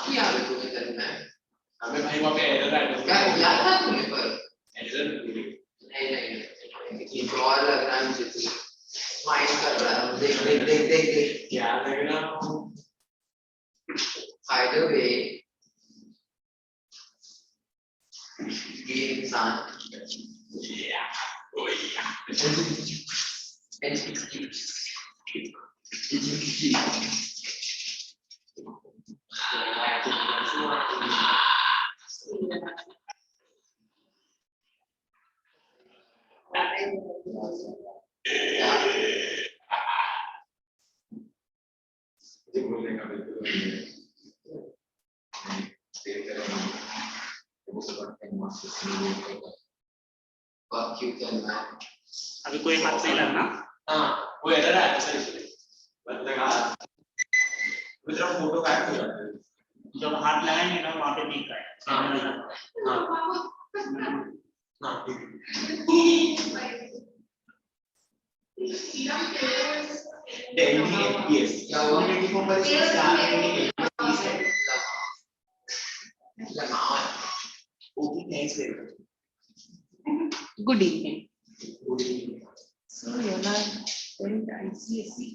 किया तुम्हें करना है हमें भाई वहाँ पे एरर आ गया क्या याद था तुम्हें पर एरर नहीं और लग रहा है मुझे तो माइंड कर रहा है देख क्या लग रहा है बाय द वे ये इंसान अभी कोई हाथ नहीं लगना हाँ वो एरर आया सर इसलिए लगा मेरा फोटो काट दिया जब हाथ लगाएंगे ना वहाँ पे ठीक है हाँ ठीक है yes क्या हुआ मेरी को पर Good evening. So you are going to ICSE.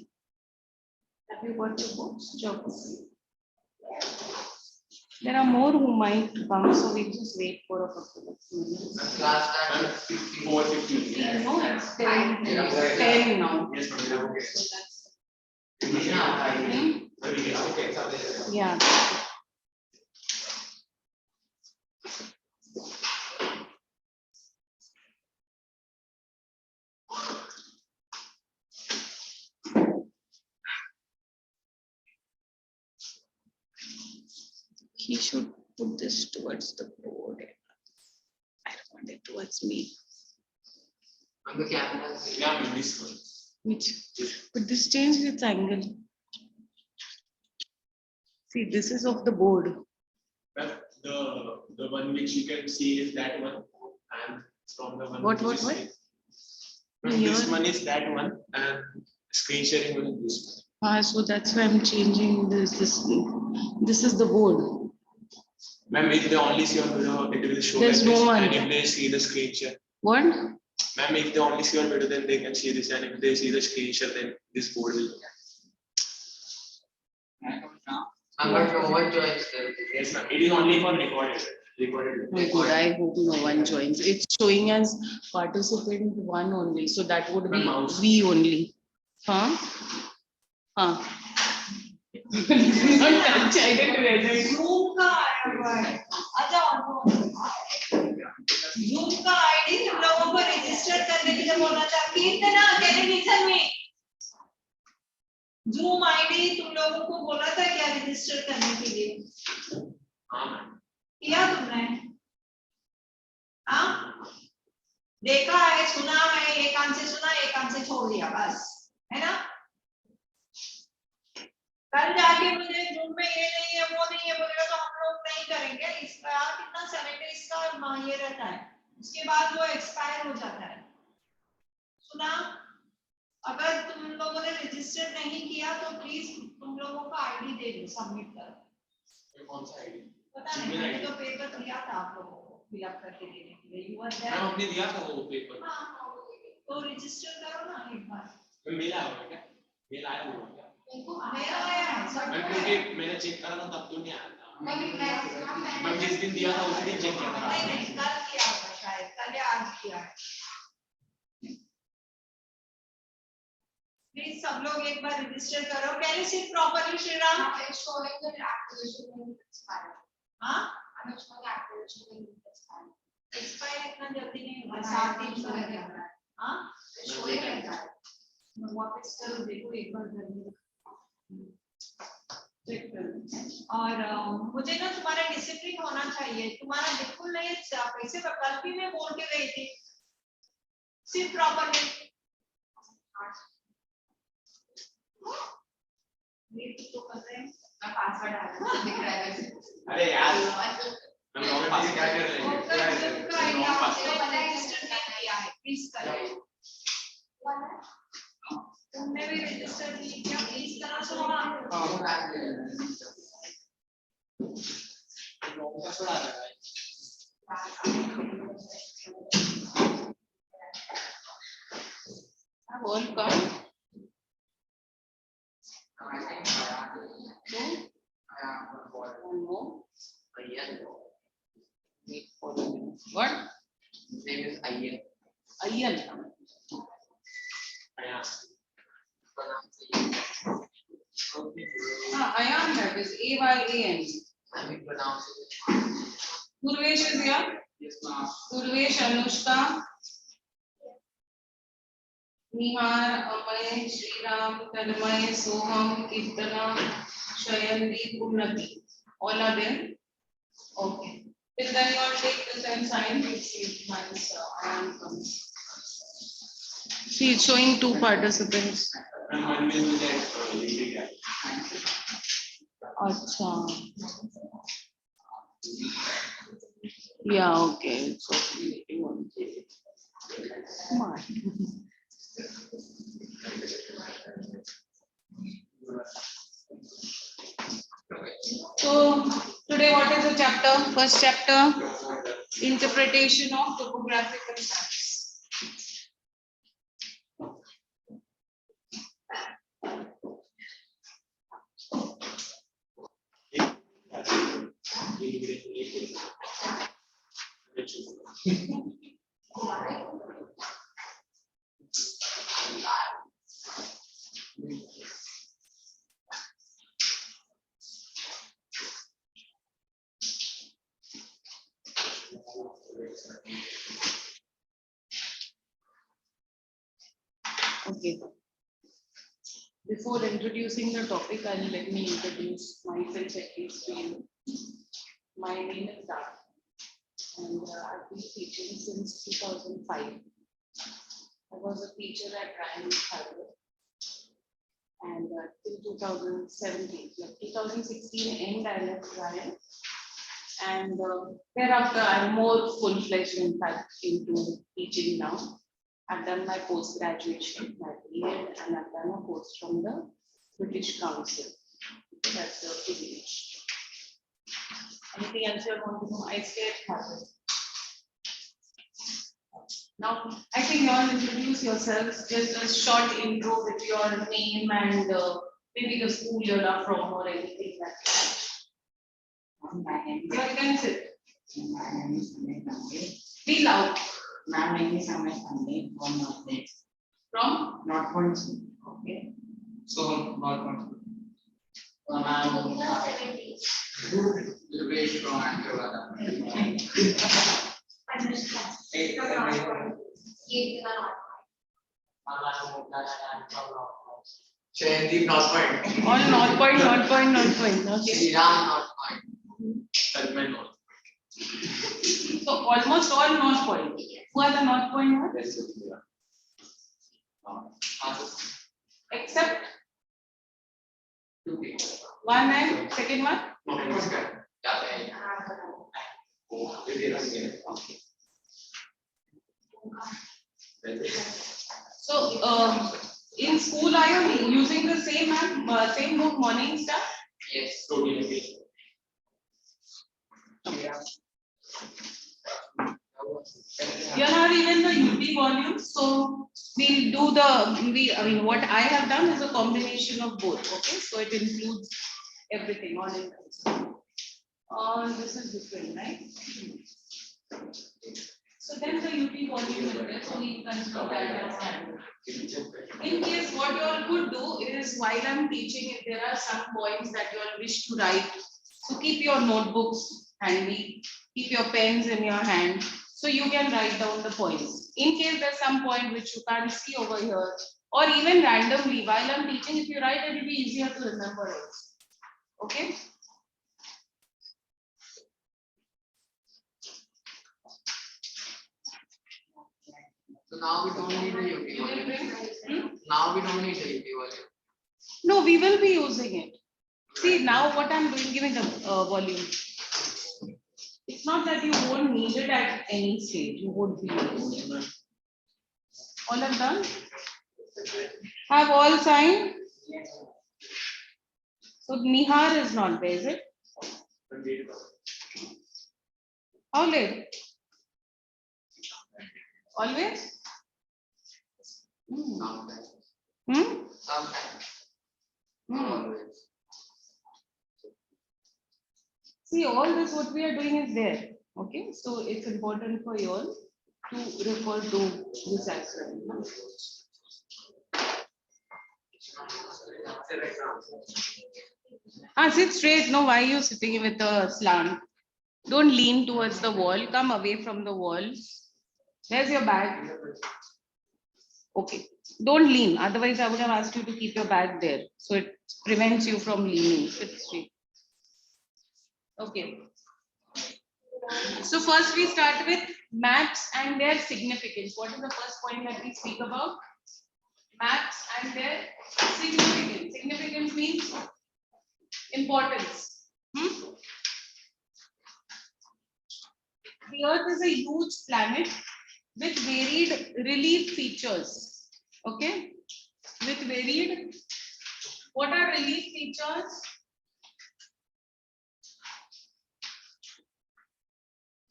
Have you got your books? Geography. There are more who might come, so we just wait for a couple of minutes. Class started 4:15 No, it's 10 now. yes Yeah. He should put this towards the board. I don't want it towards me. on the camera. yeah this one Which? But this changed its angle. See, this is of the board. but the one which you can see is that one and from the one What? this one is that one and screen sharing one is this one. So that's why I'm changing this. This is the board. Ma'am, if they only see your video, it will show There's like no this. one. And if they see the screen share, What? ma'am, if they only see your video, then they can see this. And if they see the screen share, then this board will. I'm going to overjoins there. Yes, ma'am. It is only for recorded. Oh, good. I hope no one joins. It's showing as participant 1 only, so that would be mouse. we only. Huh? Not touch. I didn't realize. Zoom का ID तुम लोगों को register करने के लिए बोलना था कितना टेलीविजन में Zoom आईडी तुम लोगों को बोला था क्या रजिस्टर करने के लिए किया तुमने हाँ देखा है सुना है एक कान से सुना एक कान से छोड़ दिया बस है ना कल जाके मुझे Zoom में ये नहीं है वो नहीं है बोलेगा तो हम लोग नहीं करेंगे इसका कितना 7 डेज का ये रहता है उसके बाद वो एक्सपायर हो जाता है सुना अगर तुम लोगों ने रजिस्टर नहीं किया तो प्लीज तुम लोगों का आईडी दे दो सबमिट करो कौन सा आईडी पता नहीं मैंने तो पेपर दिया था आप लोगों को फिल अप करके देने के लिए यू आर देयर मैम आपने दिया था वो पेपर हां तो रजिस्टर करो ना एक बार मेल आया होगा क्या मेल आया होगा क्या मेरा आया है मैम क्योंकि मैंने चेक करा था तब तो नहीं आया था मैम जिस दिन दिया था उसी दिन चेक किया था नहीं कल किया होगा शायद कल या आज किया है प्लीज सब लोग एक बार रजिस्टर करो can you see properly Shriram showing the activation link expired. हां I'm showing activation link expired. Expire इतना जल्दी नहीं होगा 7 7 दिन दिन का लगेगा। हां Showing expired. वापस करो देखो एक बार जल्दी चेक करो और मुझे ना तुम्हारा डिसिप्लिन होना चाहिए तुम्हारा बिल्कुल नहीं पैसे कल भी मैं बोल के गई थी सिर्फ प्रॉपर्ली ये तो कर रहे हैं मैं पासवर्ड डाल दिख रहा है वैसे। अरे यार हम लोग पास क्या कर रहे हैं का आईडिया आपने रजिस्टर नहीं किया है प्लीज करें तुमने भी रजिस्टर किया इस तरह से वहाँ All come. So, one more. Wait for a minute. What? His name is Ian. Ayan. Ayan, that is Ayan. Let me pronounce it. Purvesh is here. Yes, ma'am. Purvesh, Anushka. Nihar, Amay, Shriram, Tanmay, Soham, Kirtana, Shayanti, Unnati. All are there? Okay. Till then you all take this and sign which is once Ayan comes. See, it's showing 2 participants. And when we do that, Acha. Yeah, okay. So, smart. So, today what is the chapter? First chapter, interpretation of topographical maps. Okay. Before introducing the topic, let me introduce myself at least to you. My name is Rakhi, and I've been teaching since 2005. I was a teacher at Ryan Harvard, and till 2017, like 2016 end, I left Ryan, and thereafter I'm more full-fledged, in fact, into teaching now. I've done my post-graduation, my BEd, and I've done a course from the British Council. That's the privilege. Anything else you want to know? I stay at Harvard. Now, I think you all introduce yourselves, just a short intro with your name and maybe the school you are from or anything like that. You can sit. Be loud. My name is Amit Pandey from North. From? North Point. Okay. So North Point. Lubesh from Ankarwada. Shayandeep North Point. All North Point, North Point, North Point. Okay. Sriram North Point. So almost all North Point. Who are the North Point ones? Except one and second one? Okay. So in school are you using the same app, same book, Morning Star? Yes. You're not even the UP volume, so we'll do I mean, what I have done is a combination of both, okay? So it includes everything, all in this is different, right? So then the UP volume is there, so we consider that as standard. In case what you all could do is, while I'm teaching, if there are some points that you all wish to write, so keep your notebooks handy, keep your pens in your hand, so you can write down the points. In case there's some point which you can't see over here, or even randomly, while I'm teaching, if you write, it will be easier to remember it. Okay? So now we don't need the UP volume. Now we don't need the UP volume. No, we will be using it. See, now what I'm doing, giving the volume. It's not that you won't need it at any stage. You won't be using it. All I'm done? Have all signed? So Nihar is not there, is it? How late? Always? Sometimes. Hmm? Sometimes. Hmm. Always. See, all this what we are doing is there. Okay, so it's important for you all to refer to this as well. Sit straight. No, why are you sitting with a slant? Don't lean towards the wall. Come away from the wall. Where's your bag? Okay. Don't lean. Otherwise, I would have asked you to keep your bag there. So it prevents you from leaning. Sit straight. Okay. So first we start with maps and their significance. What is the first point that we speak about? Maps and their significance. Significance means importance. The Earth is a huge planet with varied relief features. Okay? With varied, what are relief features?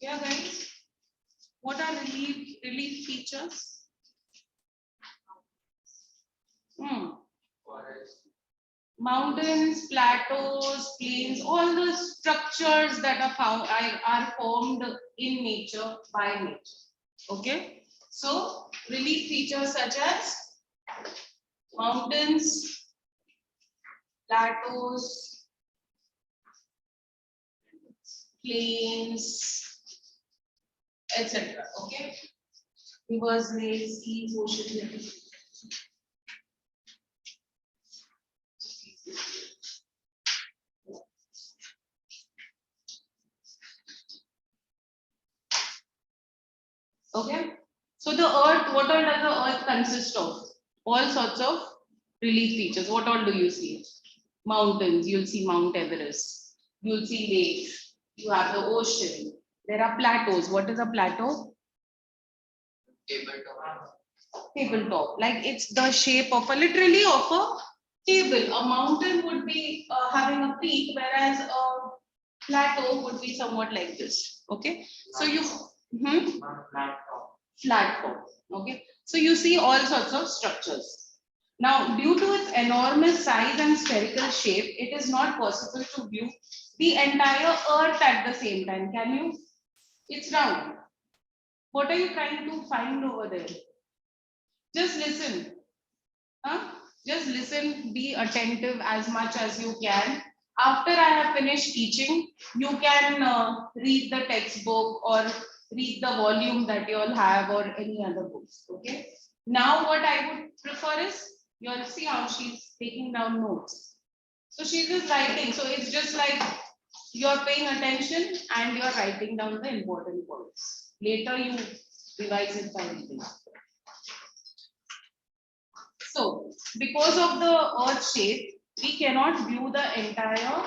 Yeah, guys. What are relief features? Mountains, plateaus, plains, all the structures that are found are formed in nature by nature. Okay, so relief features such as mountains, plateaus, plains, etc. Okay, rivers, lakes, seas, oceans. Okay, so the earth, what all does the earth consist of? All sorts of relief features. What all do you see? Mountains, you'll see Mount Everest, you'll see lakes, you have the ocean, there are plateaus. What is a plateau? Tabletop. Tabletop, like it's the shape of literally of a table. A mountain would be having a peak, whereas a plateau would be somewhat like this. Okay, so you flat top. Okay, so you see all sorts of structures. Now, due to its enormous size and spherical shape, it is not possible to view the entire Earth at the same time. Can you? It's round. What are you trying to find over there? Just listen. Huh? Just listen, be attentive as much as you can. After I have finished teaching, you can read the textbook or read the volume that you all have or any other books. Okay. Now what I would prefer is, you'll see how she's taking down notes. So she's just writing. So it's just like you're paying attention and you're writing down the important points. Later you revise it by reading. So, because of the Earth shape, we cannot view the entire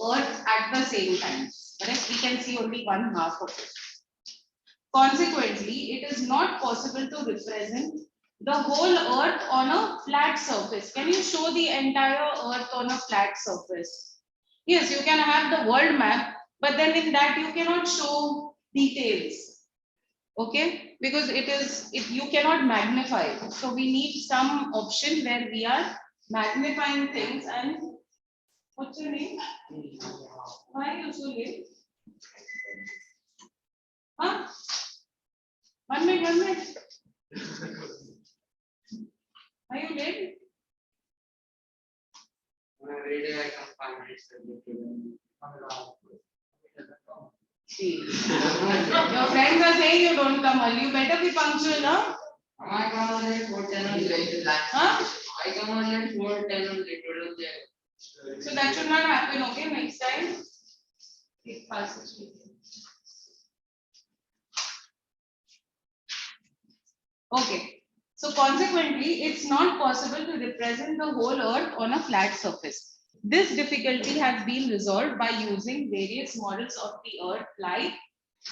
Earth at the same time. Correct? We can see only one half of it. Consequently, it is not possible to represent the whole Earth on a flat surface. Can you show the entire Earth on a flat surface? Yes, you can have the world map, but then in that you cannot show details. Okay, because you cannot magnify. So we need some option where we are magnifying things. And what's your name? Why are you so late? Huh? 1 minute, 1 minute. Are you late? Reading I come 5 minutes. See. Your friends are saying you don't come early. You better be punctual, huh? I come on 4:10. Huh? I come on 4:10 later. So that should not happen, okay? Next time. It passes. Okay. So consequently, it's not possible to represent the whole Earth on a flat surface. This difficulty has been resolved by using various models of the Earth like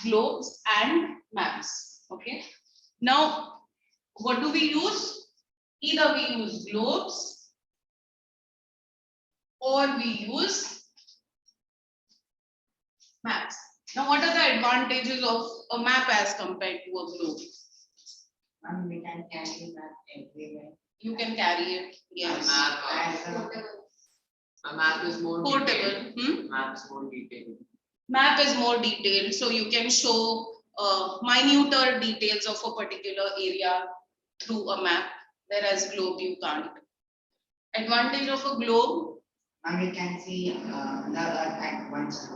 globes and maps. Okay. Now, what do we use? Either we use globes or we use maps. Now, what are the advantages of a map as compared to a globe? We can carry that everywhere. You can carry it, yes. A map is more Portable. detailed. Map is more detailed. Map is more detailed, so you can show minuter details of a particular area through a map, whereas globe you can't. Advantage of a globe, And we can see the earth at once.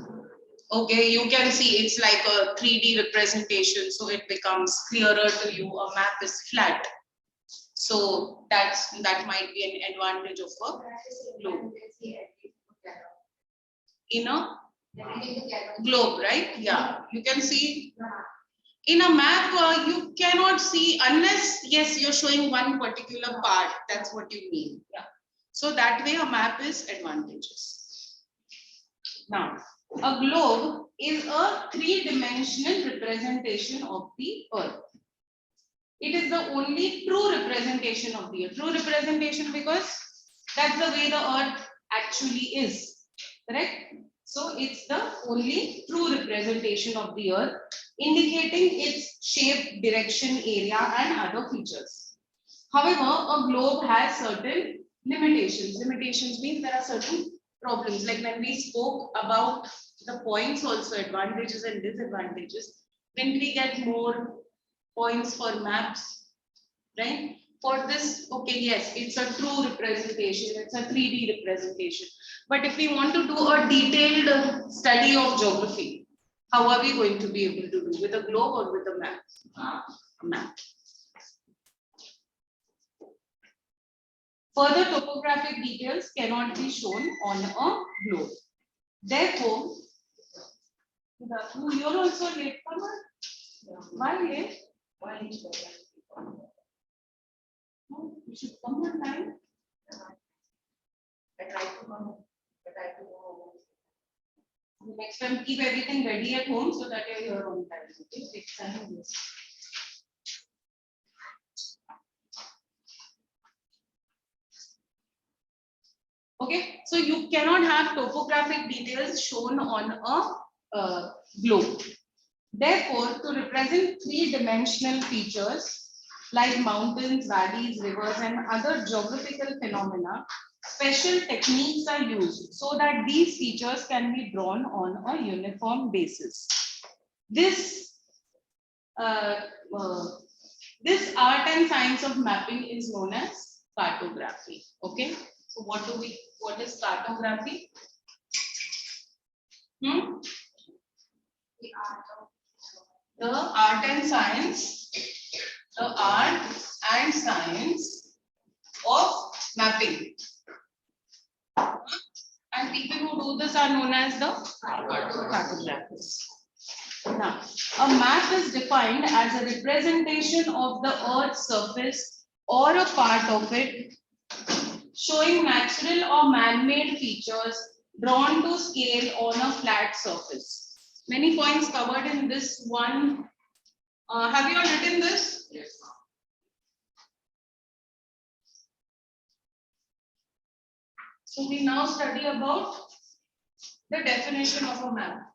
okay, you can see it's like a 3D representation, so it becomes clearer to you. A map is flat, so that might be an advantage of a globe. In a globe, right? Yeah, you can see. In a map, you cannot see unless, yes, you're showing one particular part. That's what you mean. Yeah. So that way a map is advantageous. Now, a globe is a three-dimensional representation of the earth. It is the only true representation of the earth. True representation because that's the way the earth actually is. Correct? So it's the only true representation of the earth, indicating its shape, direction, area, and other features. However, a globe has certain limitations. Limitations means there are certain problems. Like when we spoke about the points also, advantages and disadvantages, when we get more points for maps, right? For this, okay, yes, it's a true representation, it's a 3D representation. But if we want to do a detailed study of geography, how are we going to be able to do? With a globe or with a map? A map. Further topographic details cannot be shown on a globe. Therefore, you're also late, comer. Why late? You should come on time. I try to come, but I have to go home. Next time, keep everything ready at home so that you're here on time. Okay, take time. Okay, so you cannot have topographic details shown on a globe. Therefore, to represent three-dimensional features like mountains, valleys, rivers, and other geographical phenomena, special techniques are used so that these features can be drawn on a uniform basis. This art and science of mapping is known as cartography. Okay, so what is cartography? The art and science of mapping. And people who do this are known as the cartographers. Now, a map is defined as a representation of the Earth's surface or a part of it, showing natural or man-made features drawn to scale on a flat surface. Many points covered in this one. Have you all written this? Yes. So we now study about the definition of a map.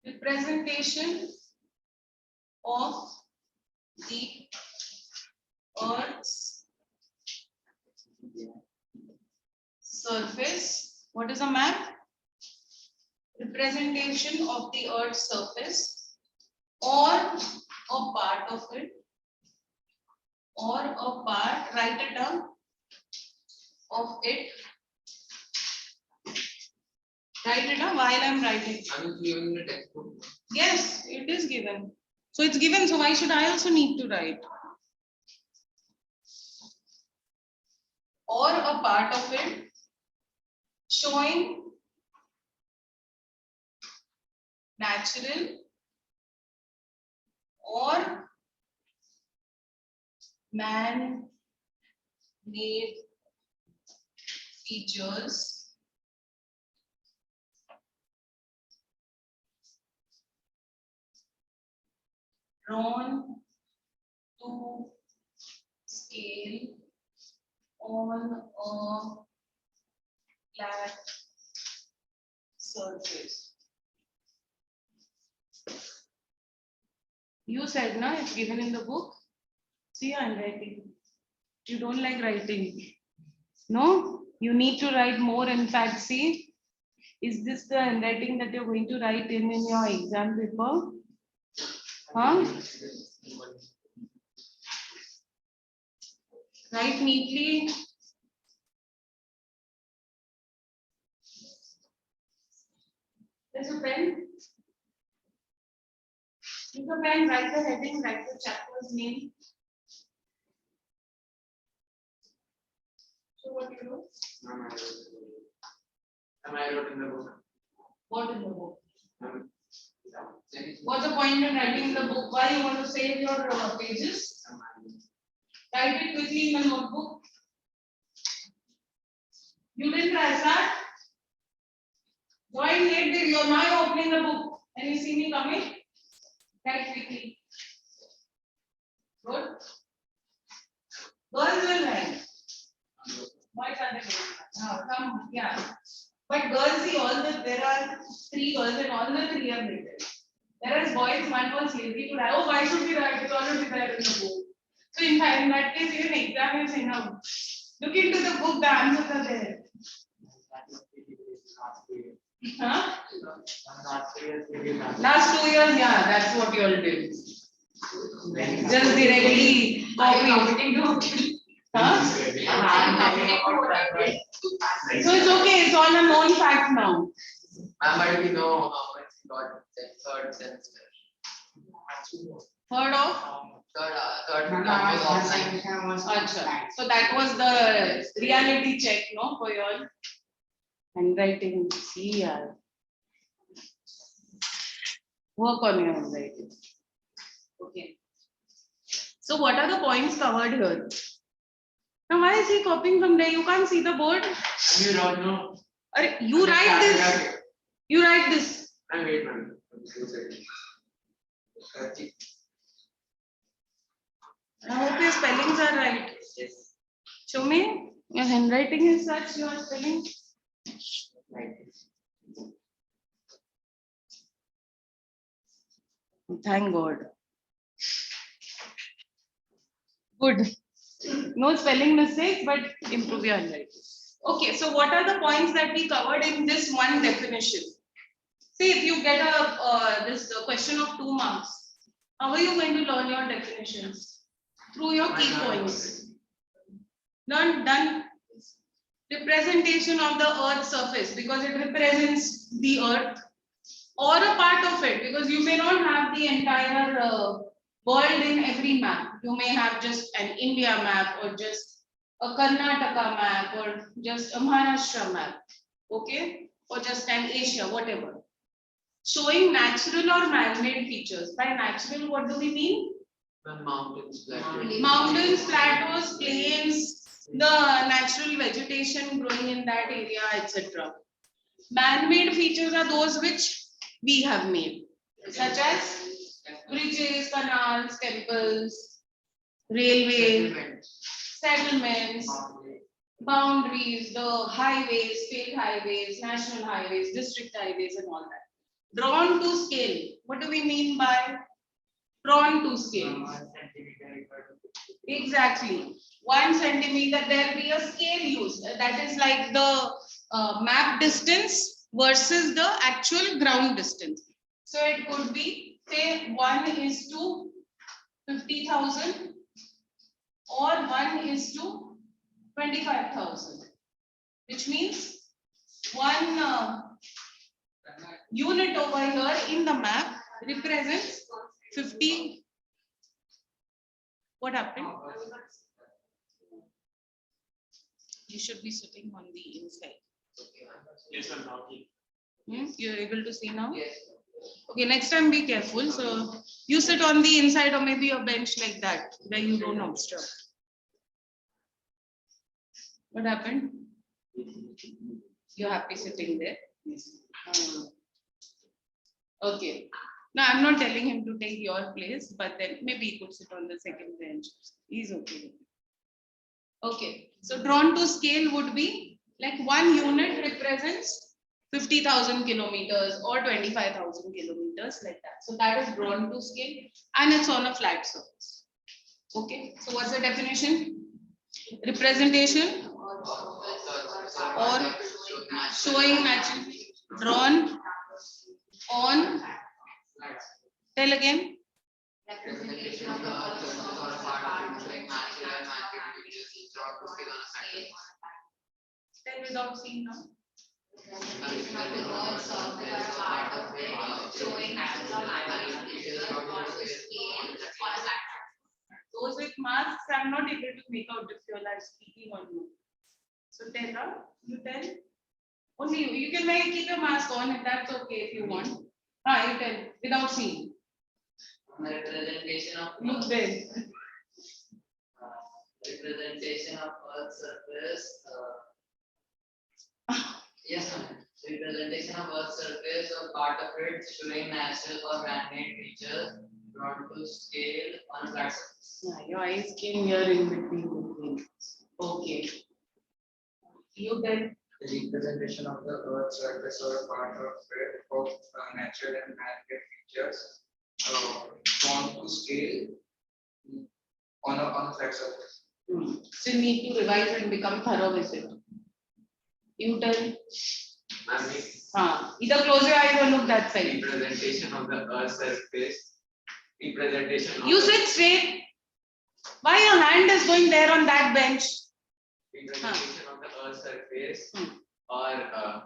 Representation of the Earth's surface. What is a map? Representation of the Earth's surface or a part of it, or a part, write it down, of it. Write it down while I'm writing. I was given the textbook. Yes, it is given. So it's given, so why should I also need to write? Or a part of it showing natural or man-made made features drawn to scale on a flat surface. You said, na, it's given in the book. See, I'm writing. You don't like writing. No, you need to write more. In fact, see, is this the handwriting that you're going to write in your exam paper? Huh? Write neatly. There's a pen. Use a pen, write the heading, write the chapter's name. So what do you do? I wrote in the book. What in the book? What's the point in writing in the book? Why you want to save your pages? Write it quickly in the notebook. You didn't write that? Join late, you're now opening the book and you see me coming. Write quickly. Good. Girls will write. Boys are the now come, yeah. But girls, see, there are 3 girls and all the 3 are written. Whereas boys, one was lazy to write. Oh, why should we write? It's already there in the book. So in that case, even exam is enough. Look into the book, the answers are there. Huh? Last 2 years, yeah, that's what you all did. Just directly copy. Huh? So it's okay, it's all a known fact now. But we know how much we got the third semester. Heard of? Third term was offline. Acha. So that was the reality check, no, for your handwriting. See, yaar. Work on your handwriting. Okay. So what are the points covered here? Now why is he copying from there? You can't see the board. You don't know. You write this. You write this. Wait, man. I hope your spellings are right. Yes. Show me. Your handwriting is such, your spelling. Thank God. Good. No spelling mistakes, but improve your handwriting. Okay, so what are the points that we covered in this one definition? See, if you get a question of 2 marks, how are you going to learn your definitions? Through your key points. Learn done. Representation of the Earth's surface, because it represents the Earth, or a part of it, because you may not have the entire world in every map. You may have just an India map, or just a Karnataka map, or just a Maharashtra map, okay, or just an Asia, whatever. Showing natural or man-made features. By natural, what do we mean? Mountains, plateaus. Mountains, plateaus, plains, the natural vegetation growing in that area, etc. Man-made features are those which we have made, such as bridges, canals, temples, railways, settlements, boundaries, the highways, state highways, national highways, district highways, and all that. Drawn to scale. What do we mean by drawn to scale? Exactly. 1 centimeter, there will be a scale used. That is like the map distance versus the actual ground distance. So it could be, say, 1:50,000 or 1:25,000, which means 1 unit over here in the map represents 50. What happened? You should be sitting on the inside. Yes, I'm talking. You're able to see now? Yes. Okay, next time be careful. So you sit on the inside, or maybe a bench like that, where you don't obstruct. What happened? You're happy sitting there? Okay. Now I'm not telling him to take your place, but then maybe he could sit on the second bench. He's okay. Okay. So drawn to scale would be like one unit represents 50,000 kilometers or 25,000 kilometers, like that. So that is drawn to scale and it's on a flat surface. Okay. So what's the definition? Representation or showing natural, drawn on, tell again. Representation of the earth surface or a part of it showing natural and man-made features drawn to scale on a flat surface. Tell without seeing now. Representation of the earth surface or part of it showing natural and man-made features drawn to scale on a flat surface. Those with masks, I'm not able to make out if you are speaking or no. So tell her, you tell. Only you. You can keep your mask on if that's okay if you want. You tell without seeing. Representation of Look there. representation of Earth surface. Yes, ma'am. Representation of Earth surface or part of it showing natural or man-made features drawn to scale on a flat surface. Yeah, your eyes came here in between. Okay. You tell. The representation of the Earth's surface or part of it of natural and man-made features drawn to scale on a flat surface. So you need to revise and become thorough with it. You tell. Either close your eyes or look that side. Representation of the Earth surface. Representation of You sit straight. Why your hand is going there on that bench? representation of the Earth surface or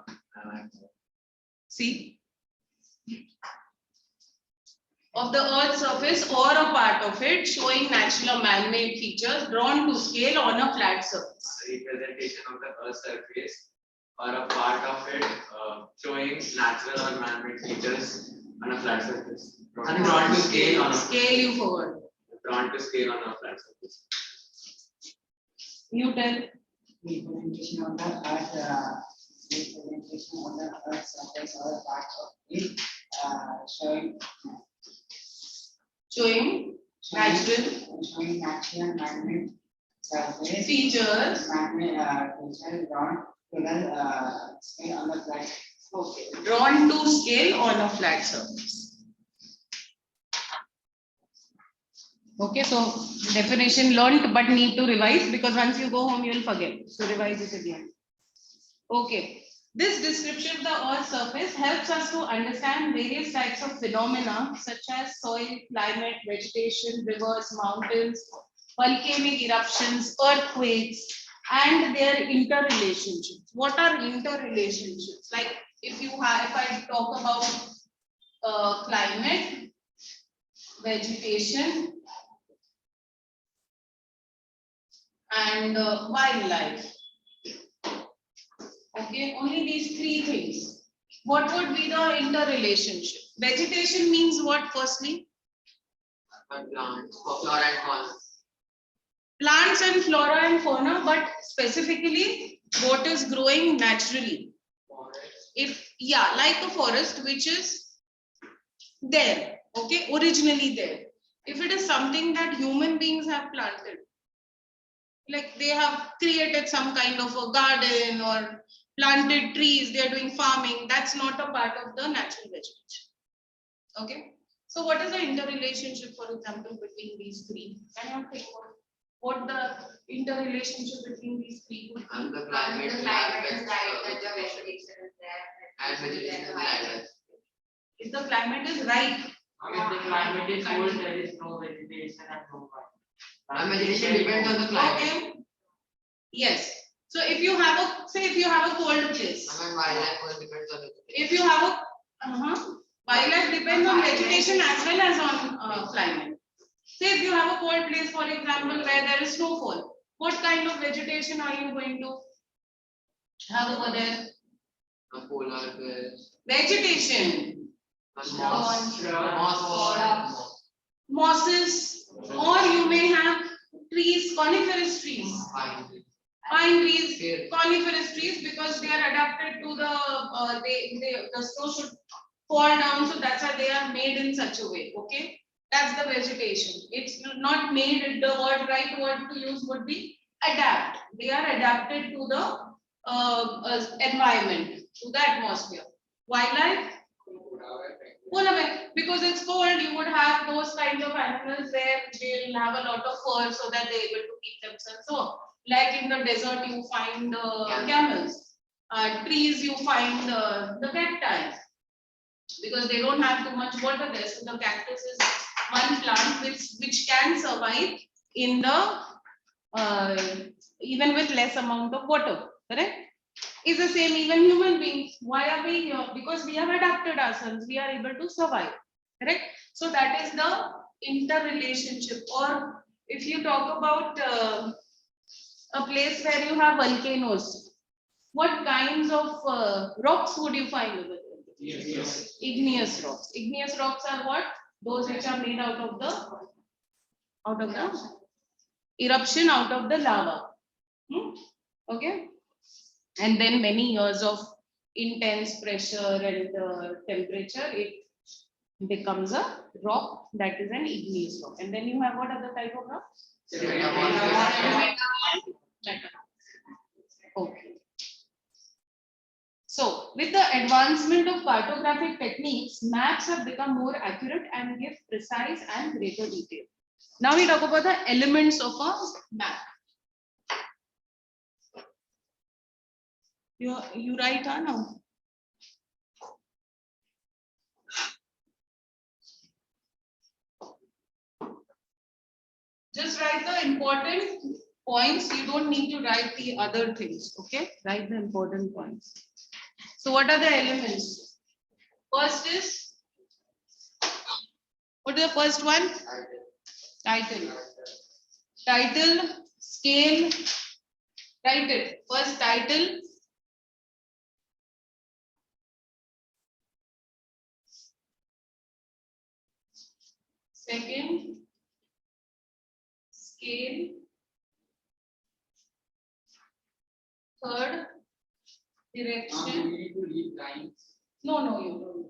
See? Of the Earth's surface or a part of it showing natural or man-made features drawn to scale on a flat surface. representation of the Earth surface or a part of it showing natural or man-made features on a flat surface. Drawn to scale on a Scale you forward. drawn to scale on a flat surface. You tell. Representation of the Earth, representation of the Earth surface or part of it showing natural man-made surface Features. man-made feature drawn to the scale on the flat. Okay. Drawn to scale on a flat surface. Okay, so definition learned but need to revise because once you go home you will forget. So revise it again. Okay. This description of the Earth's surface helps us to understand various types of phenomena such as soil, climate, vegetation, rivers, mountains, volcanic eruptions, earthquakes, and their interrelationships. What are interrelationships? Like if I talk about climate, vegetation, and wildlife. Okay, only these three things. What would be the interrelationship? Vegetation means what firstly? Plants, flora and fauna. Plants and flora and fauna, but specifically what is growing naturally. Like a forest which is there, okay, originally there. If it is something that human beings have planted, like they have created some kind of a garden or planted trees, they are doing farming, that's not a part of the natural vegetation. Okay. So what is the interrelationship, for example, between these three? Can you think of what the interrelationship between these three would be? And the climate The climate is right, that the vegetation is there. and vegetation is right. If the climate is right, If the climate is cold, there is no vegetation and no water. And vegetation depends on the climate. okay. Yes. So if you have a cold place, I mean, wildlife also depends on the. if you have a wildlife depends on vegetation as well as on climate. Say if you have a cold place, for example, where there is snowfall, what kind of vegetation are you going to have over there? A polar bear. Vegetation, Moss. mosses, or you may have trees, coniferous trees. Pine trees, Scale. coniferous trees, because they are adapted to the the snow should fall down, so that's why they are made in such a way. Okay, that's the vegetation. It's not made. The right word to use would be adapt. They are adapted to the environment, to the atmosphere. Wildlife, pull away, because it's cold. You would have those kinds of animals where they'll have a lot of fur, so that they're able to keep themselves warm. Like in the desert, you find camels. Trees, you find the cacti, because they don't have too much water there. So the cactus is one plant which can survive in the even with less amount of water. Correct? Is the same even human beings. Why are we here? Because we have adapted ourselves. We are able to survive. Correct? So that is the interrelationship. Or if you talk about a place where you have volcanoes, what kinds of rocks would you find over there? Yes. Igneous rocks. Igneous rocks are what? Those which are made out of the eruption, out of the lava. Okay. And then many years of intense pressure and temperature, it becomes a rock that is an igneous rock. And then you have what other type of rock? Okay. So, with the advancement of cartographic techniques, maps have become more accurate and give precise and greater detail. Now we talk about the elements of a map. You write now. Just write the important points. You don't need to write the other things. Okay, write the important points. So what are the elements? First is, what is the first one? Title. Title, scale. Write it. First, title. Second, scale. Third, direction. We need to leave lines. No, you don't.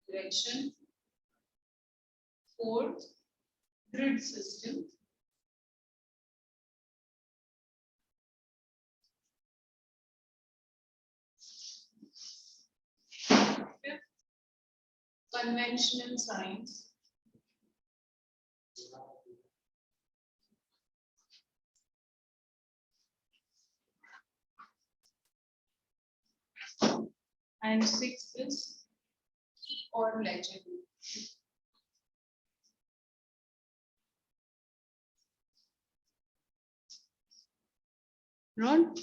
Direction. Fourth, grid system. Fifth, conventional signs. And sixth is key or legend. Ron?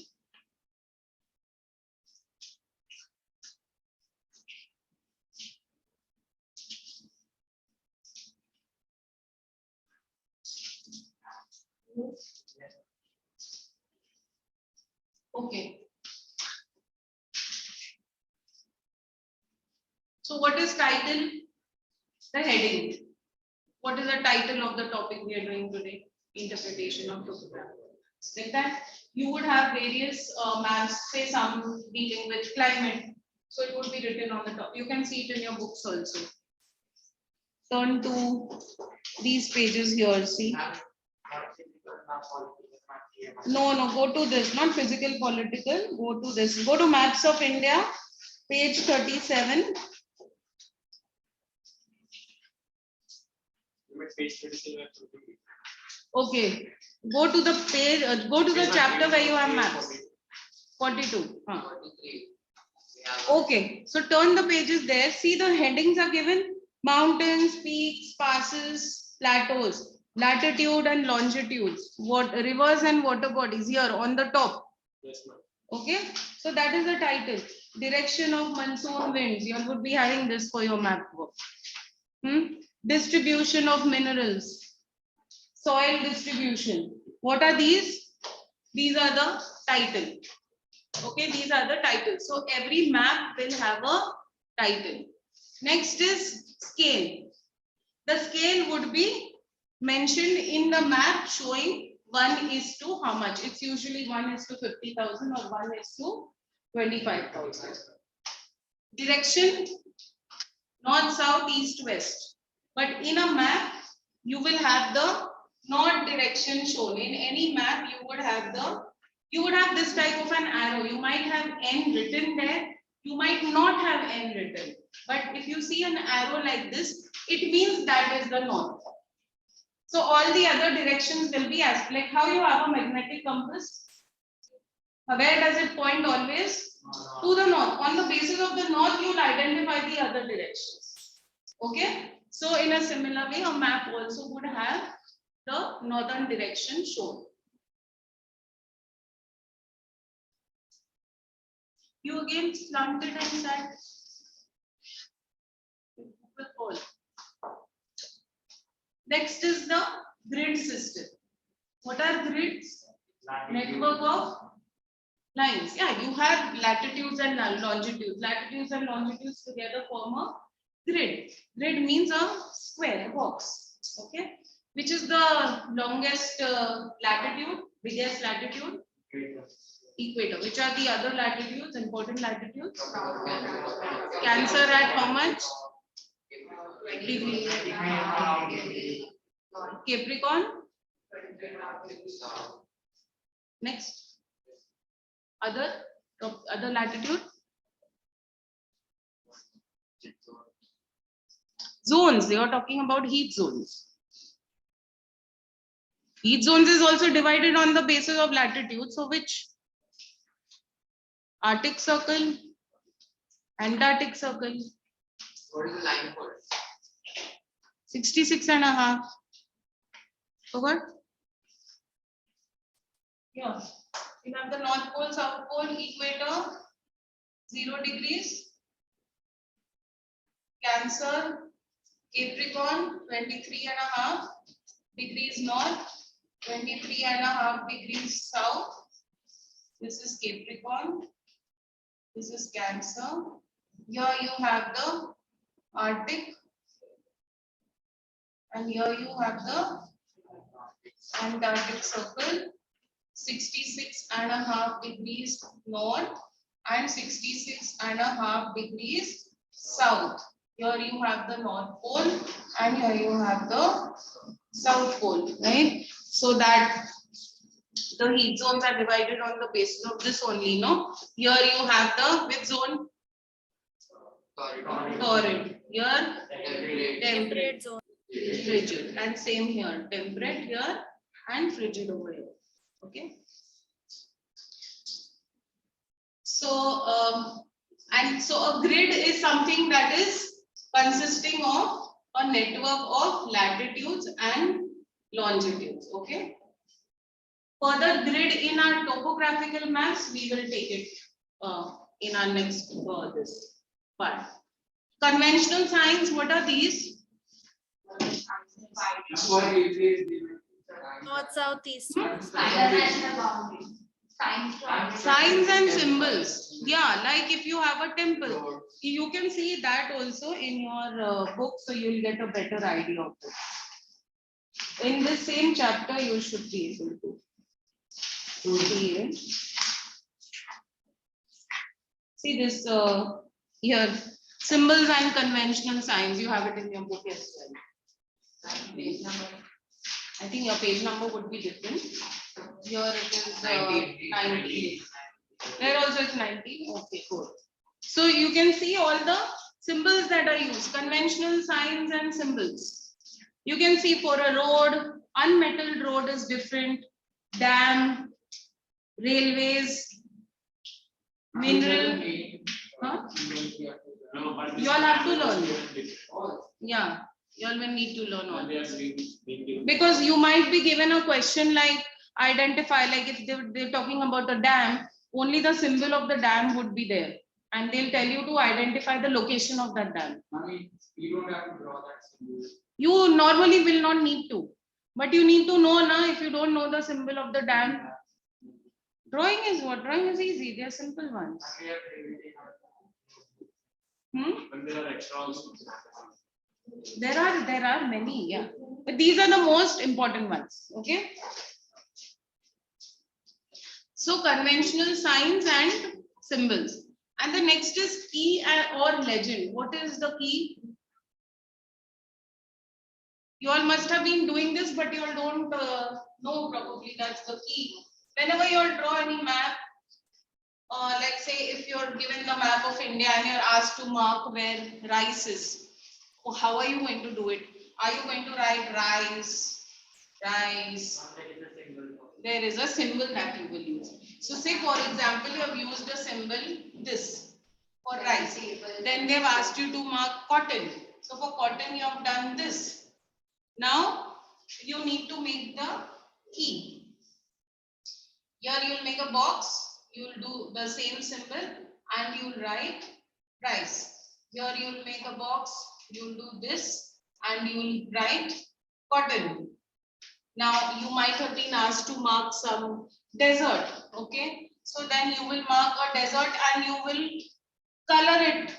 Okay. So what is title? The heading. What is the title of the topic we are doing today? Interpretation of topography. Like that, you would have various maps, say some dealing with climate. So it would be written on the top. You can see it in your books also. Turn to these pages here, see. No, go to this, not physical, political. Go to this. Go to Maps of India, page 37. Okay, go to the page, go to the chapter where you have maps. 42. 43. Okay, so turn the pages there. See, the headings are given: mountains, peaks, passes, plateaus, latitude and longitudes, what rivers and water bodies here on the top. Yes, ma'am. Okay, so that is the title. Direction of monsoon winds. You would be having this for your map work. Distribution of minerals. Soil distribution. What are these? These are the title. Okay, these are the titles. So every map will have a title. Next is scale. The scale would be mentioned in the map showing 1 is to how much? It's usually 1 is to 50,000 or 1 is to 25,000. Direction north, south, east, west. But in a map, you will have the north direction shown. In any map, you would have this type of an arrow. You might have N written there. You might not have N written. But if you see an arrow like this, it means that is the north. So all the other directions will be as like how you have a magnetic compass. Where does it point always? To the north. On the basis of the north, you will identify the other directions. Okay. So in a similar way, a map also would have the northern direction shown. You again slumped it and said, next is the grid system. What are grids? Network of lines. Yeah, you have latitudes and longitudes. Latitudes and longitudes together form a grid. Grid means a square, a box. Okay. Which is the longest latitude, biggest latitude? Equator. Which are the other latitudes, important latitudes? Cancer at how much? Degree. Capricorn. Next. Other latitude? Zones. They are talking about heat zones. Heat zones is also divided on the basis of latitude. So which? Arctic Circle, Antarctic Circle. What is the line for? 66.5. So what? Yeah. You have the North Pole, South Pole, Equator, 0 degrees. Cancer, Capricorn, 23.5 degrees north, 23.5 degrees south. This is Capricorn. This is Cancer. Here you have the Arctic. And here you have the Antarctic Circle. 66.5 degrees north and 66.5 degrees south. Here you have the North Pole and here you have the South Pole, right? So that the heat zones are divided on the basis of this only, no? Here you have the which zone? Torrid. Here temperate zone. Frigid. And same here, temperate here and frigid over here. Okay. So a grid is something that is consisting of a network of latitudes and longitudes. Okay. Further grid in our topographical maps, we will take it in our next this part. Conventional signs, what are these? North, south, east, west. Signs and symbols. Yeah, like if you have a temple, you can see that also in your book, so you'll get a better idea of it. In this same chapter, you should be able to see it. See this here, symbols and conventional signs. You have it in your book as well. I think your page number would be different. Here it is 90. There also it's 90. Okay, cool. So you can see all the symbols that are used, conventional signs and symbols. You can see for a road, unmetalled road is different, dam, railways, mineral. Huh? You all have to learn. Yeah, you all will need to learn all this. Because you might be given a question like identify, like if they're talking about a dam, only the symbol of the dam would be there. And they'll tell you to identify the location of that dam. You don't have to draw that symbol. You normally will not need to. But you need to know now if you don't know the symbol of the dam. Drawing is what? Drawing is easy. They are simple ones. But there are extra also. There are many, yeah. But these are the most important ones. Okay. So conventional signs and symbols. And the next is key or legend. What is the key? You all must have been doing this, but you all don't know probably that's the key. Whenever you all draw any map, let's say if you're given the map of India and you're asked to mark where rice is, how are you going to do it? Are you going to write rice, rice? There is a symbol that you will use. So say for example, you have used a symbol this for rice. Then they've asked you to mark cotton. So for cotton, you have done this. Now you need to make the key. Here you will make a box. You will do the same symbol and you will write rice. Here you will make a box. You will do this and you will write cotton. Now you might have been asked to mark some desert. Okay. So then you will mark a desert and you will color it.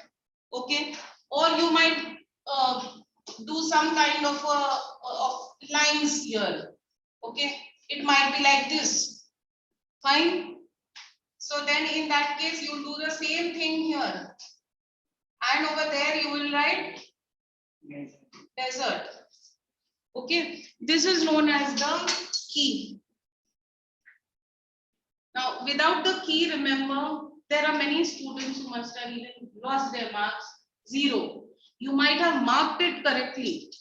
Okay. Or you might do some kind of lines here. Okay. It might be like this. Fine. So then in that case, you do the same thing here. And over there, you will write desert. Okay. This is known as the key. Now, without the key, remember, there are many students who must have even lost their marks. 0. You might have marked it correctly.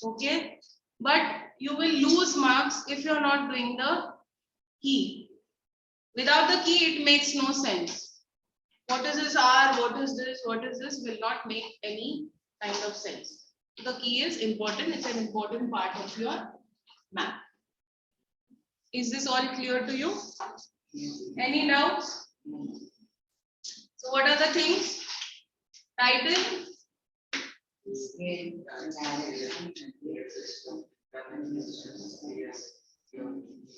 Okay. But you will lose marks if you're not doing the key. Without the key, it makes no sense. What is this R? What is this? What is this? Will not make any kind of sense. The key is important. It's an important part of your map. Is this all clear to you? Any doubts? So what are the things? Title?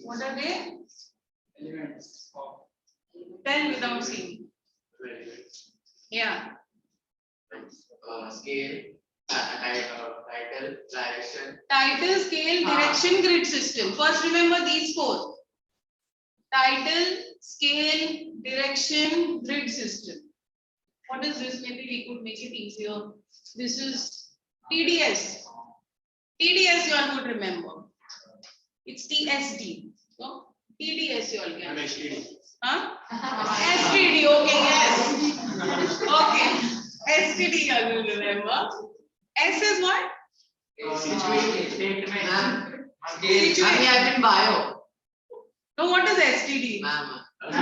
What are they? Tell without seeing. Yeah. Scale, title, direction. Title, scale, direction, grid system. First remember these 4. Title, scale, direction, grid system. What is this? Maybe we could make it easier. This is TDS. TDS you all would remember. It's TSD. So TDS you all get. Huh? STD, okay, yes. Okay. STD you all will remember. S is what? Situation. Ma'am. I've been bio. No, what is STD? Ma'am. It's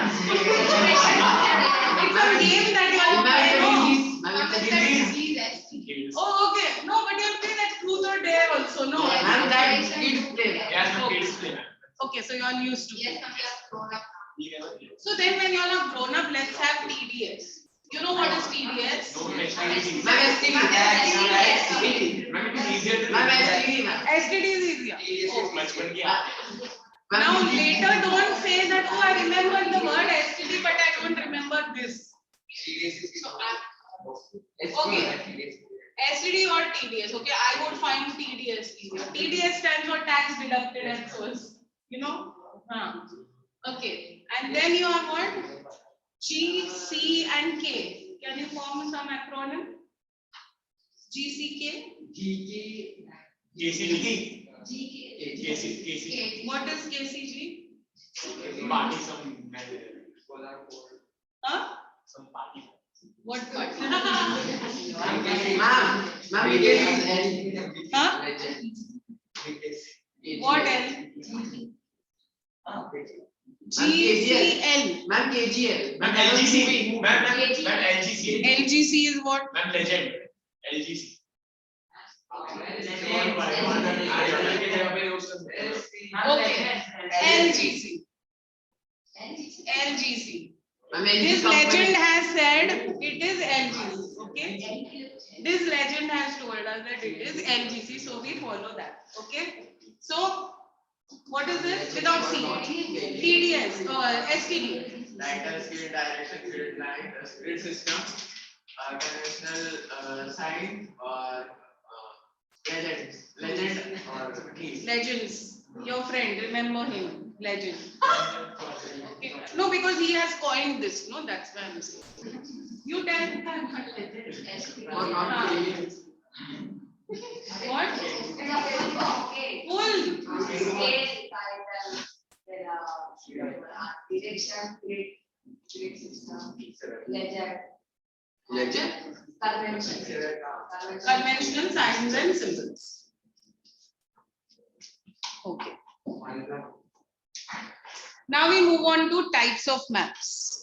a game that you all play. Oh, okay. No, but you'll play that truth or dare also. No. Ma'am, that is kids play. Yes, okay, so you all used to. Yes, ma'am, we have grown up. So then when you all have grown up, let's have TDS. You know what is TDS? STD is easier. Now later don't say that, oh, I remember the word STD, but I don't remember this. Okay. STD or TDS. Okay, I would find TDS easier. TDS stands for tax deducted and source. You know? Okay. And then you have what? G, C, and K. Can you form some acronym? GCK? KCG. GK. What is KCG? Party some Huh? some party. What party? Ma'am, you can use Huh? What L? GCL. Ma'am, KGL. Ma'am, LGC. Ma'am, LGC. LGC is what? Ma'am, legend. LGC. Okay. LGC. LGC. This legend has said it is LGC. Okay. This legend has told us that it is LGC, so we follow that. Okay. So what is this? Without C. TDS or STD. Title, scale, direction, grid line, grid system, conventional sign or legend or key. Legends. Your friend, remember him. Legend. Okay. No, because he has coined this. No, that's why I'm saying. You tell me that Or not really. what? Okay. Full. Scale, title, then direction, grid system, ledger, Legend. convention. Conventional signs and symbols. Okay. Now we move on to types of maps.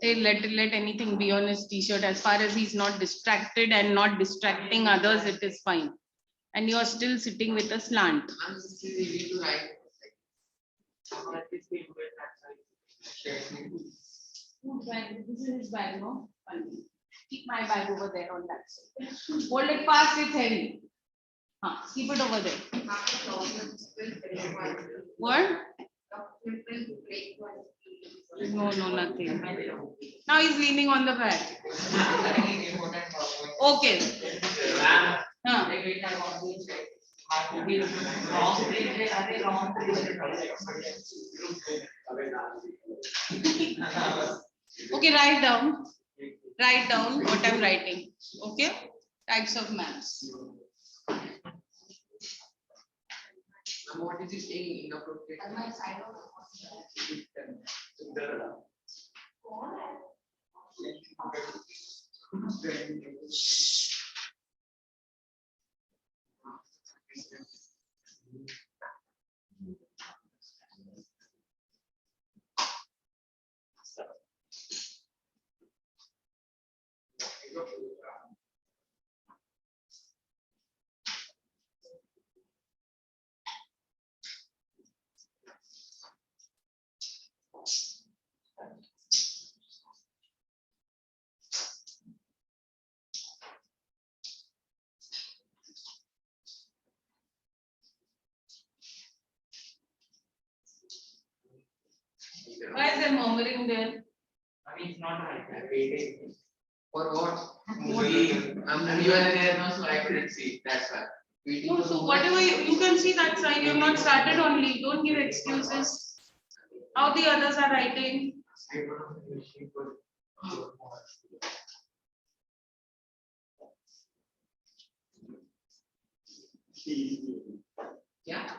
Hey, let anything be on his t-shirt. As far as he's not distracted and not distracting others, it is fine. And you are still sitting with a slant. I'm still easy to write. Whose bag? This is his bag, no? Keep my bag over there on that side. Hold it fast, it's heavy. Keep it over there. What? No, nothing. Now he's leaning on the bag. Okay. Okay, write down. Write down what I'm writing. Okay? Types of maps. What is he saying? Inappropriate. Why is there murmuring there? I mean, it's not right. I'm waiting. For what? Movie. You are there now, so I couldn't see. That's why. No, so whatever you can see that side, you have not started only. Don't give excuses. How the others are writing. Yeah.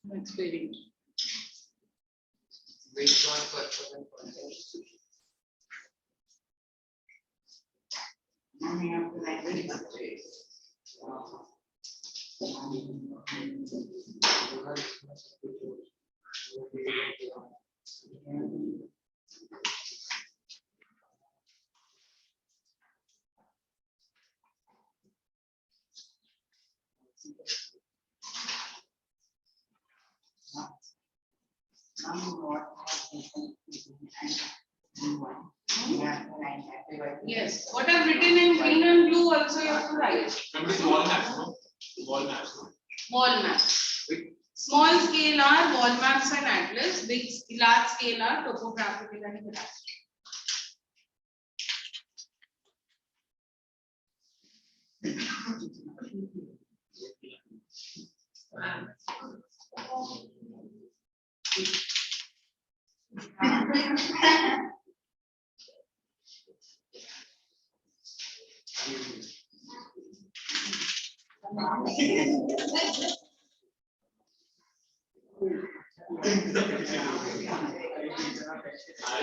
That's very. Wait on for Yes. What I've written in green and blue also you have to write. Remember it's wall maps, no? Wall maps, no? Wall maps. Small scale are wall maps and atlas. Big, large scale are topographical and cadastral.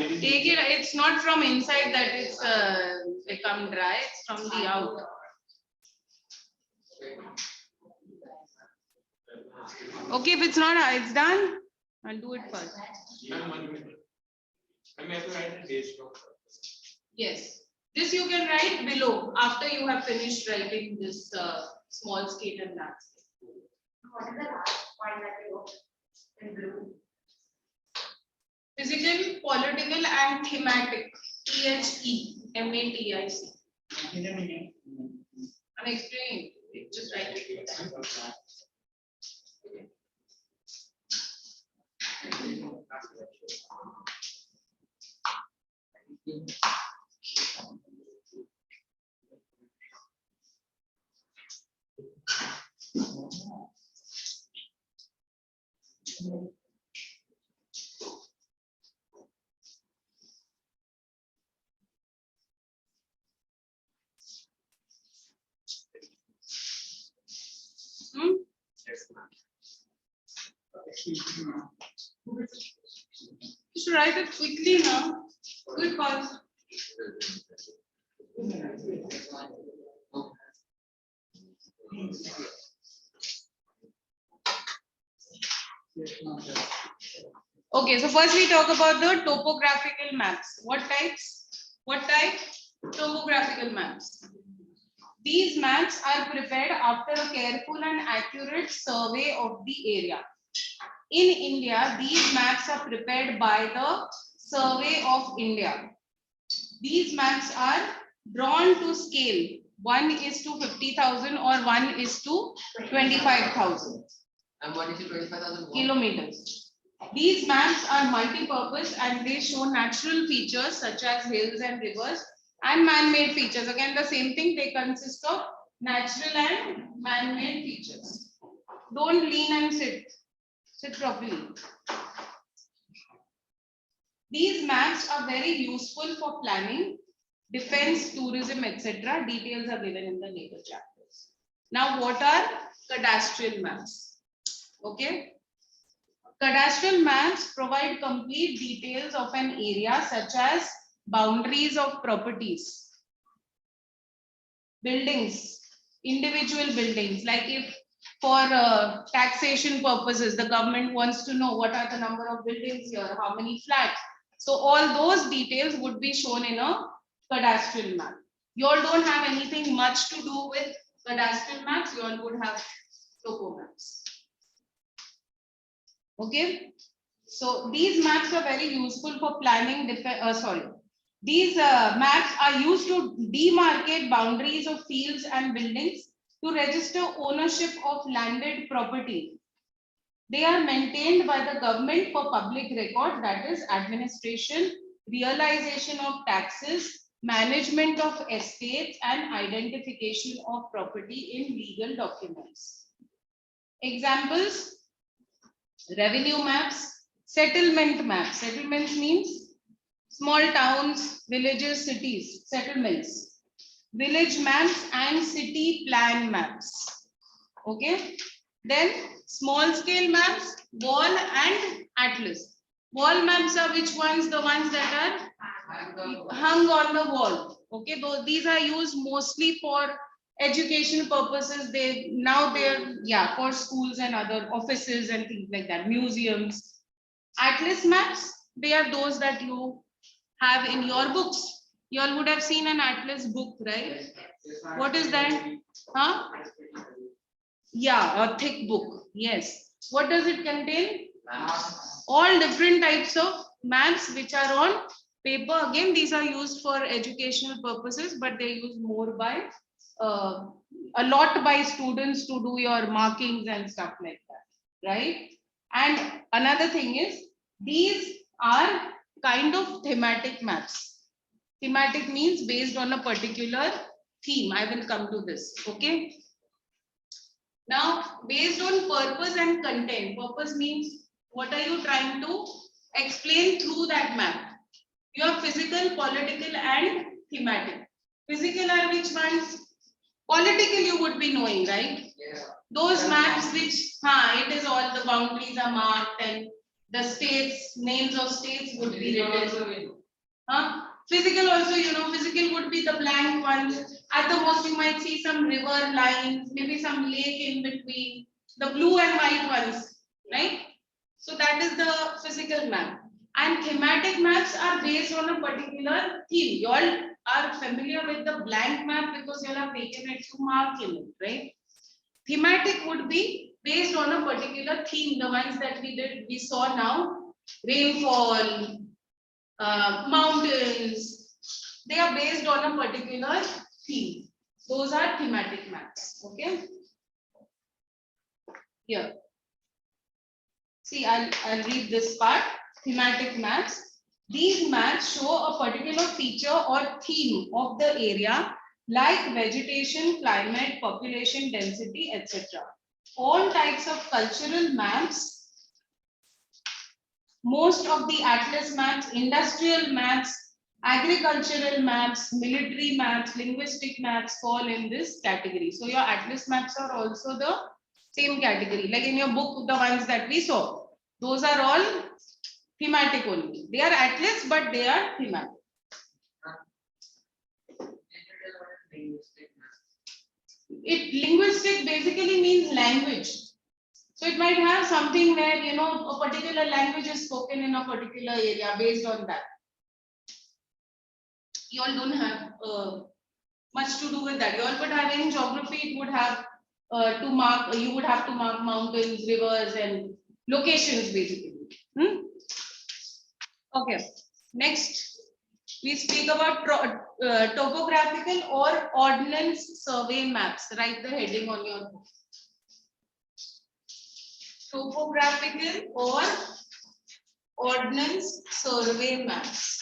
Take it, it's not from inside that it's become dry, it's from the out. Okay, if it's not, it's done. I'll do it first. I may have to write a day stroke. Yes, this you can write below after you have finished writing this small scale and large scale. What is the last point that you wrote in blue? Physical, political, and thematic. THEMATIC. I'm explaining. Just write it. You should write it quickly now. Good cause. Okay, so first we talk about the topographical maps. What types? What type? Topographical maps. These maps are prepared after a careful and accurate survey of the area. In India, these maps are prepared by the Survey of India. These maps are drawn to scale 1:50,000 or 1:25,000 And what is the 25,000 kilometers. These maps are multi-purpose and they show natural features such as hills and rivers and man-made features. Again, the same thing, they consist of natural and man-made features. Don't lean and sit. Sit properly. These maps are very useful for planning, defense, tourism, etc. Details are given in the later chapters. Now, what are cadastral maps? Okay. Cadastral maps provide complete details of an area such as boundaries of properties, buildings, individual buildings, like if for taxation purposes, the government wants to know what are the number of buildings here, how many flats. So all those details would be shown in a cadastral map. You all don't have anything much to do with cadastral maps, you all would have topo maps. Okay, so these maps are very useful for planning. These maps are used to demarcate boundaries of fields and buildings to register ownership of landed property. They are maintained by the government for public record, that is administration, realization of taxes, management of estates, and identification of property in legal documents. Examples: revenue maps, settlement maps. Settlements means small towns, villages, cities, settlements. Village maps and city plan maps. Okay. Then small scale maps, wall and atlas. Wall maps are which ones? The ones that are hung on the wall. Okay. Though these are used mostly for education purposes. They're for schools and other offices and things like that, museums. Atlas maps, they are those that you have in your books. You all would have seen an atlas book, right? What is that? Huh? Yeah, a thick book. Yes. What does it contain? Maps. All different types of maps which are on paper. Again, these are used for educational purposes, but they're used more by a lot by students to do your markings and stuff like that, right? And another thing is, these are kind of thematic maps. Thematic means based on a particular theme. I will come to this. Okay. Now, based on purpose and content. Purpose means what are you trying to explain through that map? You have physical, political, and thematic. Physical are which ones? Political you would be knowing, right? Yeah. Those maps which, it is all the boundaries are marked and The states, names of states would be written. Physical also, you know, physical would be the blank ones. At the most, you might see some river lines, maybe some lake in between, the blue and white ones, right? So that is the physical map. And thematic maps are based on a particular theme. You all are familiar with the blank map because you all have taken it to mark in it, right? Thematic would be based on a particular theme. The ones that we saw now, rainfall, mountains, they are based on a particular theme. Those are thematic maps. Okay. Here. See, I'll read this part. Thematic maps. These maps show a particular feature or theme of the area, like vegetation, climate, population density, etc. All types of cultural maps, most of the atlas maps, industrial maps, agricultural maps, military maps, linguistic maps fall in this category. So your atlas maps are also the same category. Like in your book, the ones that we saw, those are all thematic only. They are atlas, but they are thematic. Linguistic basically means language. So it might have something where, you know, a particular language is spoken in a particular area based on that. You all don't have much to do with that. You all would have in geography, it would have to mark, you would have to mark mountains, rivers, and locations basically. Okay, next we speak about topographical or ordnance survey maps. Write the heading on your book. Topographical or ordnance survey maps.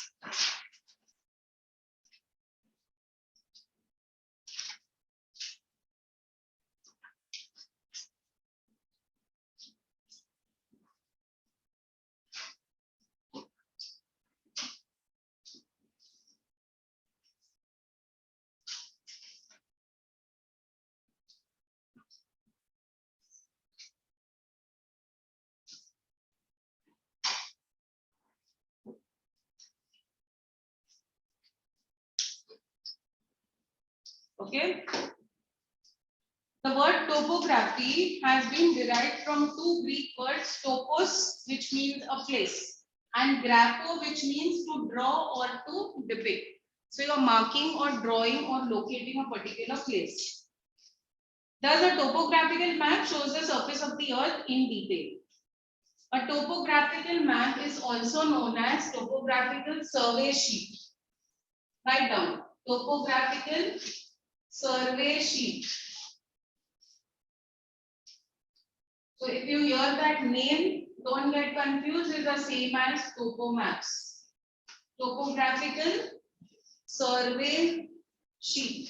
Okay. The word topography has been derived from two Greek words, topos, which means a place, and grapho, which means to draw or to depict. So you are marking or drawing or locating a particular place. Thus, a topographical map shows the surface of the earth in detail. A topographical map is also known as topographical survey sheet. Write down, topographical survey sheet. So if you hear that name, don't get confused, it's the same as topo maps. Topographical survey sheet.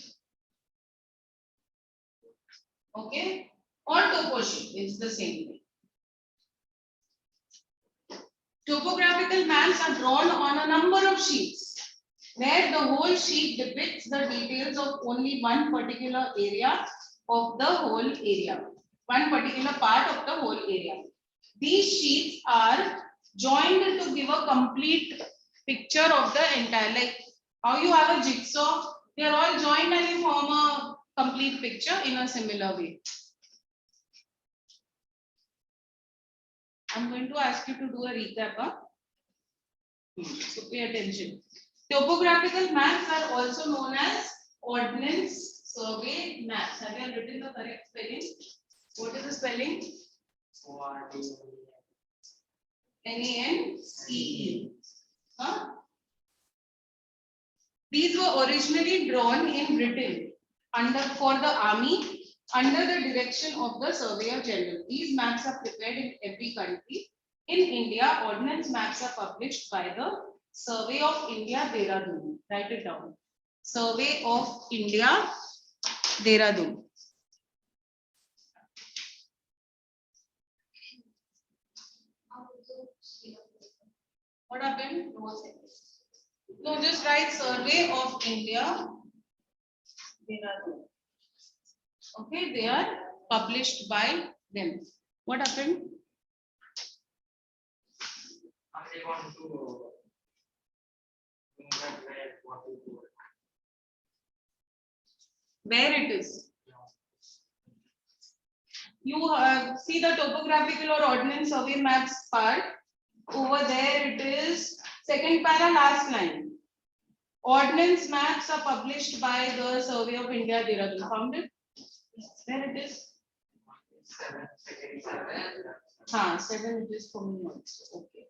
Okay? Or topo sheet, it's the same thing. Topographical maps are drawn on a number of sheets, where the whole sheet depicts the details of only one particular area of the whole area. One particular part of the whole area. These sheets are joined to give a complete picture of the entire, like how you have a jigsaw, they are all joined and you form a complete picture in a similar way. I'm going to ask you to do a recap. So pay attention. Topographical maps are also known as ordnance survey maps. Have you written the correct spelling? What is the spelling? Nance. Huh? These were originally drawn in Britain for the army under the direction of the Surveyor General. These maps are prepared in every country. In India, ordnance maps are published by the Survey of India, Dehradun. Write it down. Survey of India, Dehradun. What happened? No, just write Survey of India. Okay, they are published by them. What happened? they want to know that where what to do. Where it is. You see the topographical or ordnance survey maps part. Over there it is second para last line. Ordnance maps are published by the Survey of India, Dehradun. Found it? Where it is? 7. 7 it is for me also. Okay.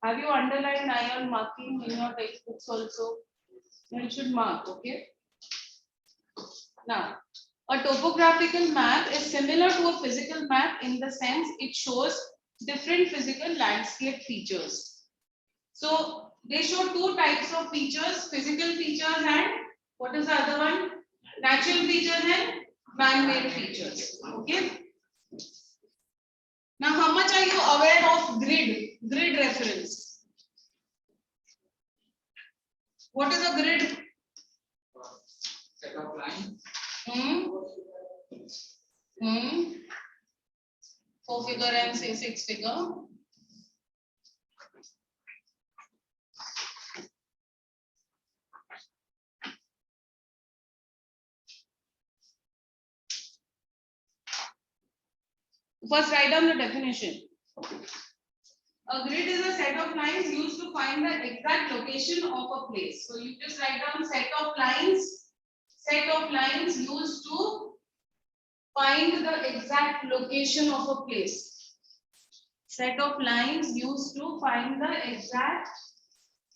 Have you underlined iron marking in your textbooks also? Then you should mark, okay? Now, a topographical map is similar to a physical map in the sense it shows different physical landscape features. So, they show two types of features, physical features and what is the other one? Natural features and man-made features. Okay. Now, how much are you aware of grid reference? What is a grid? Set of lines. 4 figure and say 6 figure. First, write down the definition. A grid is a set of lines used to find the exact location of a place. So you just write down set of lines used to find the exact location of a place. Set of lines used to find the exact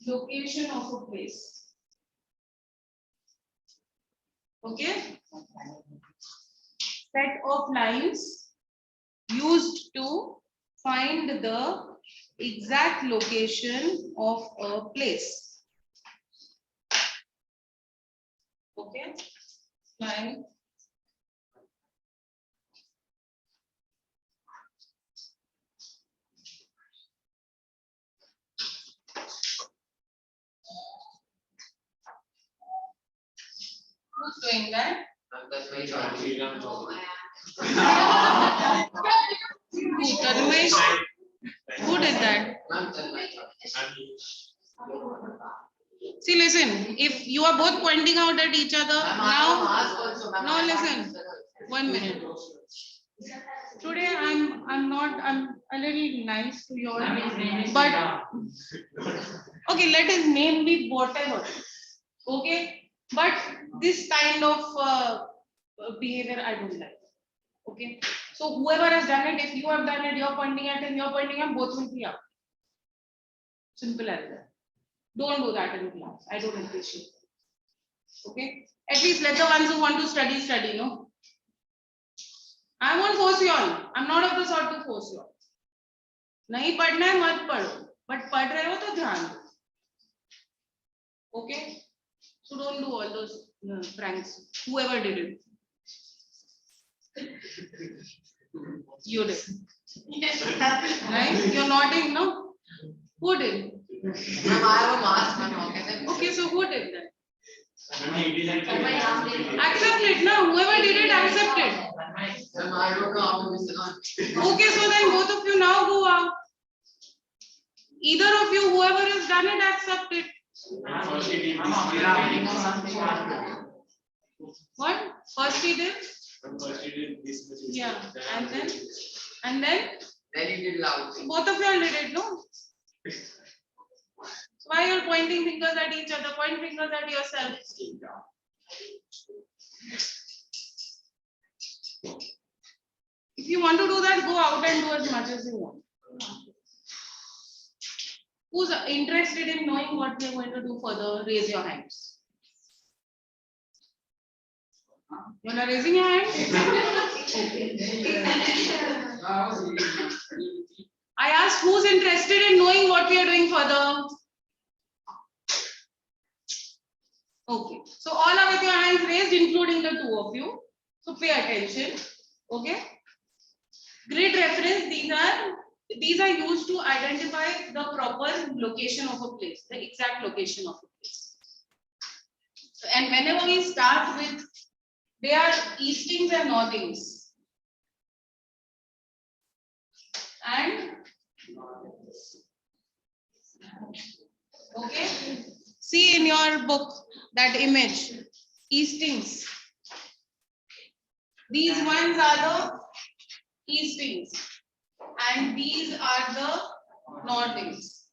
location of a place. Okay? Set of lines used to find the exact location of a place. Okay? Line. Who's doing that? That's my choice. Karmesh, who did that? See, listen, if you are both pointing out at each other now, no, listen, 1 minute. Today I'm a little nice to you all, but okay, let his name be whatever. Okay, but this kind of behavior I don't like. Okay, so whoever has done it, if you have done it, you're pointing at him, you're pointing at both will be up. Simple as that. Don't do that in class. I don't appreciate it. Okay, at least let the ones who want to study, no? I won't force you all. I'm not of the sort to force you all. नहीं पढ़ना है मत पढ़ो, but पढ़ रहे हो तो ध्यान दो. Okay, so don't do all those pranks. Whoever did it. You did. Right? You're nodding, no? Who did? I have a mask. Okay, so who did that? Accept it, no? Whoever did it, accept it. I don't know how to listen on. Okay, so then both of you now go out. Either of you, whoever has done it, accept it. What? First he did? Yeah, and then? Then you did loud. So both of you all did it, no? So why you're pointing fingers at each other? Point fingers at yourself. If you want to do that, go out and do as much as you want. Who's interested in knowing what we are going to do further? Raise your hands. You're not raising your hand? I asked who's interested in knowing what we are doing further. Okay. So all are with your hands raised, including the two of you. So pay attention. Okay. Grid reference, these are used to identify the proper location of a place, the exact location of a place. And whenever we start with, they are eastings and northings. And Okay. See in your book that image, eastings. These ones are the eastings and these are the northings.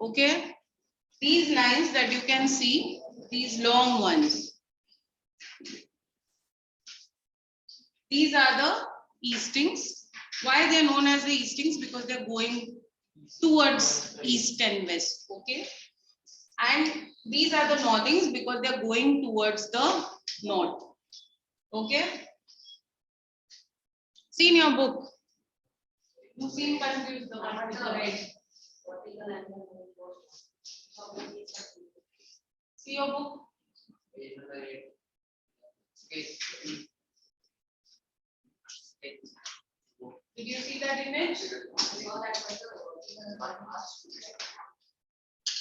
Okay. These lines that you can see, these long ones, these are the eastings. Why they are known as the eastings? Because they are going towards east and west. Okay. And these are the northings because they are going towards the north. Okay. See in your book. You seem confused. The one with the red. See your book. Did you see that image?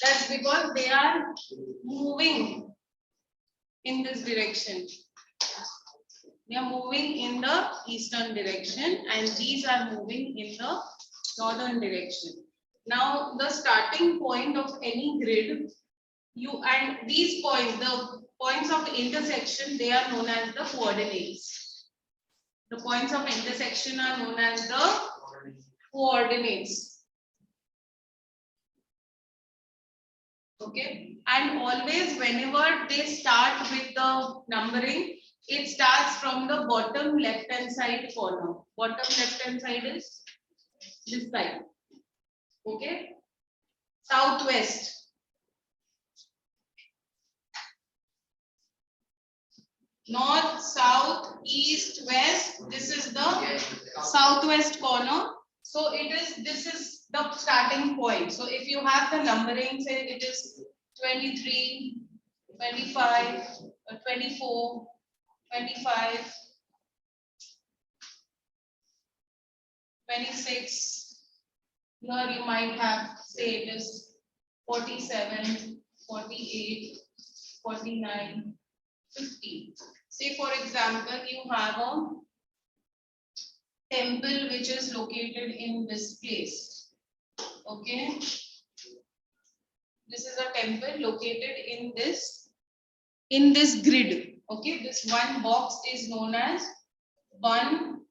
That's because they are moving in this direction. They are moving in the eastern direction and these are moving in the northern direction. Now the starting point of any grid, and these points, the points of intersection, they are known as the coordinates. The points of intersection are known as the coordinates. Okay, and always whenever they start with the numbering, it starts from the bottom left hand side corner. Bottom left hand side is this side. Okay, southwest. North, south, east, west. This is the southwest corner. So it is, this is the starting point. So if you have the numbering, say it is 23, 25, 24, 25, 26. Here you might have, say it is 47, 48, 49, 50. Say for example, you have a temple which is located in this place. Okay. This is a temple located in this grid. Okay, this one box is known as one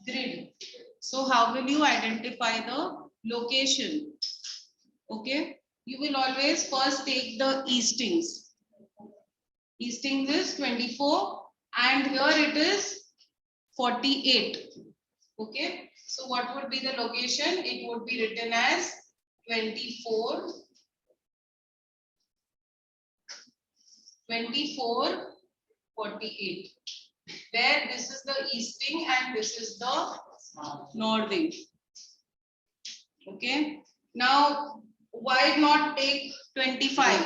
grid. So how will you identify the location? Okay, you will always first take the eastings. Eastings is 24 and here it is 48. Okay, so what would be the location? It would be written as 24, 48. Where this is the easting and this is the northing. Okay, now why not take 25?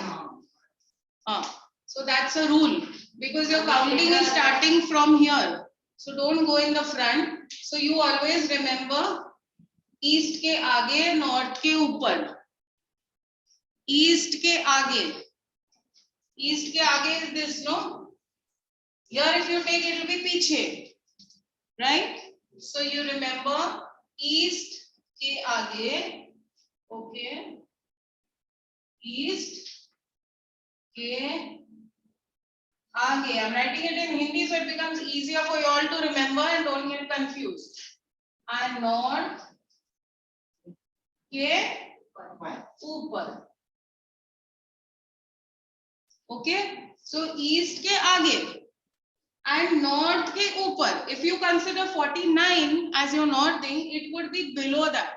So that's a rule because your counting is starting from here. So don't go in the front. So you always remember east ke aage, north ke upar. East ke aage. East ke aage is this, no? Here if you take, it will be piche. Right? So you remember east ke aage. Okay. East ke aage. I'm writing it in Hindi so it becomes easier for you all to remember and don't get confused. And north ke upar. Okay, so east ke aage and north ke upar. If you consider 49 as your northing, it would be below that.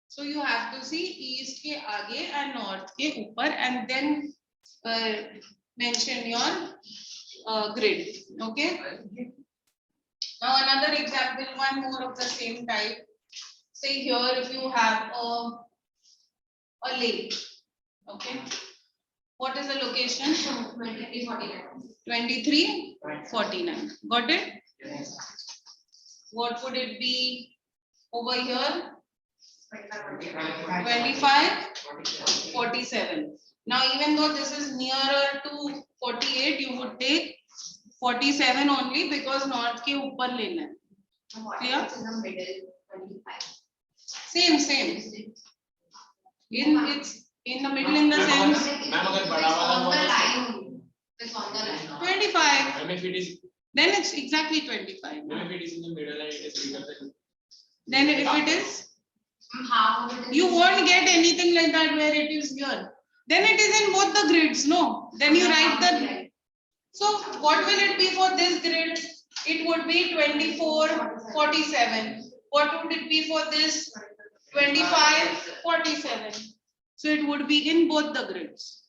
So you have to see east ke aage and north ke upar and then mention your grid. Okay. Now another example, one more of the same type. Say here if you have a lake. Okay. What is the location? 23, 49. 23, 49. Got it? Yes. What would it be over here? 25, 25, 47. Now, even though this is nearer to 48, you would take 47 only because north ke upar lena hai. Yeah. It's in the middle, 25. Same. It's in the middle in the sense It's on the line. It's on the line. 25. And if it is, Then it's exactly 25. if it is in the middle and it is bigger than. Then if it is, Half of it is. you won't get anything like that where it is here. Then it is in both the grids, no? Then you write the. So what will it be for this grid? It would be 24, 47. What would it be for this? 25, 47. So it would be in both the grids.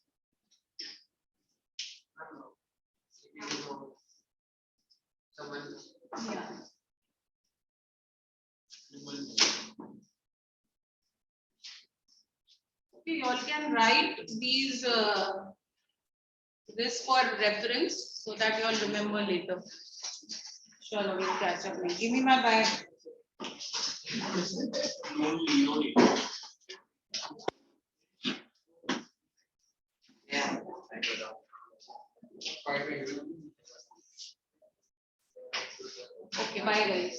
Yeah. Okay, you all can write these this for reference so that you all remember later. Sure, we'll catch up. Give me my bag. Yeah. Okay, bye guys.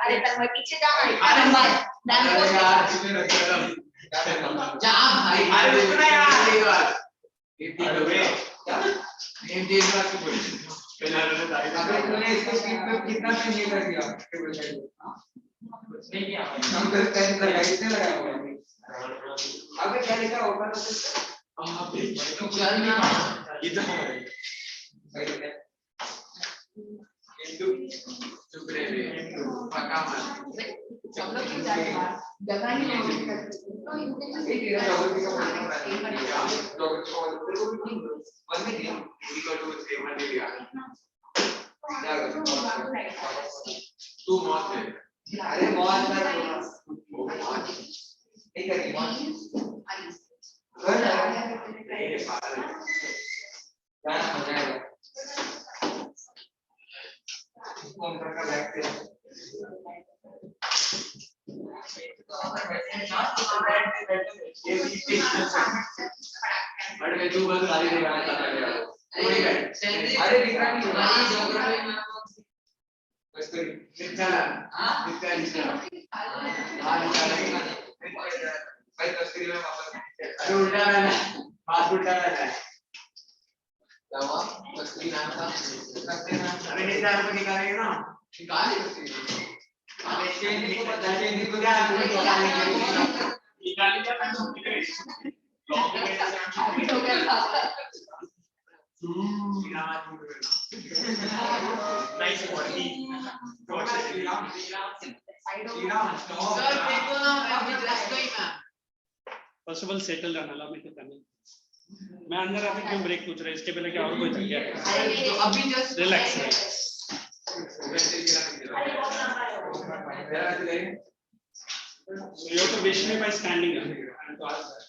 अरे तब मैं पीछे जाना कितना नहीं कर दिया नहीं किया हम तो टेंथ का लाइट से लगाया हुआ है अबे क्या लिखा होगा तो चल नहीं पा इधर into to breve pakama सब लोग जगह ही नहीं है तो two more अरे बहुत नहीं करेंगे मजा आएगा कौन सा का बैठ के अरे तू बस गाड़ी ले आ अरे विक्रांत तुम्हारी ज्योग्राफी में बस करी निकाला हां निकाला भाई तस्वीर में वापस अरे उल्टा रहना बात उल्टा रहना दवा तस्वीर नाम था अरे निकाल को निकालेंगे ना निकाले तस्वीर अरे चेंज को बता चेंज को निकाल लिया Nice body. सर देखो ना अभी जस्ट गई मैं First of all, settle down. Allow me to come in. मैं अंदर अभी क्यों ब्रेक पूछ रहा है इसके पहले क्या और कोई थक गया है तो अभी just relax so you have to wish me by standing up and to ask that.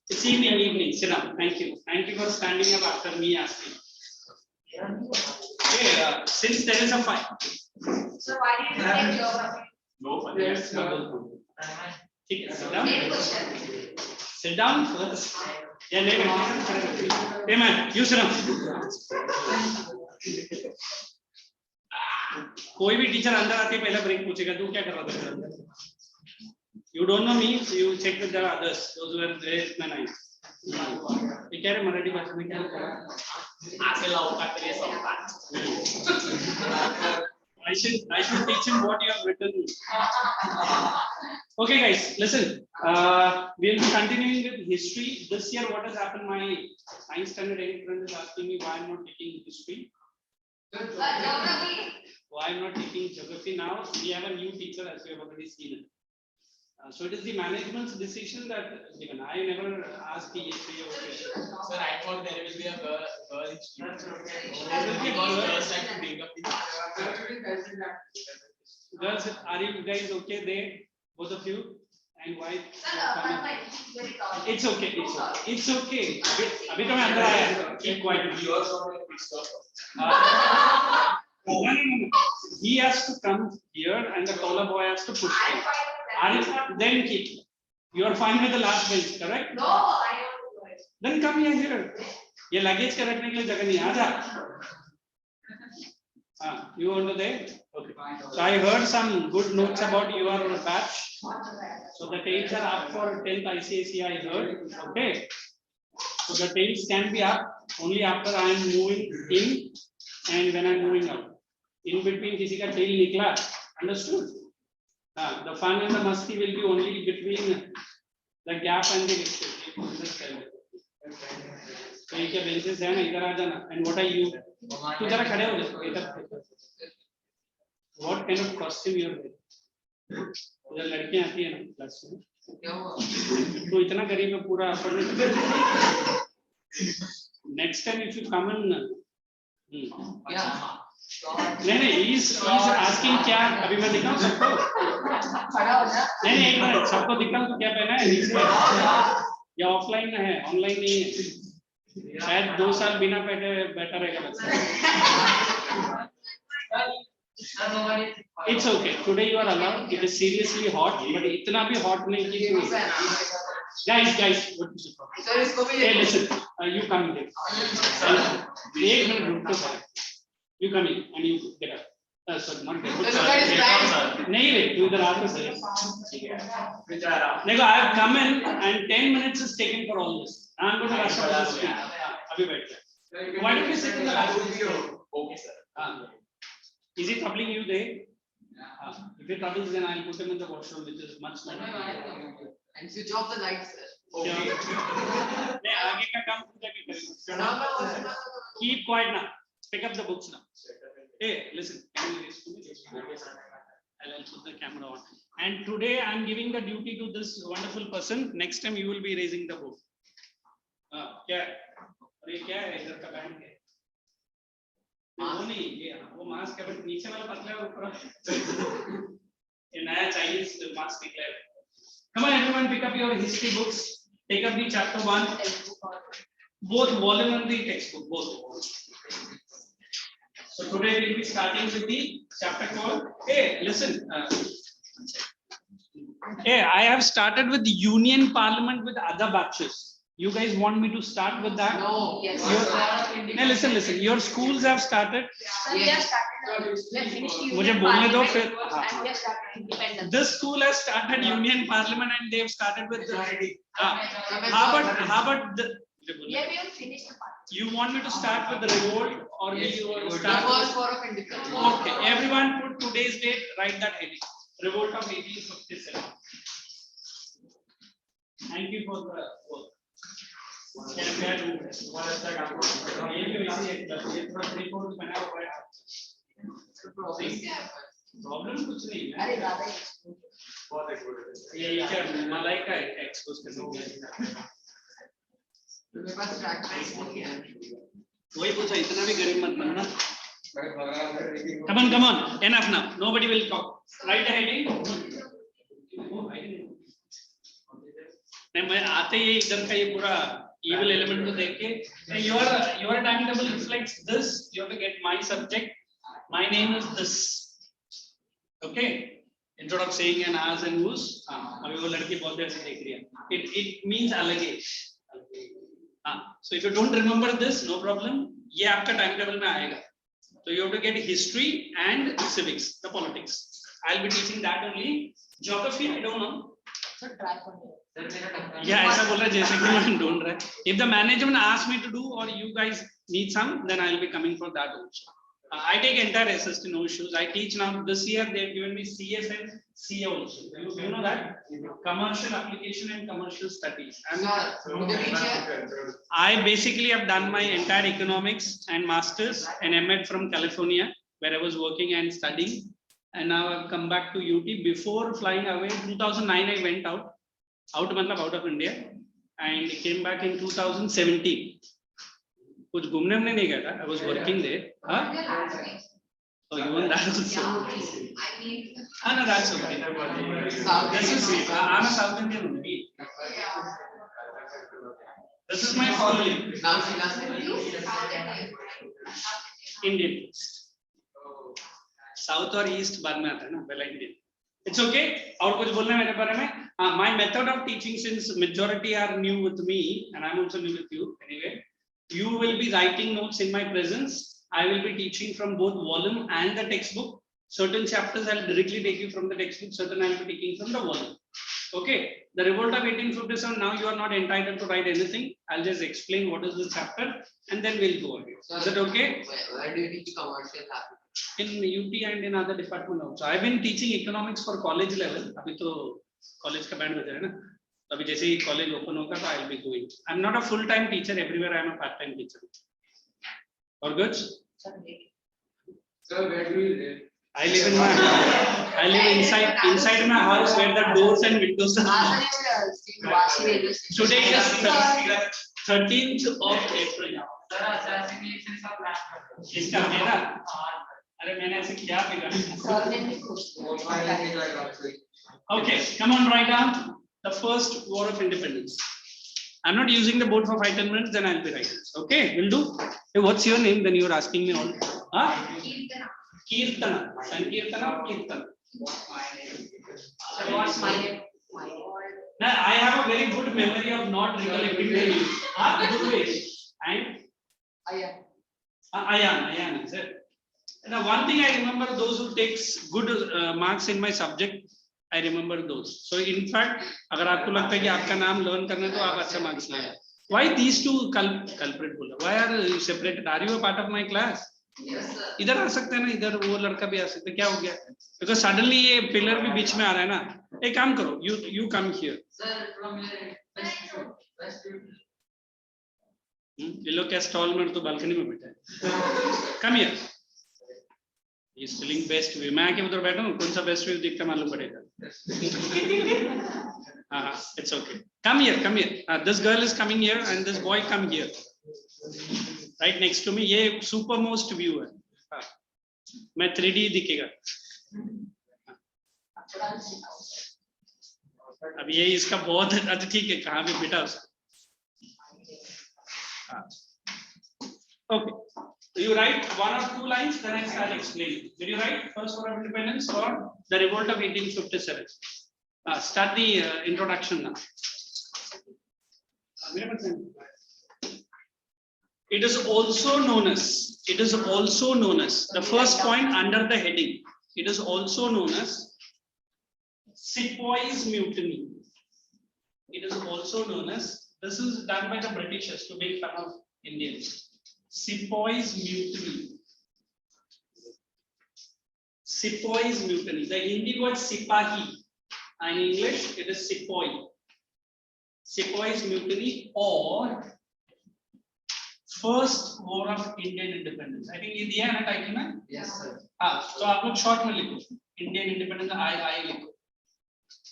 It's evening sit down. Thank you for standing up after me asking. Okay, since there is a fight. So why did you take geography? No, but yes, ठीक है, sit down. Main question. Sit down first. Yeah, नहीं hey man, you sit down. कोई भी teacher अंदर आते ही पहला break पूछेगा तू क्या कर रहा था अंदर? You don't know me, so you check with the others. Those who are there इतना नहीं. ये क्या रे मराठी भाषा में क्या होता है? आसे लाओ का तेरे सब I should teach him what you have written. Okay, guys, listen. We'll be continuing with history. This year, what has happened? My 9th standard 8th friend is asking me why I'm not taking history. Geography. Why I'm not taking geography now? We have a new teacher, as you have already seen it. So it is the management's decision that given. I never asked the history of it. Sir, I thought there will be a girl in school. There will be a girl. Girls like to bring up the Girls, are you guys okay there? Both of you? And why? It's okay. It's okay. अभी तो मैं अंदर आया. Keep quiet. No. He has to come here and and the taller boy has to push him. Are you then keep? You are fine with the last bench, correct? No, I don't do it. Then come here. ये luggage का रखने के लिए जगह नहीं आजा. You want to there? Okay. So I heard some good notes about your batch. So the tails are up for 10th ICSE, I heard. Okay. So the tails can be up only after I am moving in and when I am moving out. In between किसी का tail निकला, understood? The fun and the musty will be only between the gap and the distance. तो ये क्या benches है ना, इधर आ जाना. And what are you? तू जरा खड़े हो जा इधर. What kind of costume you are wearing? उधर लड़कियां आती हैं ना क्लास में. तो इतना गरीब है पूरा. Next time if you come in. नहीं he is asking क्या अभी मैं दिखाऊं सबको. नहीं एक मिनट सबको दिखाऊं तो क्या पहना है. या ऑफलाइन है ऑनलाइन नहीं है. शायद 2 साल बिना पहने बैठा रहेगा. It's okay. Today you are allowed. It is seriously hot, but इतना भी hot नहीं कि guys, what is the problem? Hey, listen. You come here. एक मिनट रुको sir. You come in and you get up. Sorry, not get up. नहीं रे, तू इधर आ तो सही. देखो, I have come in and 10 minutes is taken for all this. I am going to rush out this speech. अभी बैठ जा. Why don't you sit in the last row? Okay, sir. Is it troubling you there? If it troubles, then I'll put him in the washroom, which is much more. And switch off the lights, sir. नहीं आगे का काम खुद जाके करेंगे. Keep quiet now. Pick up the books now. Hey, listen. Can you raise to me? I'll put the camera on. And today I'm giving the duty to this wonderful person. Next time you will be raising the book. क्या? अरे क्या है इधर का band है? वो नहीं ये वो मास्क है बट नीचे वाला पतला है ऊपर. ये नया चाइनीज मास्क निकला है. Come on, everyone, pick up your history books. Take up the chapter 1. Both volume and the textbook, both. So today we will be starting with the chapter called. Hey, listen. Hey, I have started with the Union Parliament with other batches. You guys want me to start with that? No. Yes. Hey, listen. Your schools have started. We have started. We have finished मुझे Union बोलने दो Parliament फिर. and we have started Independence. This school has started Union Parliament and they have started with. How about the? Yeah, we have finished the part. You want me to start with the revolt or Yes, you want to the start? first war of independence. Okay, everyone put today's date. Write that heading. Revolt of 1857. Thank you for the work. Problem कुछ नहीं है. अरे दादा ये क्या मलाई का expose करने मेरे पास प्रैक्टिस नहीं है. वही पूछा इतना भी गरीब मत बनना. Come on, enough now. Nobody will talk. Write the heading. नहीं मैं आते ही इधर का ये पूरा evil element को देख के your timetable reflects this. You have to get my subject. My name is this. Okay. Instead of saying an as and whose, अभी वो लड़की बहुत देर से देख रही है. It means अलग. So if you don't remember this, no problem. ये आपका timetable में आएगा. So you have to get history and civics, the politics. I'll be teaching that only. Geography, I don't know. So try for me. Yeah, ऐसा बोल रहा है जैसे कि मैं ढूंढ रहा है. If the management asks me to do or you guys need some, then I'll be coming for that also. I take entire SST, no issues. I teach now. This year they've given me CS and CA also. You know that? Commercial application and commercial studies. I basically have done my entire economics and masters and MAd from California, where I was working and studying. And now I've come back to UT. Before flying away, 2009 I went out of India, and came back in 2017. कुछ घूमने हमने नहीं गया था. I was working there. Oh, you want that also? No, that's okay. This is I'm a South Indian only. This is my family. Indian. South और east बाद में आता है ना, पहला इंडियन. It's okay. और कुछ बोलना है मेरे बारे में? My method of teaching, since majority are new with me and I'm also new with you anyway, you will be writing notes in my presence. I will be teaching from both volume and the textbook. Certain chapters I'll directly take you from the textbook, certain I'll be taking from the volume. Okay, the Revolt of 1857, now you are not entitled to write anything. I'll just explain what is the chapter and then we'll go ahead. Is that okay? Where do you teach commercial capital? In UT and in other department also. I've been teaching economics for college level. अभी तो college का band बजा है ना. अभी जैसे ही college open होगा तो I'll be going. I'm not a full time teacher everywhere. I'm a part time teacher. All good? Sir, where do you live? I live inside my house where the doors and windows are. Today is 13th of April. इसका मेरा अरे मैंने ऐसे क्या बिगाड़ा? Okay, come on, write down the first war of independence. I'm not using the board for 5-10 minutes, then I'll be writing. Okay, will do. Hey, what's your name? Then you're asking me all. Huh? Kirtana. Sankirtana or Kirtana? What's my name? Now, I have a very good memory of not recollecting the names. Durvesh and Ayan, is it? Now, one thing I remember, those who takes good marks in my subject, I remember those. So, in fact, अगर आपको लगता है कि आपका नाम learn करना है तो आप अच्छा marks लाएं. Why these two culprit बोला? Why are you separated? Are you a part of my class? Yes, sir. इधर आ सकते हैं ना, इधर वो लड़का भी आ सकता है. क्या हो गया? Because suddenly ये pillar भी बीच में आ रहा है ना. एक काम करो, you come here. Sir, from your west to ये लोग क्या stall में तो balcony में बैठा है. Come here. He's feeling best view. मैं आके उधर बैठा हूँ, कौन सा best view दिखता मालूम पड़ेगा. It's okay. Come here. This girl is coming here and this boy come here. Right next to me. ये supermost view है. मैं 3D दिखेगा. अब ये इसका बहुत अच्छा ठीक है. कहाँ भी बेटा उसको. Okay. So you write 1 or 2 lines, then I start explaining. Did you write First War of Independence or the Revolt of 1857? Start the introduction now. It is also known as the first point under the heading. It is also known as Sepoys Mutiny. It is also known as, this is done by the Britishers to make fun of Indians. Sepoys Mutiny. Sepoys Mutiny. The Hindi word Sipahi. In English, it is Sepoy. Sepoys Mutiny or First War of Indian Independence. I think ये दिया है ना title में? Yes, sir. So आप लोग short में लिखो. Indian Independence I लिखो.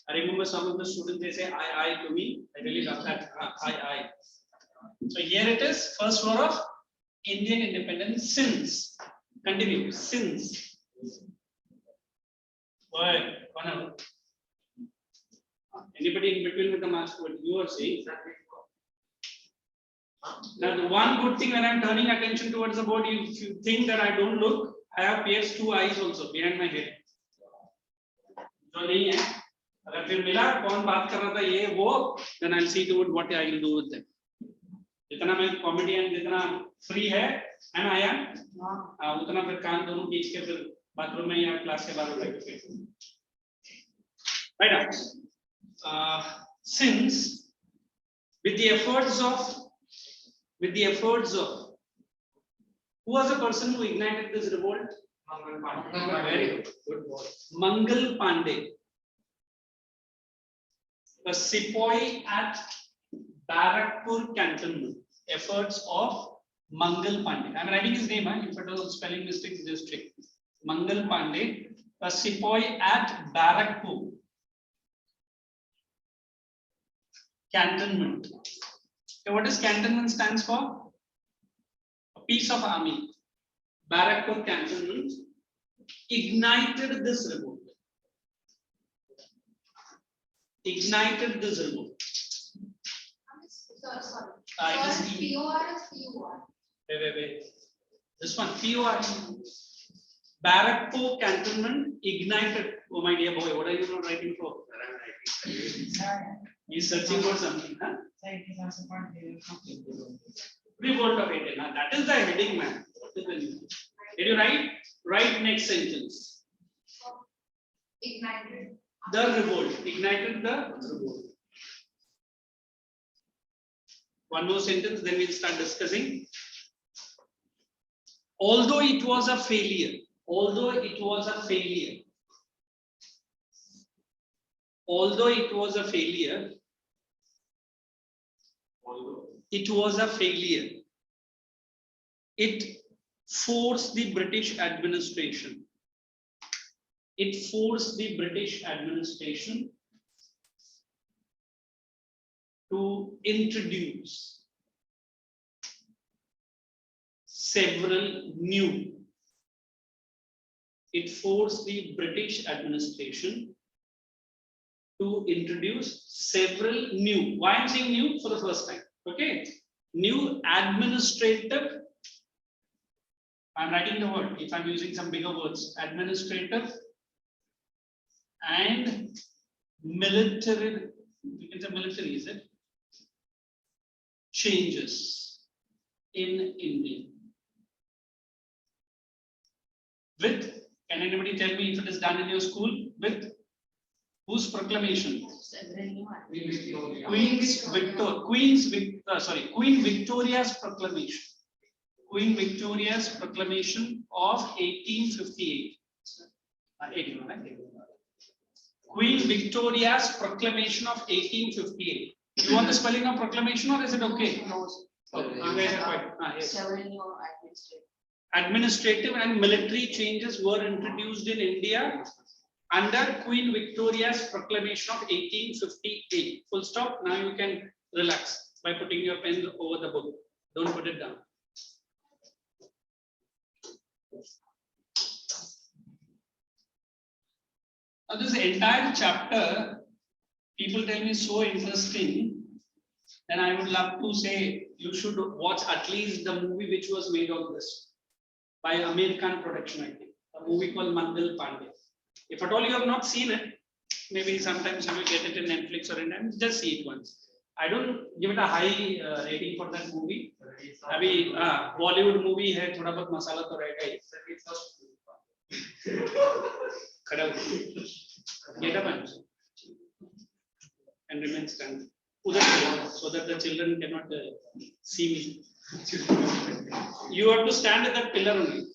I remember some of the students they say I to me. I really love that. I. So here it is. First War of Indian Independence since. Continue. Since. Why? Anybody in between with the mask? What you are saying? Now, the one good thing when I'm turning attention towards the board, if you think that I don't look, I have pierced 2 eyes also behind my head. जो नहीं है, अगर फिर मिला कौन बात कर रहा था ये वो, then I'll see to it what I will do with them. जितना मैं comedian जितना free है ना I am, उतना फिर कान दोनों बीच के फिर बाथरूम में या क्लास के बाहर उठा के फिर. Right now, since with the efforts of who was the person who ignited this revolt? Mangal Pandey. Very good. Mangal Pandey, the sepoy at Barakpur cantonment. Efforts of Mangal Pandey. I'm writing his name. If it was spelling mistake, just check. Mangal Pandey, a sepoy at Barakpur cantonment. Okay, what does cantonment stands for? A piece of army. Barakpur cantonment ignited this revolt. Ignited this revolt. Sorry. POR is POR. Wait. This one, POR. Barakpo cantonment ignited. Oh my dear boy, what are you not writing for? Sir, He's searching for something. Huh? sir, it is also part of Revolt of 18. That is the heading, man. What is the name? Did you write? Write next sentence. Ignited. The revolt. Ignited the revolt. One more sentence, then we'll start discussing. Although it was a failure, although it was a failure, although it was a failure, it was a failure. It forced the British administration. It forced the British administration to introduce several new. It forced the British administration to introduce several new. Why I'm saying new? For the first time. Okay. New administrative. I'm writing the word. If I'm using some bigger words, administrative and military. We can say military, is it? Changes in India. With, can anybody tell me if it is done in your school? With whose proclamation? Queen Victoria's proclamation. Queen Victoria's proclamation of 1858. Queen Victoria's proclamation of 1858. You want the spelling of proclamation or is it okay? No. Okay, you guys are quite. Yes. Several new Administrative and military changes were introduced in India under Queen Victoria's proclamation of 1858. Full stop. Now you can relax by putting your pen over the book. Don't put it down. Now this entire chapter, people tell me so interesting, then I would love to say you should watch at least the movie which was made on this by Amir Khan production, I think. A movie called Mandal Pandey. If at all you have not seen it, maybe sometimes you will get it in Netflix or in time, just see it once. I don't give it a high rating for that movie. Abhi Bollywood movie hai, thoda bahut masala to rahega hi. Khada ho. Get up and remain standing. So that the children cannot see me. You have to stand at that pillar only.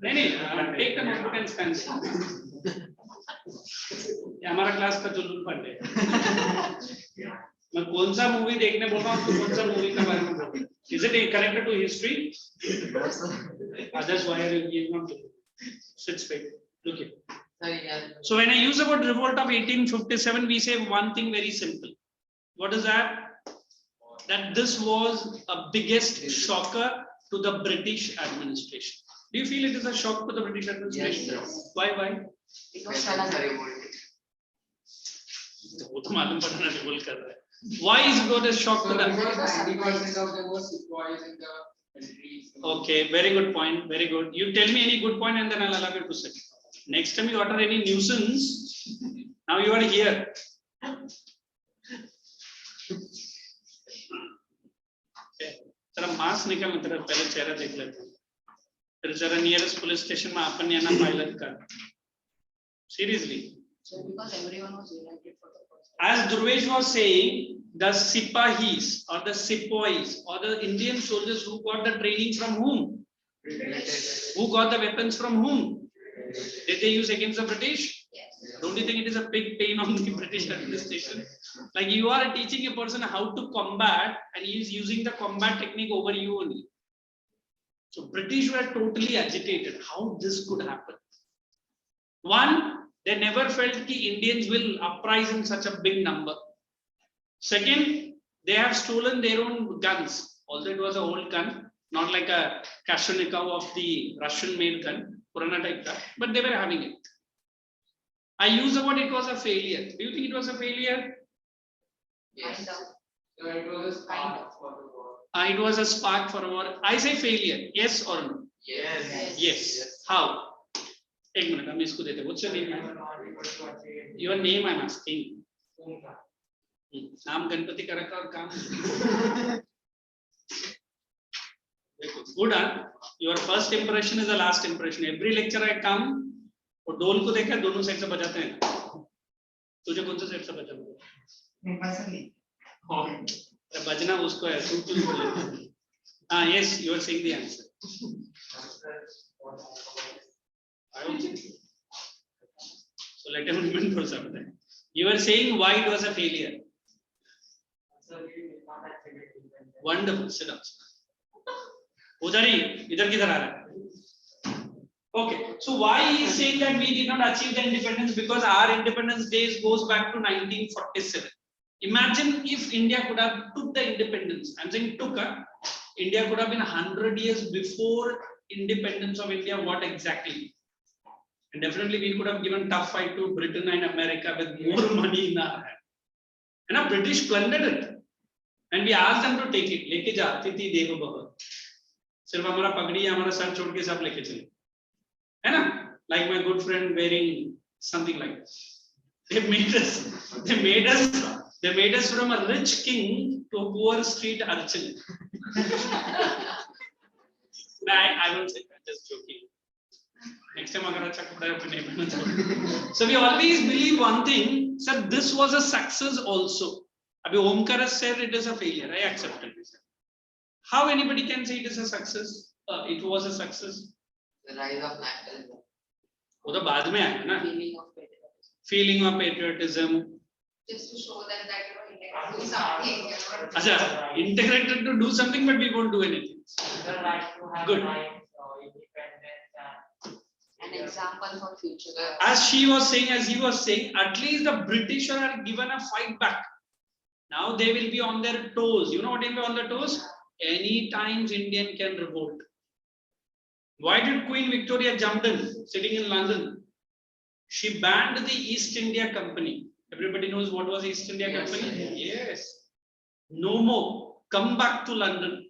Take the notebook and stand. हमारा class का जुल्लूल fund है. मैं कौन सा movie देखने बोल रहा हूँ तो कौन सा मूवी का बारे में बोल रहा हूँ. Is it connected to history? Others, why are you not? Sit straight. Look here. So when I use about revolt of 1857, we say one thing very simple. What is that? That this was a biggest shocker to the British administration. Do you feel it is a shock to the British administration? Yes. Why? It was sudden. Why is it a shock to them? Because 90% of them were sepoys in the military. Okay, very good point. Very good. You tell me any good point and then I'll allow you to sit. Next time you utter any nuisance, now you are here. तेरा mask निकाल तेरा पहले चेहरा देख लेते हैं फिर जरा नियरेस्ट पुलिस स्टेशन में अपन या ना पायलट कर seriously. So because everyone was united for the first time. As Durvesh was saying, the Sipahis or the Sepoys or the Indian soldiers who got the training from whom? Who got the weapons from whom? Did they use against the British? Yes. Don't you think it is a big pain on the British administration? Like you are teaching a person how to combat and he is using the combat technique over you only. So British were totally agitated. How this could happen? One, they never felt that Indians will uprise in such a big number. Second, they have stolen their own guns. Although it was an old gun, not like a Kalashnikov of the Russian-made gun, Purana type gun, but they were having it. I use the word it was a failure. Do you think it was a failure? Yes. So it was a spark for the war. It was a spark for a war. I say failure. Yes or no? Yes. Yes. How? एक minute हम इसको देते हैं. What's your name? Your name I'm asking. नाम गणपति का रखा और काम. Good, huh? Your first impression is the last impression. Every lecture I come, वो डोल को देखा दोनों साइड से बजाते हैं. तुझे कौन सा साइड से बजाना है? personally. बजना उसको है. तू बोले. हाँ, yes, you are saying the answer. So let him remember something. You are saying why it was a failure. Wonderful. Sit down. Udari, idhar kidhar aa raha hai? Okay, so why he is saying that we did not achieve the independence? Because our independence days goes back to 1947. Imagine if India could have took the independence. I'm saying took. India could have been 100 years before independence of India. What exactly? And definitely we could have given tough fight to Britain and America with more money in our hand. And the British plundered it. And we asked them to take it. लेके जाती थी देखो बहुत. सिर्फ हमारा पगड़ी हमारा sir छोड़ के सब लेके चले. है ना? Like my good friend wearing something like this. They made us from a rich king to a poor street urchin. I won't say that, just joking. Next time agar acha kapda hai apne nahi pehna. So we always believe one thing, sir, this was a success also. Abhi Omkar has said it is a failure. I accept it. How anybody can say it is a success? It was a success. The rise of nationalism. वो तो बाद में आया ना. Feeling of patriotism. Feeling of patriotism. Just to show them that India can do something. Acha, integrated to do something, but we won't do anything. The right to have Good. rights or independence and An example for future. As he was saying, at least the British are given a fight back. Now they will be on their toes. You know what they will be on their toes? Any times Indian can revolt. Why did Queen Victoria jump in, sitting in London? She banned the East India Company. Everybody knows what was East India Company? Yes. No more. Come back to London.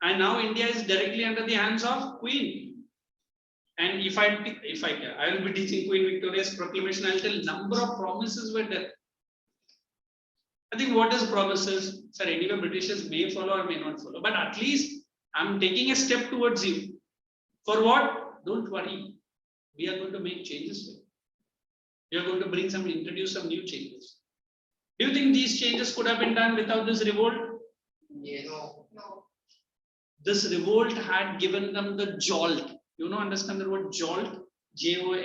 And now India is directly under the hands of Queen. And if I will be teaching Queen Victoria's proclamation, I'll tell number of promises were there. I think what is promises? Sir, anyway, Britishers may follow or may not follow. But at least I'm taking a step towards you. For what? Don't worry. We are going to make changes. We are going to introduce some new changes. Do you think these changes could have been done without this revolt? Yes. No. This revolt had given them the jolt. You know, understand the word jolt? Jolt.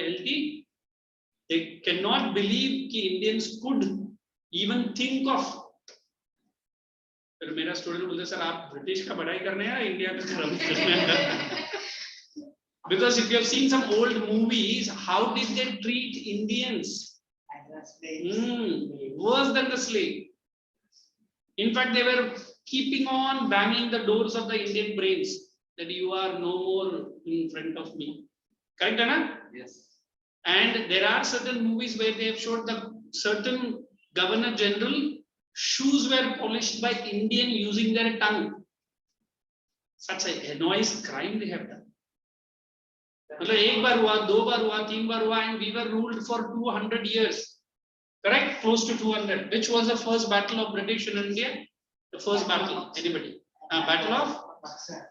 They cannot believe that Indians could even think of. फिर मेरा student बोलते sir आप British का बड़ाई करने हैं या India का खराब करने हैं? Because if you have seen some old movies, how did they treat Indians? Worse than the slave. In fact, they were keeping on banging the doors of the Indian brains that you are no more in front of me. Correct, Anna? Yes. And there are certain movies where they have showed the certain Governor General shoes were polished by Indian using their tongue. Such a heinous crime they have done. मतलब एक बार हुआ, दो बार हुआ, तीन बार हुआ, and we were ruled for 200 years. Correct? Close to 200. Which was the first battle of British in India? The first battle. Anybody? Battle of?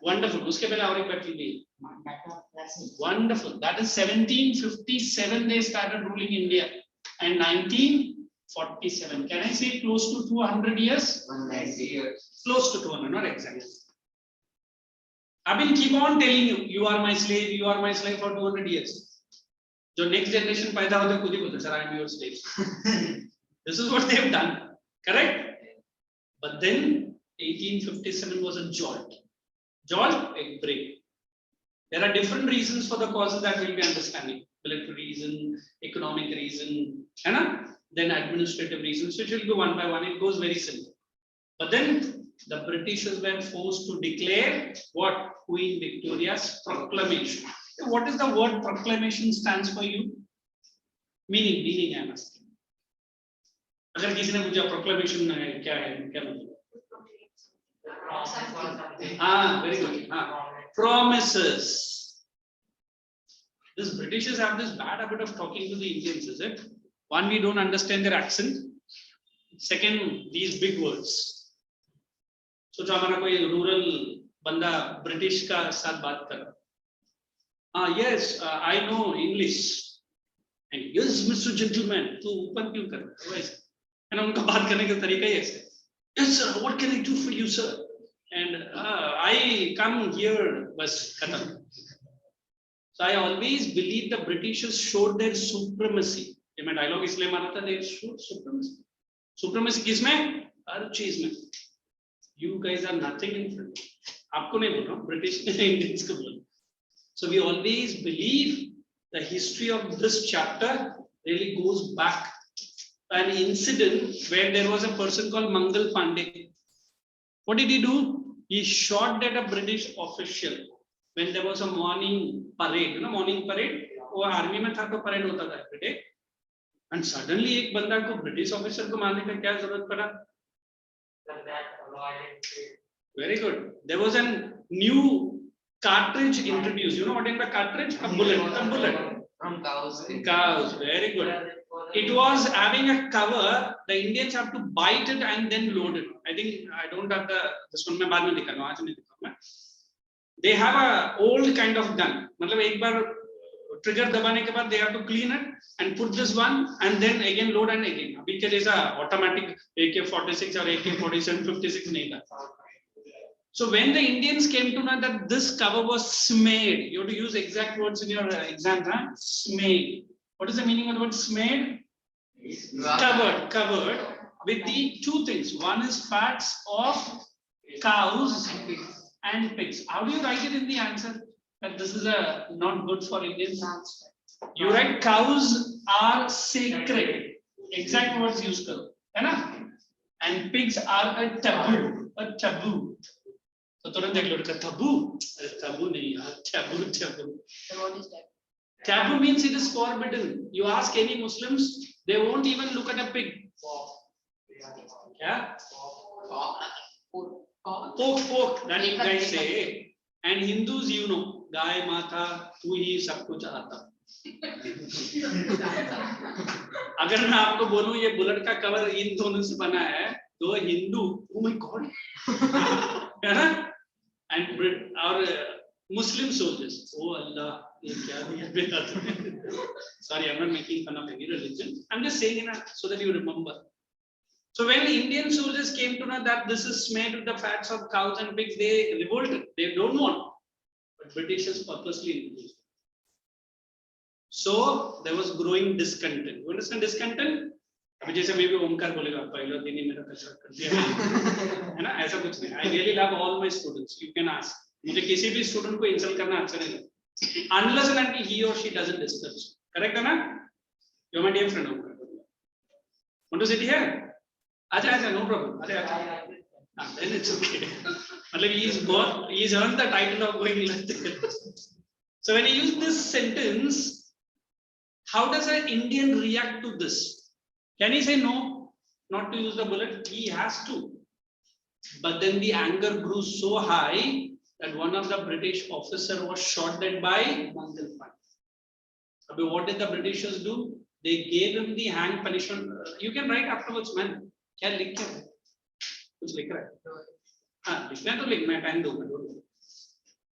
Wonderful. उसके पहले और एक battle भी. Wonderful. That is 1757. They started ruling India, and 1947. Can I say close to 200 years? 190 years. Close to 200, not exactly. I will keep on telling you, you are my slave for 200 years. जो next generation पैदा होते खुद ही बोलते sir, I am your slave. This is what they have done, correct? But then 1857 was a jolt. Jolt, a break. There are different reasons for the causes that we'll be understanding. Military reason, economic reason, then administrative reasons, which will go one by one. It goes very simple. But then the Britishers were forced to declare what? Queen Victoria's proclamation. What is the word proclamation stands for you? Meaning I am asking. अगर किसी ने पूछा proclamation क्या है क्या मतलब? हाँ, very good. हाँ, promises. These Britishers have this bad habit of talking to the Indians, is it? One, we don't understand their accent. Second, these big words. So, जो हमारा कोई rural बंदा British का साथ बात कर रहा, yes, I know English. And yes, Mr. Gentleman, तू ऊपर क्यों कर रहा है? वैसे, है ना, उनका बात करने का तरीका ही ऐसे. Yes, sir. What can I do for you, sir? And I come here, was khatam. So I always believe the Britishers showed their supremacy. ये मैं dialogue इसलिए माना था, they showed supremacy. Supremacy किसमें? हर चीज में. You guys are nothing in front. आपको नहीं बोल रहा हूँ, British Indians को बोल. So we always believe the history of this chapter really goes back. An incident where there was a person called Mangal Pandey. What did he do? He shot at a British official when there was a morning parade. You know, morning parade? वो army में था तो parade होता था every day. And suddenly एक बंदा को British officer को मारने का क्या जरूरत पड़ा? Very good. There was a new cartridge introduced. You know what is the cartridge? A bullet. A bullet. From cows. Cows. Very good. It was having a cover. The Indians have to bite it and then load it. I think I don't have this one. मैं बाद में दिखाऊंगा, आज नहीं दिखाऊंगा. They have a old kind of gun. मतलब एक बार trigger दबाने के बाद they have to clean it and put this one and then again load and again. अभी के जैसा automatic AK-46 और AK-47, 56 नहीं था. So when the Indians came to know that this cover was smeared, you have to use exact words in your exam, huh? Smeared. What is the meaning of the word smeared? Covered with the two things. One is fats of cows and pigs. How do you write it in the answer? That this is a not good for Indians. You write cows are sacred. Exact words used, and pigs are a taboo. A taboo. So तुरंत देख लो taboo. Taboo नहीं यार. Taboo. So what is that? Taboo means it is forbidden. You ask any Muslims, they won't even look at a pig. Yeah? Pork, that you guys say. And Hindus, you know, Gai Mata, tu hi sab kuch aata. अगर मैं आपको बोलूं ये bullet का cover in दोनों से बना है, दो हिंदू, oh my God, है ना? And our Muslim soldiers, oh Allah, ये क्या दिया? Sorry, I'm not making fun of any religion. I'm just saying it so that you remember. So when Indian soldiers came to know that this is made with the fats of cows and pigs, they revolted. They don't want, but Britishers purposely introduced. So there was growing discontent. You understand discontent? अभी जैसे मैं भी ओमकार बोलेगा पहला दिन ही मेरा कचरा कर दिया है ना, ऐसा कुछ नहीं. I really love all my students. You can ask. मुझे किसी भी स्टूडेंट को इंसल्ट करना अच्छा नहीं लगता. Unless and until he or she doesn't disturb. Correct है ना? You're my dear friend. Want to sit here? Acha, no problem. Acha. Then it's okay. मतलब he's earned the title of going like that. So when he used this sentence, how does an Indian react to this? Can he say no, not to use the bullet? He has to. But then the anger grew so high that one of the British officer was shot dead by Mangal Pandey. But what did the Britishers do? They gave him the hang punishment. You can write afterwards, man. क्या लिख क्या है? कुछ लिख रहा है? हाँ, लिखना है तो लिख, मैं टाइम दूँगा.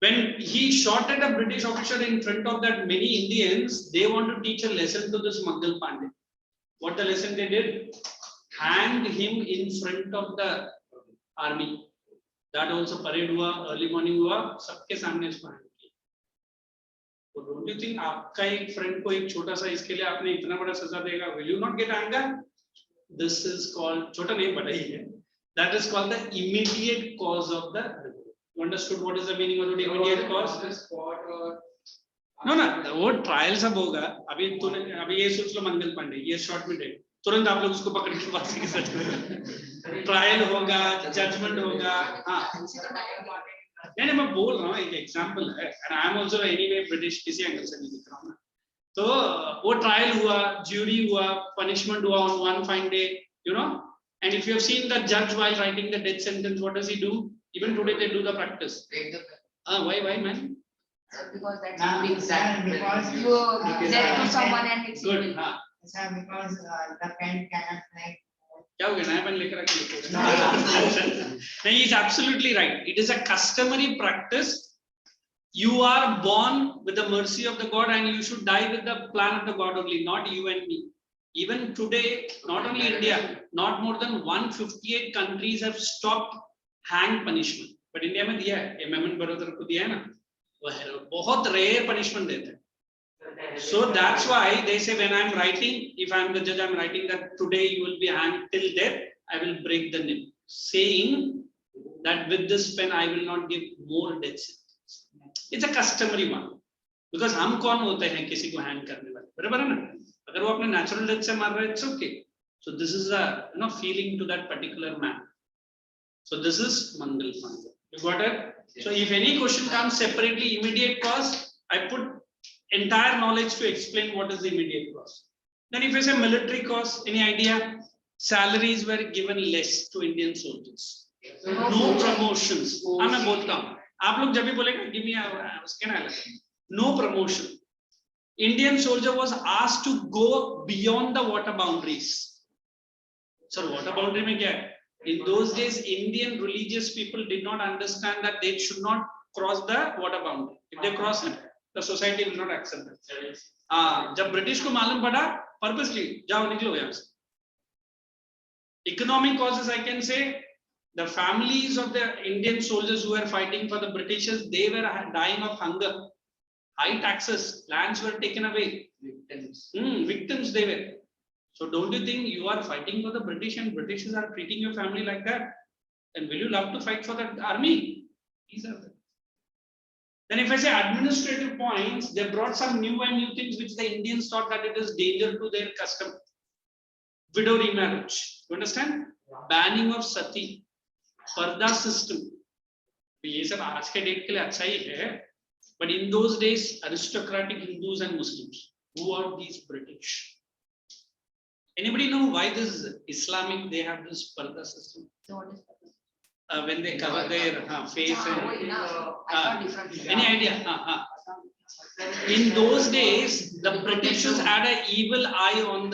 When he shot at a British officer in front of that many Indians, they want to teach a lesson to this Mangal Pandey. What the lesson they did? Hanged him in front of the army. That also parade हुआ, early morning हुआ, सबके सामने इसको hang किया. So don't you think आपका एक friend को एक छोटा सा इसके लिए आपने इतना बड़ा सजा देगा? Will you not get anger? This is called छोटा नहीं बड़ा ही है. That is called the immediate cause of the revolt. You understood what is the meaning of the immediate cause? No, वो ट्रायल सब होगा. अभी ये सोच लो मंगल पांडे, ये शॉर्ट में डेट, तुरंत आप लोग उसको पकड़ के फांसी के साथ ट्रायल होगा, जजमेंट होगा. हाँ, नहीं मैं बोल रहा हूँ एक एग्जांपल है. and I am also anyway British, किसी एंगल से नहीं दिख रहा हूँ. तो वो ट्रायल हुआ, ज्यूरी हुआ, पनिशमेंट हुआ on one fine day, you know. And if you have seen the judge while writing the death sentence, what does he do? Even today they do the practice. Why, man? Because that's Nah, something sir, because you get to someone and it's Good. evil. sir, because the pen cannot fly. क्या हो गया नया pen लेकर आके नहीं, he is absolutely right. It is a customary practice. You are born with the mercy of the God and you should die with the plan of the God only, not you and me. Even today, not only India, not more than 158 countries have stopped hang punishment. But India में दिया है, amendment बरोदर को दिया है ना, वो बहुत rare punishment देते हैं. So that's why they say when I'm writing, if I'm the judge, I'm writing that today you will be hanged till death, I will break the nib. Saying that with this pen I will not give more death sentences. It's a customary one. Because हम कौन होते हैं किसी को hang करने वाले, बराबर है ना? अगर वो अपने natural death से मार रहा है, it's okay. So this is a feeling to that particular man. So this is Mangal Mangal. You got it? So if any question comes separately, immediate cause, I put entire knowledge to explain what is the immediate cause. Then if I say military cause, any idea? Salaries were given less to Indian soldiers. No promotions. मैं बोलता हूँ. आप लोग जब भी बोलेंगे, give me उसके ना अलग. No promotion. Indian soldier was asked to go beyond the water boundaries. Sir, water boundary में क्या है? In those days, Indian religious people did not understand that they should not cross the water boundary. If they cross it, the society will not accept it. जब British को मालूम पड़ा, purposely जाओ निकलो यहाँ से. Economic causes, I can say, the families of the Indian soldiers who were fighting for the Britishers, they were dying of hunger. High taxes, lands were taken away. Victims they were. So don't you think you are fighting for the British and Britishers are treating your family like that? Then will you love to fight for that army? These are the. Then if I say administrative points, they brought some new things which the Indians thought that it is danger to their custom. Widow remarriage. You understand? Banning of sati. Parda system. ये सब आज के date के लिए अच्छा ही है. But in those days, aristocratic Hindus and Muslims, who are these British? Anybody know why this Islamic, they have this parda system? So what is that? When they cover their face and I thought different. any idea? In those days, the Britishers had an evil eye on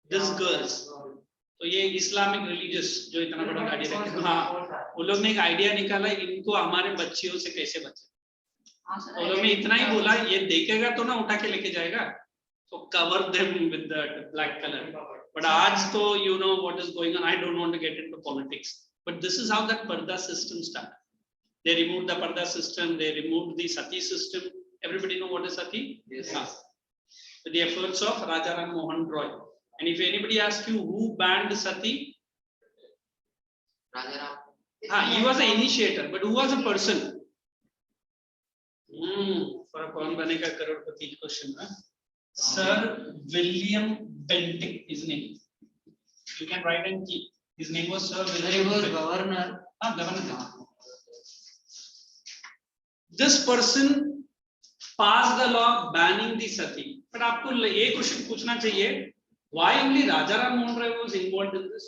these girls. तो ये Islamic religious जो इतना बड़ा गाड़ी रखे, वो लोग ने एक आइडिया निकाला इनको हमारे बच्चियों से कैसे बचे. वो लोग ने इतना ही बोला, ये देखेगा तो ना उठा के लेके जाएगा, so cover them with the black color. But आज तो you know what is going on. I don't want to get into politics, but this is how that parda system started. They removed the parda system, they removed the sati system. Everybody know what is sati? Yes. With the efforts of Raja Ram Mohan Roy. And if anybody asks you who banned sati, he was the initiator, but who was a person? For a kaun banega crorepati question, Sir William Bentinck, his name. You can write and keep. His name was Sir William Bentinck. Governor. Governor. This person passed the law banning the sati. But आपको ये question पूछना चाहिए. Why only Raja Ram Mohan Roy was involved in this?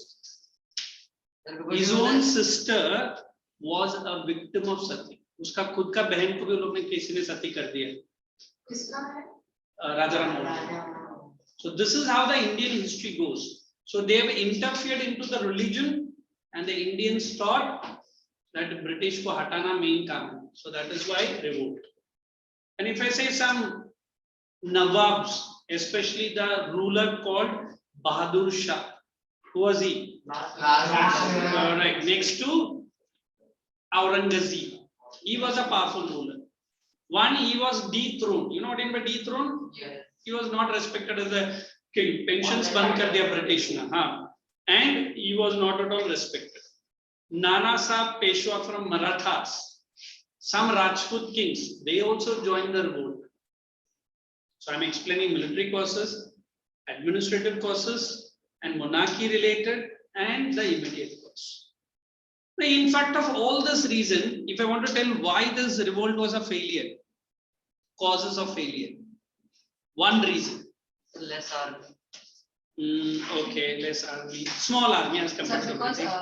His own sister was a victim of sati. उसका खुद का बहन को भी लोग ने किसी ने सती कर दिया. किसका है? Raja Ram Mohan Roy. So this is how the Indian history goes. So they have interfered into the religion, and the Indians thought that the British को हटाना main काम है. So that is why revolt. And if I say some Nawabs, especially the ruler called Bahadur Shah. Who was he? Correct. Next to Aurangzeb. He was a powerful ruler. One, he was dethroned. You know what I mean by dethroned? Yes. He was not respected as a king. Pensions band kar diya British na. And he was not at all respected. Nana Sahib Peshwa from Marathas. Some Rajput kings, they also joined the revolt. So I'm explaining military causes, administrative causes, and monarchy related, and the immediate cause. Now, in fact, of all this reason, if I want to tell why this revolt was a failure, causes of failure. One reason. Less army. Okay, less army. Small army as compared Sir, to because British.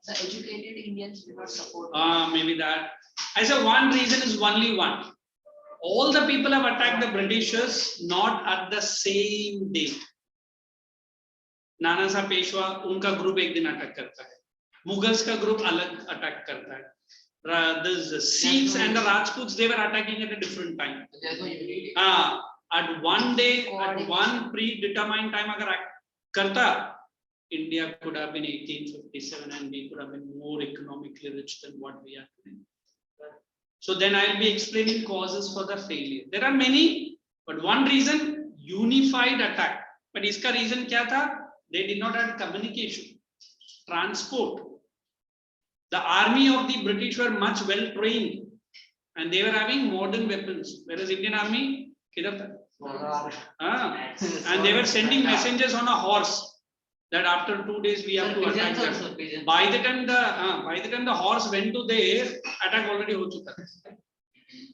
The educated Indians do not support. Maybe that. I said one reason is only one. All the people have attacked the Britishers not at the same date. नाना सा पेशवा उनका group एक दिन attack करता है, Mughals का group अलग attack करता है. The Sikhs and the Rajputs, they were attacking at a different time. At one day, at one predetermined time, agar karta, India could have been 1857 and we could have been more economically rich than what we are today. So then I'll be explaining causes for the failure. There are many, but one reason, unified attack. But iska reason kya tha? They did not have communication, transport. The army of the British were much well trained and they were having modern weapons, whereas Indian army, and they were sending messengers on a horse that after 2 days we have to attack them. By the time the horse went to there, attack already ho chuka.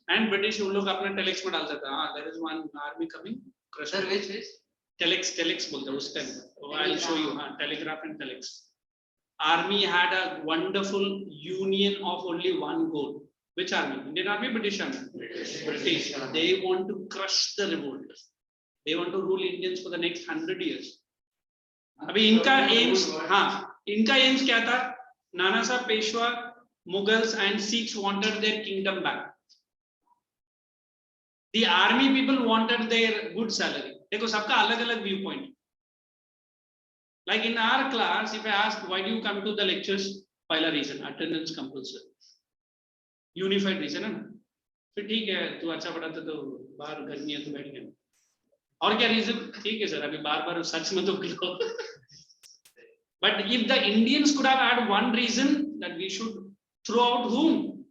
And British log apna telex mein dal deta, there is one army coming. Sir, which is? Telex bolte us time. I'll show you. Telegraph and telex. Army had a wonderful union of only one goal. Which army? Indian army, British army? British. They want to crush the revolt. They want to rule Indians for the next 100 years. Abhi inka aims kya tha? Nana Sahib Peshwa, Mughals and Sikhs wanted their kingdom back. The army people wanted their good salary. Dekho sabka alag viewpoint. Like in our class, if I ask why do you come to the lectures, pehla reason, attendance compulsory. Unified reason, है ना? फिर ठीक है, तू अच्छा पढ़ाता तो बाहर गर्मी है तो बैठ गया. और क्या reason? ठीक है सर, अभी बार-बार सच में तो गिलो. But if the Indians could have had one reason that we should throw out whom?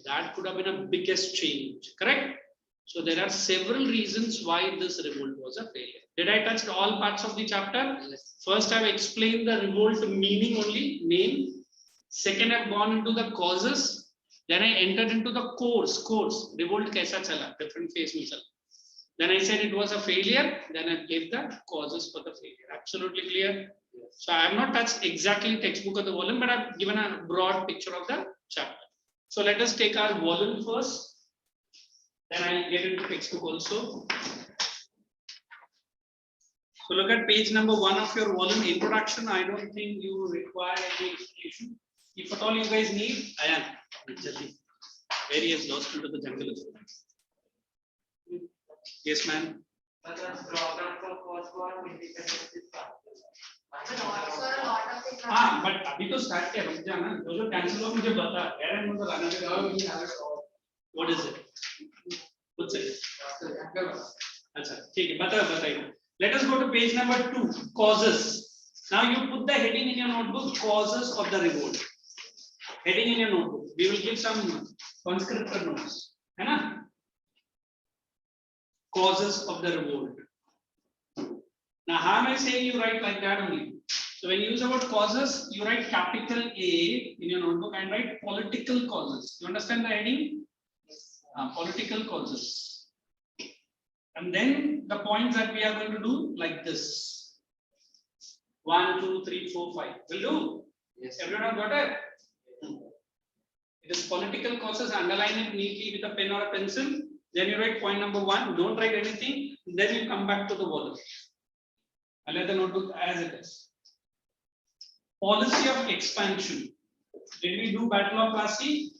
That could have been a biggest change, correct? So there are several reasons why this revolt was a failure. Did I touch all parts of the chapter? Yes. First, I've explained the revolt meaning only, name. Second, I've gone into the causes. Then I entered into the course. Revolt kaisa chala? Different phase mein chala. Then I said it was a failure. Then I gave the causes for the failure. Absolutely clear? So I have not touched exactly textbook of the volume, but I've given a broad picture of the chapter. So let us take our volume first. Then I'll get into textbook also. So look at page number 1 of your volume, introduction. I don't think you require any explanation. If at all you guys need, I am. Where he has lost into the jungle. Yes, ma'am. But also a lot of things. But अभी तो start किया रुक जाना. जो cancel हो मुझे बता. यार मुझे लाना है. What is it? What's it? अच्छा ठीक है बताइए. Let us go to page number 2, causes. Now you put the heading in your notebook, causes of the revolt. Heading in your notebook. We will give some conscriptor notes. है ना? Causes of the revolt. Now how am I saying you write like that only? So when you use the word causes, you write capital A in your notebook and write political causes. You understand the heading? Political causes. And then the points that we are going to do like this. 1, 2, 3, 4, 5. Will do? Yes. Everyone got it? It is political causes. Underline it neatly with a pen or a pencil. Then you write point number 1. Don't write anything. Then you come back to the volume. I'll let the notebook as it is. Policy of expansion. Did we do Battle of Plassey?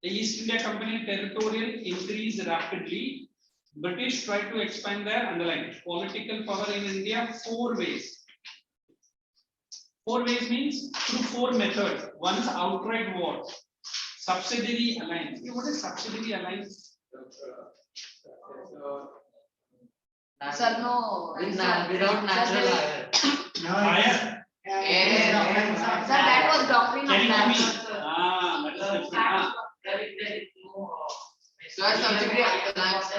The East India Company territorial increased rapidly. British tried to expand their underline political power in India 4 ways. 4 ways means through 4 methods. One is outright war, subsidiary alliance. What is subsidiary alliance? Sir, no. Without natural hire. Fire. Sir, that was doctrine Can of you hear me? Maps. That is different. So as subsidiary alliance.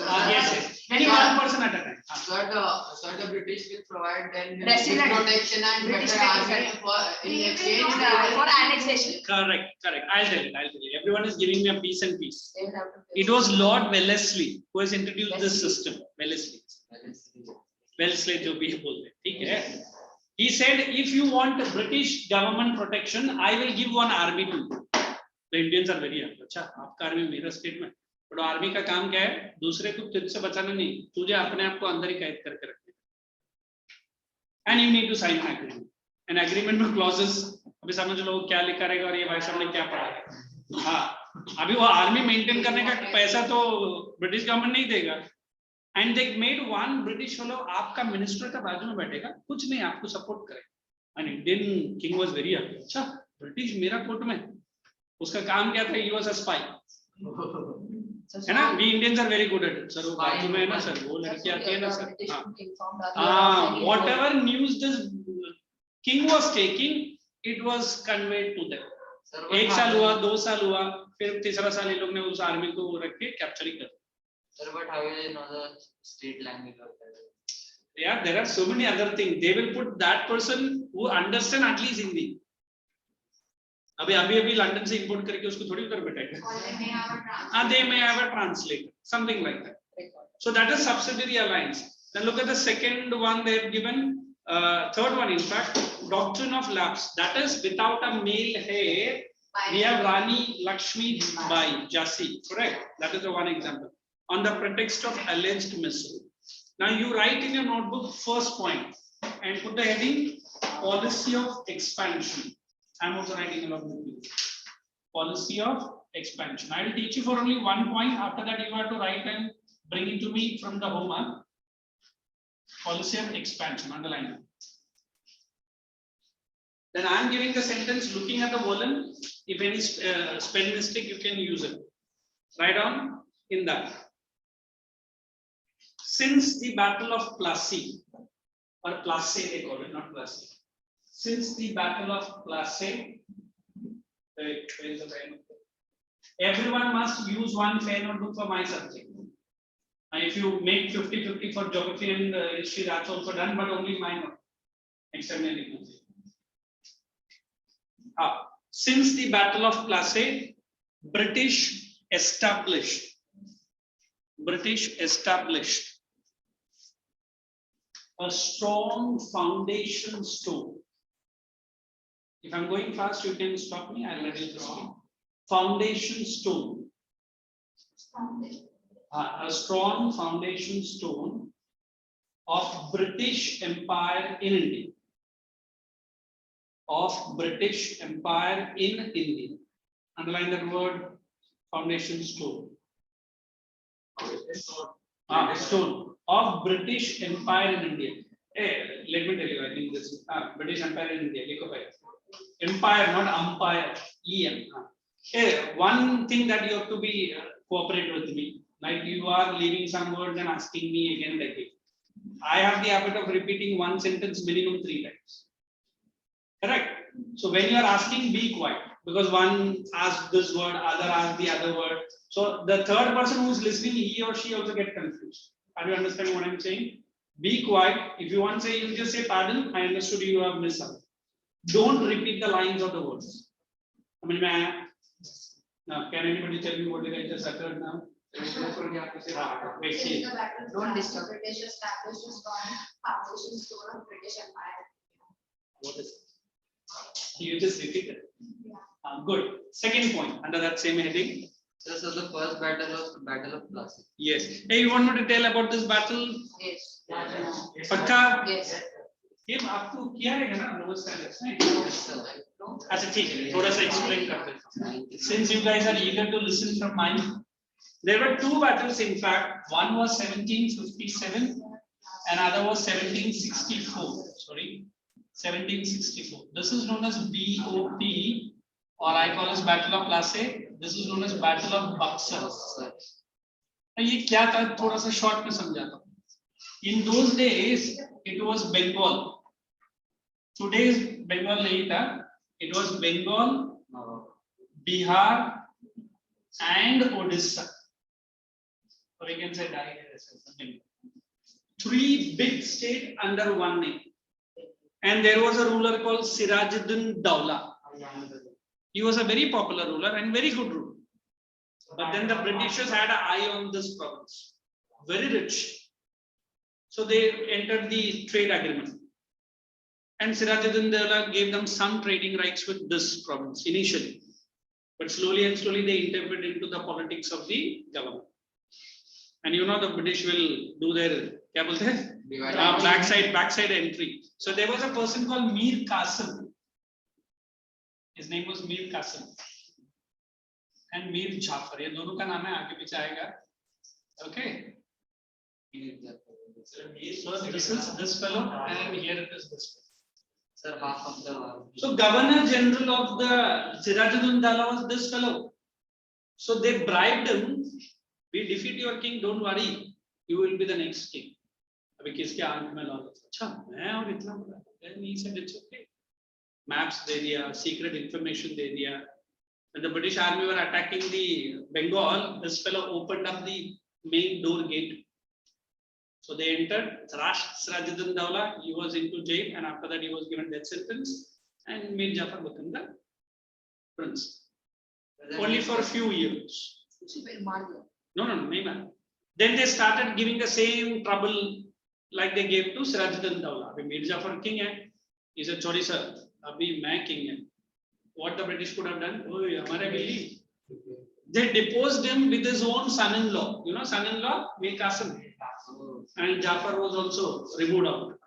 Yes. Any one person at a time. So the British will provide them Resident. protection and British better army for in exchange for annexation. Correct. I'll tell you. Everyone is giving me a piece and piece. They will have to pay. It was Lord Wellesley who has introduced this system. Wellesley जो भी बोलते हैं, ठीक है. He said, if you want British government protection, I will give one army too. The Indians are very happy. अच्छा, आपका army मेरा state में, तो आर्मी का काम क्या है? दूसरे को तुझसे बचाना नहीं, तुझे अपने आप को अंदर ही कैद करके रखना. And you need to sign an agreement. An agreement में clauses, अभी समझ लो क्या लिखा रहेगा और ये भाई साहब ने क्या पढ़ा है. हाँ, अभी वो आर्मी मेंटेन करने का पैसा तो ब्रिटिश गवर्नमेंट नहीं देगा. And they made one British fellow, आपका मिनिस्टर का बाजू में बैठेगा, कुछ नहीं आपको सपोर्ट करेगा. And Indian king was very happy. अच्छा, ब्रिटिश मेरा कोर्ट में, उसका काम क्या था? He was a spy. है ना? We Indians are very good at it. Sir वो बाजू में है ना सर, वो लड़की आती है ना सर. हाँ, whatever news this king was taking, it was conveyed to them. एक साल हुआ, 2 साल हुआ, फिर तीसरा साल ये लोग ने उस आर्मी को रख के कैप्चर ही कर. Sir, but how will you know the state language of that? Yeah, there are so many other things. They will put that person who understand at least Hindi. अभी लंदन से import करके उसको थोड़ी उधर बैठेगा. They may have a translator, something like that. So that is subsidiary alliance. Then look at the second one they have given. Third one, in fact, doctrine of lapse. That is without a male heir. We have Rani Lakshmi Bai Jhansi, correct? That is the one example. On the pretext of alleged misrule. Now you write in your notebook first point and put the heading policy of expansion. I am also writing along with you. Policy of expansion. I will teach you for only one point. After that, you have to write and bring it to me from the homework. Policy of expansion. Underline it. Then I am giving the sentence looking at the volume. If any spell mistake, you can use it. Write down in that. Since the Battle of Plassey, or Plassey they call it, not Plassey. Since the Battle of Plassey, everyone must use one fair notebook for my subject. And if you make 50-50 for geography and history, that's also done, but only mine. Next time, since the Battle of Plassey, British established a strong foundation stone. If I'm going fast, you can stop me. I'll let you speak. Foundation stone. A strong foundation stone of British Empire in India. Of British Empire in India. Underline that word, foundation stone. Stone of British Empire in India. Hey, let me tell you, I think this British Empire in India. Empire, not umpire. EM. Hey, one thing that you have to be cooperate with me. Like you are leaving some words and asking me again and again. I have the habit of repeating one sentence minimum 3 times. Correct? So when you are asking, be quiet. Because one asks this word, other asks the other word. So the third person who is listening, he or she also get confused. Are you understanding what I'm saying? Be quiet. If you want to say, you just say, pardon, I understood you have missed something. Don't repeat the lines of the words. I mean, now, can anybody tell me what did I just uttered now? Don't disturb. British established a strong foundation stone of British Empire. What is it? You just repeat it. Good. Second point under that same heading. So the first battle of Plassey. Yes. Hey, you want me to tell about this battle? Yes. Pakka? Yes. ये आपको किया है ना lower standards में अच्छा ठीक है थोड़ा सा एक्सप्लेन करते हैं since you guys are eager to listen from mine there were two battles in fact one was 1757 and other was 1764 sorry 1764 this is known as BOP or I call as Battle of Plassey this is known as Battle of Buxar ये क्या था थोड़ा सा short में समझाता हूँ in those days it was Bengal today's Bengal nahi tha it was Bengal Bihar and Odisha or we can say three big states under one name and there was a ruler called Sirajuddin Dowla he was a very popular ruler and very good ruler but then the Britishers had an eye on this province very rich so they entered the trade agreement And Sirajuddin Daulah gave them some trading rights with this province initially. But slowly and slowly they interfered into the politics of the government. And you know the British will do their backside entry. So there was a person called Mir Qasim. His name was Mir Qasim. And Mir Jafar. ये दोनों का नाम है आगे पीछे आएगा. Okay. So this is this fellow and here it is this fellow. Sir, half of the. So Governor General of the Sirajuddin Daulah was this fellow. So they bribed him. We defeat your king, don't worry. You will be the next king. अभी किसके आंख में law अच्छा मैं और इतना बड़ा. Then he said it's okay. Maps दे दिया, secret information दे दिया. When the British army were attacking the Bengal, this fellow opened up the main door gate. So they entered. Sirajuddin Daulah, he was into jail, and after that he was given death sentence. And Mir Jafar became the prince. Only for a few years. No, nahi man. Then they started giving the same trouble like they gave to Sirajuddin Daulah. Abhi Mir Jafar king hai. He said, sorry sir, abhi main king hai. What the British could have done? Oh, hamare billi. They deposed him with his own son-in-law. You know, son-in-law, Mir Qasim. And Jafar was also removed out.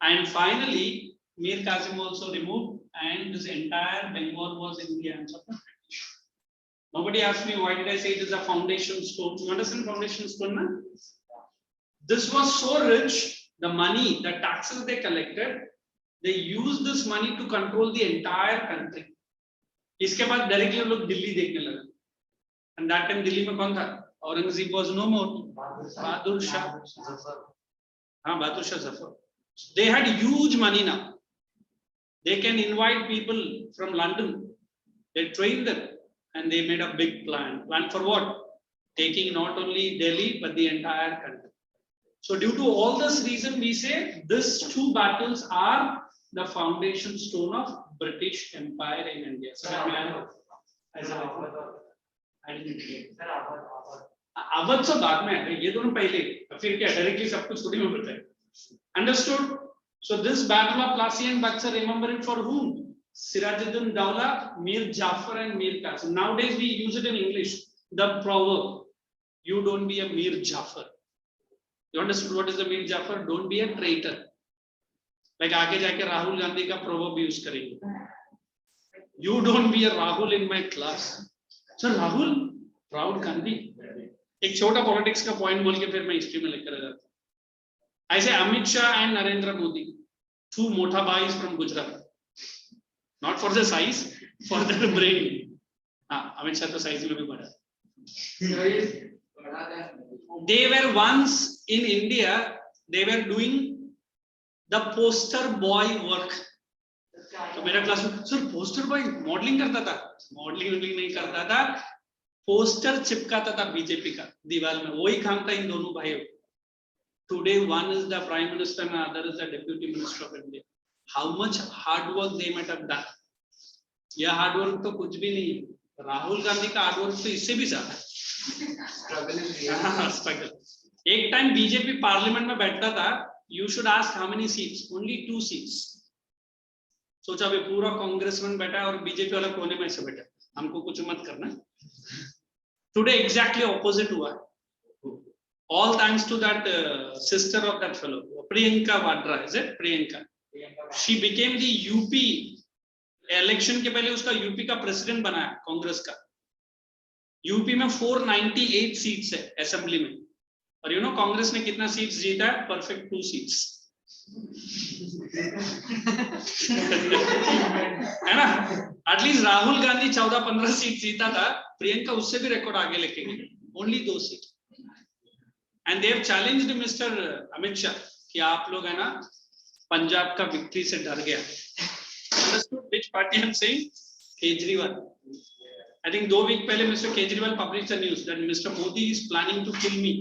And finally, Mir Qasim also removed, and this entire Bengal was in the hands of the British. Nobody asked me why did I say it is a foundation stone. You understand foundation stone? Na? This was so rich, the money, the taxes they collected, they used this money to control the entire country. इसके बाद directly लोग दिल्ली देखने लगे. And that time Delhi में कौन था? Aurangzeb was no more. Bahadur Shah. Bahadur Shah Zafar. They had huge money now. They can invite people from London. They trained them and they made a big plan. Plan for what? Taking not only Delhi but the entire country. So due to all this reason, we say these two battles are the foundation stone of British Empire in India. So Awadh से बाद में है ये दोनों पहले फिर क्या directly सब कुछ थोड़ी में बताए. Understood? So this battle of Plassey and Buxar, remember it for whom? Sirajuddin Daulah, Mir Jafar and Mir Qasim. Nowadays we use it in English. The proverb, you don't be a Mir Jafar. You understood what is the Mir Jafar? Don't be a traitor. Like आगे जाके राहुल गांधी का proverb use करेंगे. You don't be a Rahul in my class. So Rahul, Rahul Gandhi. एक छोटा politics का point बोल के फिर मैं हिस्ट्री में लेकर जाता हूं. ऐसे अमित शाह एंड नरेंद्र मोदी, two मोठा boys from Gujarat, not for the size, for their brain. Amit Shah तो साइज में भी बड़ा. They were once in India, they were doing the poster boy work. तो मेरा क्लास में सर पोस्टर बॉय मॉडलिंग करता था. मॉडलिंग नहीं करता था, पोस्टर चिपकाता था बीजेपी का दीवार में. वही काम था इन दोनों भाइयों. Today one is the prime minister and other is the deputy minister of India. How much hard work they might have done. यह हार्ड वर्क तो कुछ भी नहीं है. राहुल गांधी का हार्ड वर्क तो इससे भी ज्यादा है. स्ट्रगल. एक टाइम बीजेपी पार्लियामेंट में बैठता था. You should ask how many seats? Only 2 seats. सोचा भी पूरा कांग्रेसमैन बैठा और बीजेपी वाला कोने में से बैठा. हमको कुछ मत करना. Today exactly opposite हुआ. All thanks to that sister of that fellow, Priyanka Vadra, is it? Priyanka. She became the UP election के पहले उसका यूपी का प्रेसिडेंट बनाया कांग्रेस का. यूपी में 498 सीट्स है असेंबली में. और यू नो कांग्रेस ने कितना सीट्स जीता है? Perfect 2 seats. है ना? एटलीस्ट राहुल गांधी 14-15 सीट जीता था. प्रियंका उससे भी रिकॉर्ड आगे लेके गई. Only 2 seat. And they have challenged mister Amit Shah कि आप लोग है ना पंजाब का विक्ट्री से डर गया. Understood which party I'm saying? Kejriwal. I think 2 week पहले Mr. Kejriwal published a news that Mr. Modi is planning to kill me.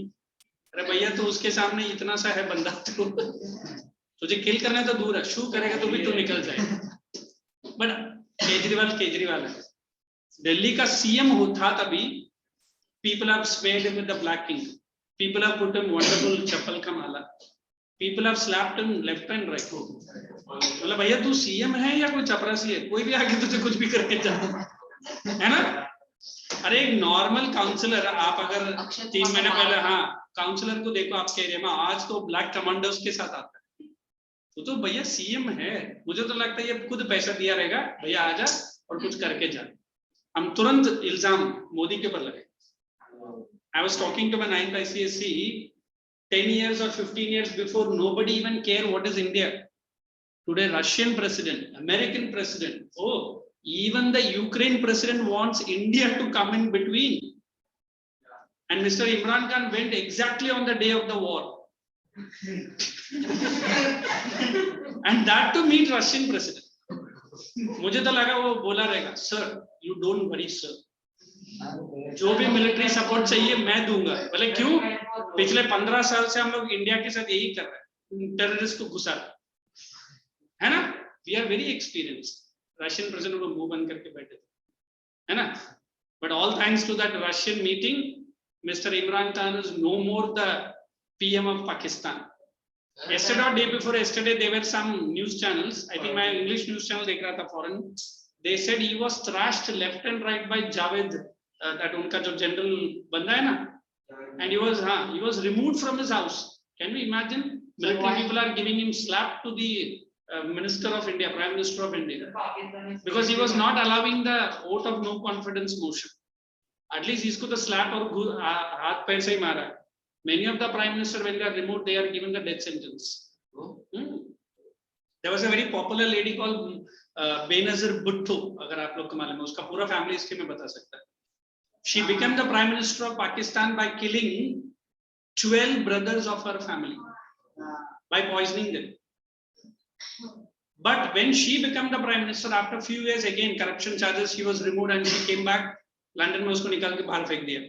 अरे भैया तो उसके सामने इतना सा है बंदा तो तुझे किल करना तो दूर है, शू करेगा तो भी तू निकल जाएगा. बट केजरीवाल है. दिल्ली का सीएम था तभी. People have smeared him with the black ink. People have put him wonderful चप्पल का माला. people have slapped him left and right. मतलब भैया तू सीएम है या कोई चपरासी है, कोई भी आके तुझे कुछ भी करके जा, है ना? अरे एक नॉर्मल काउंसलर, आप अगर 3 महीने पहले, हाँ, काउंसलर को देखो आपके एरिया में, आज तो ब्लैक कमांडोज के साथ आता है, तो भैया सीएम है। मुझे तो लगता है ये खुद पैसा दिया रहेगा, भैया आजा और कुछ करके जा। हम तुरंत इल्जाम मोदी के ऊपर लगे। I was talking to my 9th ICSE 10 years or 15 years before, nobody even care what is India. Today Russian president, American president, oh, even the Ukraine president wants India to come in between. And Mr. Imran Khan went exactly on the day of the war. And that to meet Russian president. मुझे तो लगा वो बोला रहेगा, sir, you don't worry sir, जो भी military support चाहिए मैं दूंगा। बोले क्यों? पिछले 15 साल से हम लोग इंडिया के साथ यही कर रहे हैं, टेररिस्ट को घुसा, है ना? We are very experienced. Russian president को मुंह बंद करके बैठे थे, है ना? But all thanks to that Russian meeting, mister Imran Khan is no more the PM of Pakistan. Yesterday or day before yesterday, there were some news channels, I think my English news channel dekh raha tha foreign, they said he was thrashed left and right by Javed, that unka jo general banda hai na, and he was removed from his house. Can you imagine? Military people are giving him slap to the Minister of India, Prime Minister of India, because he was not allowing the vote of no confidence motion. At least isko to slap aur haath pair se hi mara. Many of the prime minister, when they are removed, they are given the death sentence. There was a very popular lady called Benazir Bhutto, agar aap log ko मालूम है, उसका पूरा family history में बता सकता है. She became the prime minister of Pakistan by killing 12 brothers of her family by poisoning them. But when she became the prime minister, after a few years, again corruption charges, she was removed and she came back. London में उसको निकाल के बाहर फेंक दिया.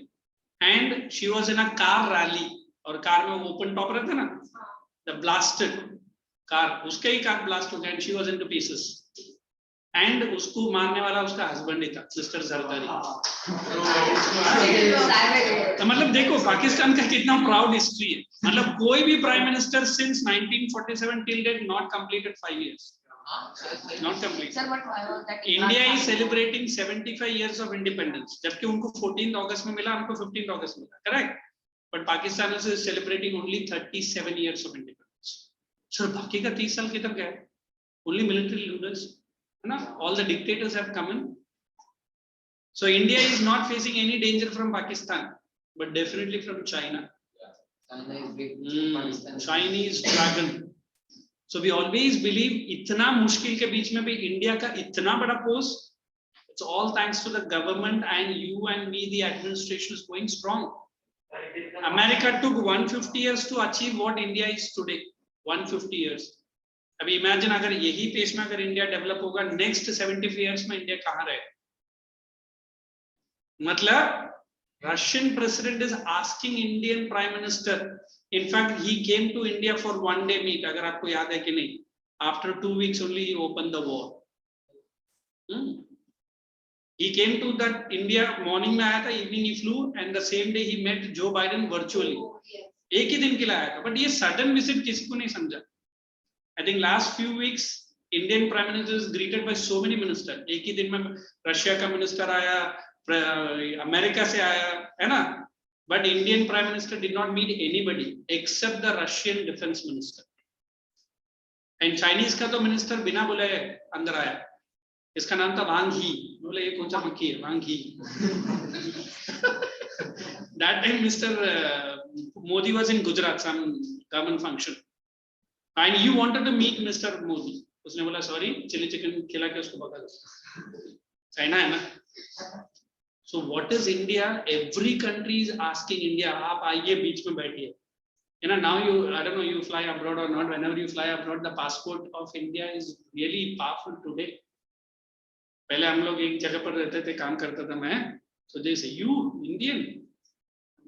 And she was in a car rally, और car में open top रहता ना, the blasted car, उसके ही कार ब्लास्ट हो गया, and she was into pieces. And उसको मारने वाला उसका हस्बैंड ही था, मिस्टर जरदारी। तो मतलब देखो पाकिस्तान का कितना प्राउड हिस्ट्री है। मतलब कोई भी prime minister since 1947 till date not completed 5 years. Not complete. Sir, but why was that? India is celebrating 75 years of independence. जबकि उनको 14th August में मिला, हमको 15th August में मिला, correct? But Pakistan is celebrating only 37 years of independence. Sir, बाकी का 30 साल किधर गया? Only military rulers, है ना? All the dictators have come in. So India is not facing any danger from Pakistan, but definitely from China. China is big. Chinese dragon. So we always believe इतना मुश्किल के बीच में भी India का इतना बड़ा post, it's all thanks to the government and you and me, the administration is going strong. America took 150 years to achieve what India is today. 150 years. अभी imagine अगर यही पेस में अगर इंडिया डेवलप होगा, next 75 years में India कहाँ रहे? मतलब Russian president is asking Indian prime minister. In fact, he came to India for 1 day meet. अगर आपको याद है कि नहीं? After 2 weeks only he opened the war. He came to that India, morning में आया था, evening he flew, and the same day he met Joe Biden virtually. एक ही दिन के लिए आया था. But ये sudden visit किसी को नहीं समझा. I think last few weeks Indian prime minister is greeted by so many ministers. एक ही दिन में रशिया का मिनिस्टर आया, अमेरिका से आया, है ना? But Indian Prime Minister did not meet anybody except the Russian Defense Minister. And Chinese का तो मिनिस्टर बिना बोले अंदर आया. इसका नाम था वांग ही. बोले ये कौन सा मक्खी है? वांग ही. That time Mr. Modi was in Gujarat, some government function, and you wanted to meet Mr. Modi. उसने बोला sorry, चिली चिकन खिला के उसको भगा दो. चाइना है ना? So what is India? Every country is asking India, आप आइए बीच में बैठिए. You know, now you, I don't know, you fly abroad or not. Whenever you fly abroad, the passport of India is really powerful today. पहले हम लोग एक जगह पर रहते थे, काम करता था मैं. So they say, you Indian?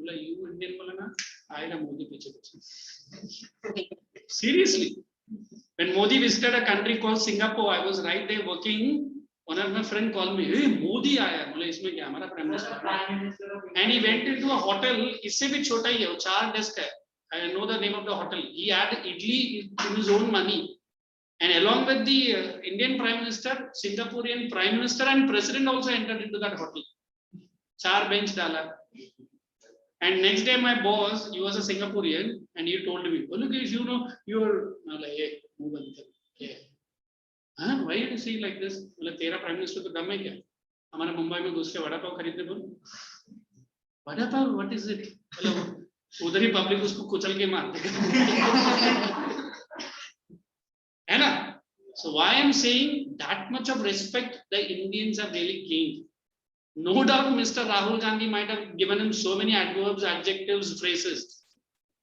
बोला you Indian बोला ना, आएगा मोदी पीछे पीछे. Seriously, when Modi visited a country called Singapore, I was right there working. One of my friend called me, hey, Modi आया. बोले इसमें क्या, हमारा prime minister. And he went into a hotel, इससे भी छोटा ही है, 4 डेस्क है, I know the name of the hotel. He had idli in his own money. And along with the Indian Prime Minister, Singaporean Prime Minister and President also entered into that hotel. Char bench dala. And next day my boss, he was a Singaporean, and he told me, oh, look, you know, you're like, hey, move on. Yeah. Huh? Why you say like this? Well, tera Prime Minister to dum hai kya? Hamara Mumbai mein घुस के वड़ा पाव खरीदने बोलो. Vada pav, what is it? मतलब उधर ही public उसको कुचल के मार देगा. है ना? So why I'm saying that much of respect the Indians have really gained. No doubt Mr. Rahul Gandhi might have given him so many adverbs, adjectives, phrases,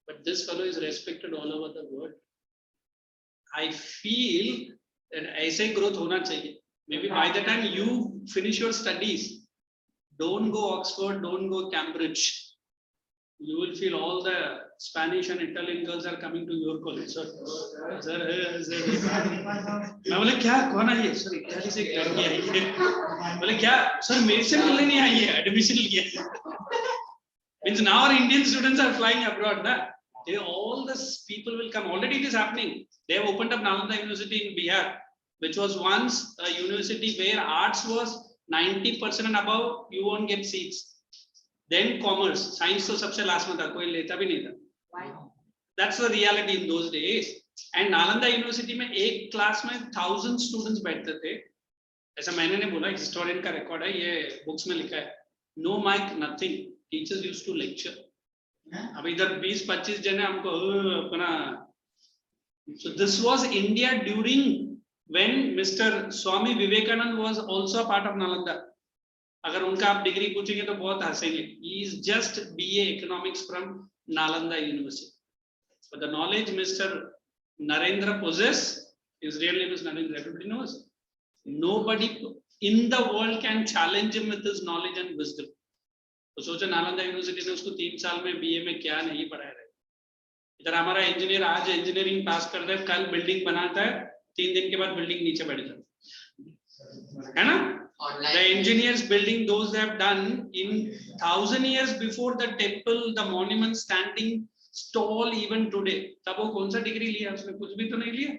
but this fellow is respected all over the world. I feel that ऐसे growth होना चाहिए. Maybe by the time you finish your studies, don't go Oxford, don't go Cambridge. You will feel all the Spanish and Italian girls are coming to your college. Sir, मैं बोले क्या कौन आई है? Sir Italy से एक लड़की आई है. बोले क्या? सर मेरे से मिलने नहीं आई है, एडमिशन लिया है. Means now our Indian students are flying abroad, na? They, all these people will come. Already it is happening. They have opened up Nalanda University in Bihar, which was once a university where arts was 90% and above, you won't get seats. Then commerce, science तो सबसे last में था, कोई लेता भी नहीं था. That's the reality in those days. And Nalanda University में एक class में 1000 students बैठते थे. ऐसा मैंने नहीं बोला, historian का record है, ये books में लिखा है. No mic, nothing. Teachers used to lecture. अब इधर 20-25 जने हमको अपना. So this was India during when Mr. Swami Vivekananda was also a part of Nalanda. अगर उनका आप डिग्री पूछेंगे तो बहुत हंसेंगे. He is just BA Economics from Nalanda University. But the knowledge Mr. Narendra possesses, his real name is Narendra, everybody knows. Nobody in the world can challenge him with his knowledge and wisdom. तो सोचो Nalanda university ने उसको 3 साल में BA में क्या नहीं पढ़ाया है. इधर हमारा इंजीनियर आज इंजीनियरिंग पास करता है, कल बिल्डिंग बनाता है, 3 दिन के बाद बिल्डिंग नीचे बैठ जाता है ना? The engineers building those they have done in 1000 years before the temple, the monument standing tall even today. तब वो कौन सा डिग्री लिया? उसने कुछ भी तो नहीं लिया.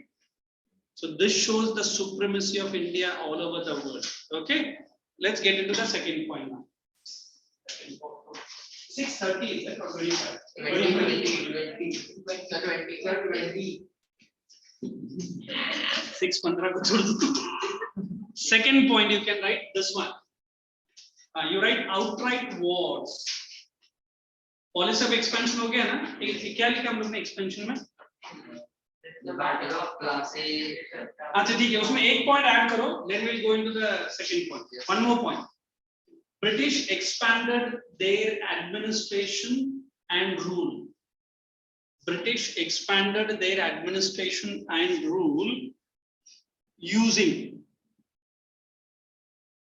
So this shows the supremacy of India all over the world. Okay, let's get into the second point now. 6:30 is that or 25? 20. 6:15 को छोड़ दो. Second point, you can write this one. You write outright wars. Policy of expansion हो गया ना? क्या लिखा हम लोग ने expansion में? The battle of classes. अच्छा ठीक है, उसमें एक point add करो. Then we'll go into the second point. One more point. British expanded their administration and rule. British expanded their administration and rule using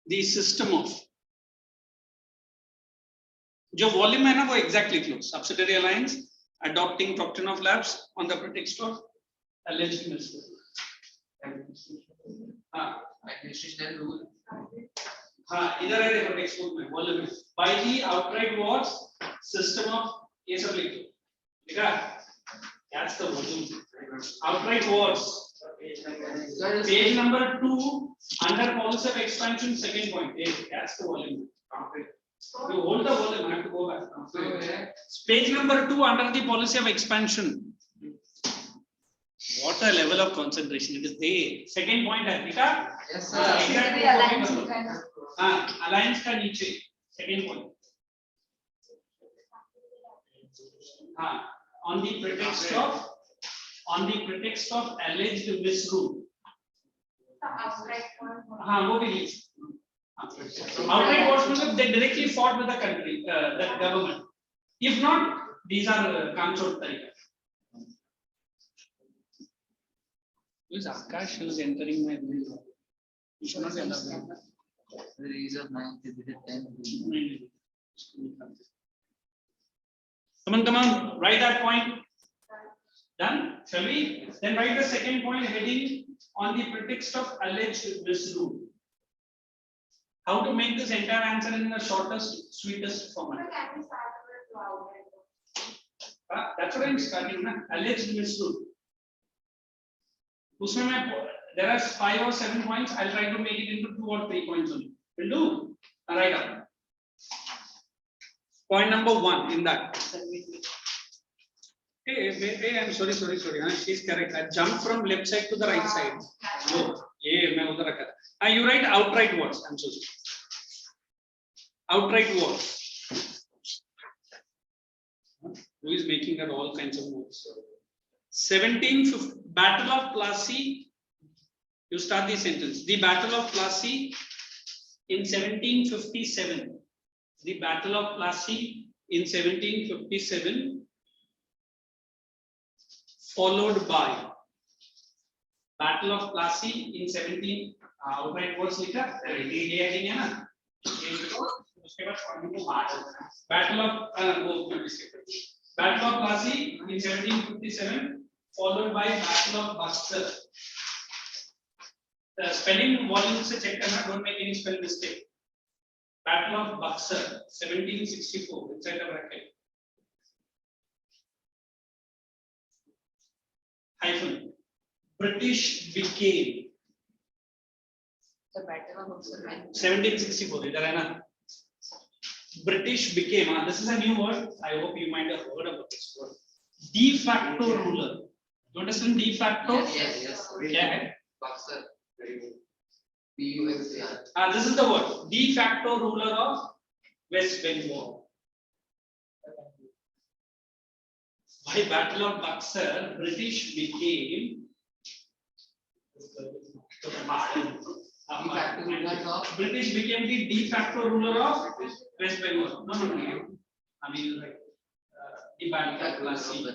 the system of जो volume है ना वो exactly close. Subsidiary alliance, adopting doctrine of lapse on the pretext of alleged misrule. Administration and rule. हाँ इधर है देखो text book में volume में by the outright wars system of ये सब लिख दो. ठीक है? That's the volume. Outright wars. Page number 2 under policy of expansion, second point. That's the volume. You hold the volume. I have to go back. Page number 2 under the policy of expansion. What a level of concentration it is there. Second point है, ठीक है? Yes, Alliance का नीचे. Second point. On the pretext of alleged misrule. वो भी लीजिए. Outright wars means they directly fought with the country, the government. If not, these are consort tariqa. This Akash is entering my room. You should not allow that. The reason of 9, they did it 10. Come on, write that point. Done? Shall we? Then write the second point heading on the pretext of alleged misrule. How to make this entire answer in the shortest, sweetest format? That's what I'm studying, na? Alleged misrule. उसमें मैं there are 5 or 7 points. I'll try to make it into 2 or 3 points only. Will do. Write up. Point number 1 in that. Hey, I'm sorry. She's correct. I jumped from left side to the right side. No, you write outright words. I'm so sorry. Outright words. Who is making that all kinds of words? 1750 Battle of Plassey. You start the sentence. The Battle of Plassey in 1757. The Battle of Plassey in 1757, followed by Battle of Plassey in 17. Outright words लिखा. Reading है ना. उसके बाद Battle of Battle of Plassey in 1757, followed by Battle of Buxter. The spelling volume से check करना. Don't make any spell mistake. Battle of Buxter, 1764, inside the bracket. Hyphen. British became. The Battle of Buxter. 1764, इधर है ना. British became. This is a new word. I hope you might have heard about this word. De facto ruler. You understand de facto? Yes. क्या है? Buxter. PUXR. This is the word. De facto ruler of West Bengal. By Battle of Buxter, British became British became the de facto ruler of West Bengal. No. I mean, like the Battle of Plassey.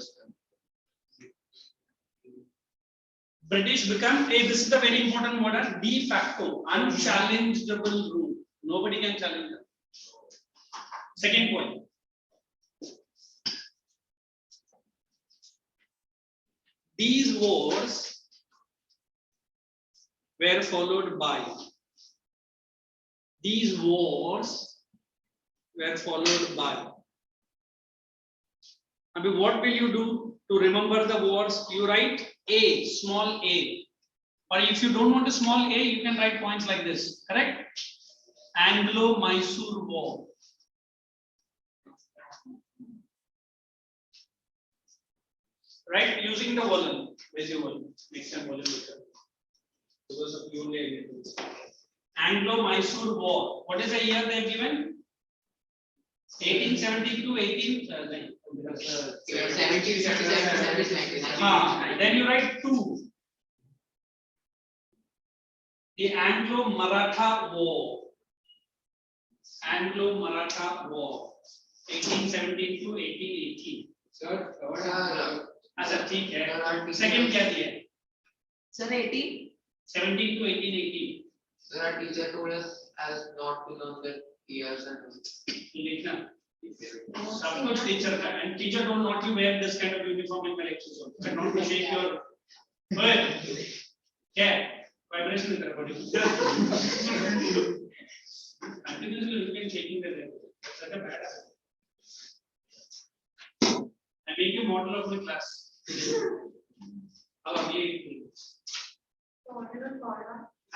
British become this is the very important word, de facto, unchallengeable rule. Nobody can challenge them. Second point. These wars were followed by. These wars were followed by. I mean, what will you do to remember the wars? You write A, small a. Or if you don't want a small a, you can write points like this. Correct? Anglo-Mysore War. Right? Using the volume. Where's your volume? Make some volume later. Because of you only. Anglo-Mysore War. What is the year they have given? 1870 to 18. 1757. Then you write 2. The Anglo-Maratha War. Anglo-Maratha War. 1817 to 1818. Sir, अच्छा ठीक है. Second क्या दिया? Sir, 18. 17 to 1818. Sir, our teacher told us as not to learn the years and लिखना. सब कुछ teacher का. And teacher don't want you wear this kind of uniform in my lectures. So not to shake your. क्या? Vibration in the body. Continuously you can shaking the leg. That's such a bad habit. I make you model of the class. अब ये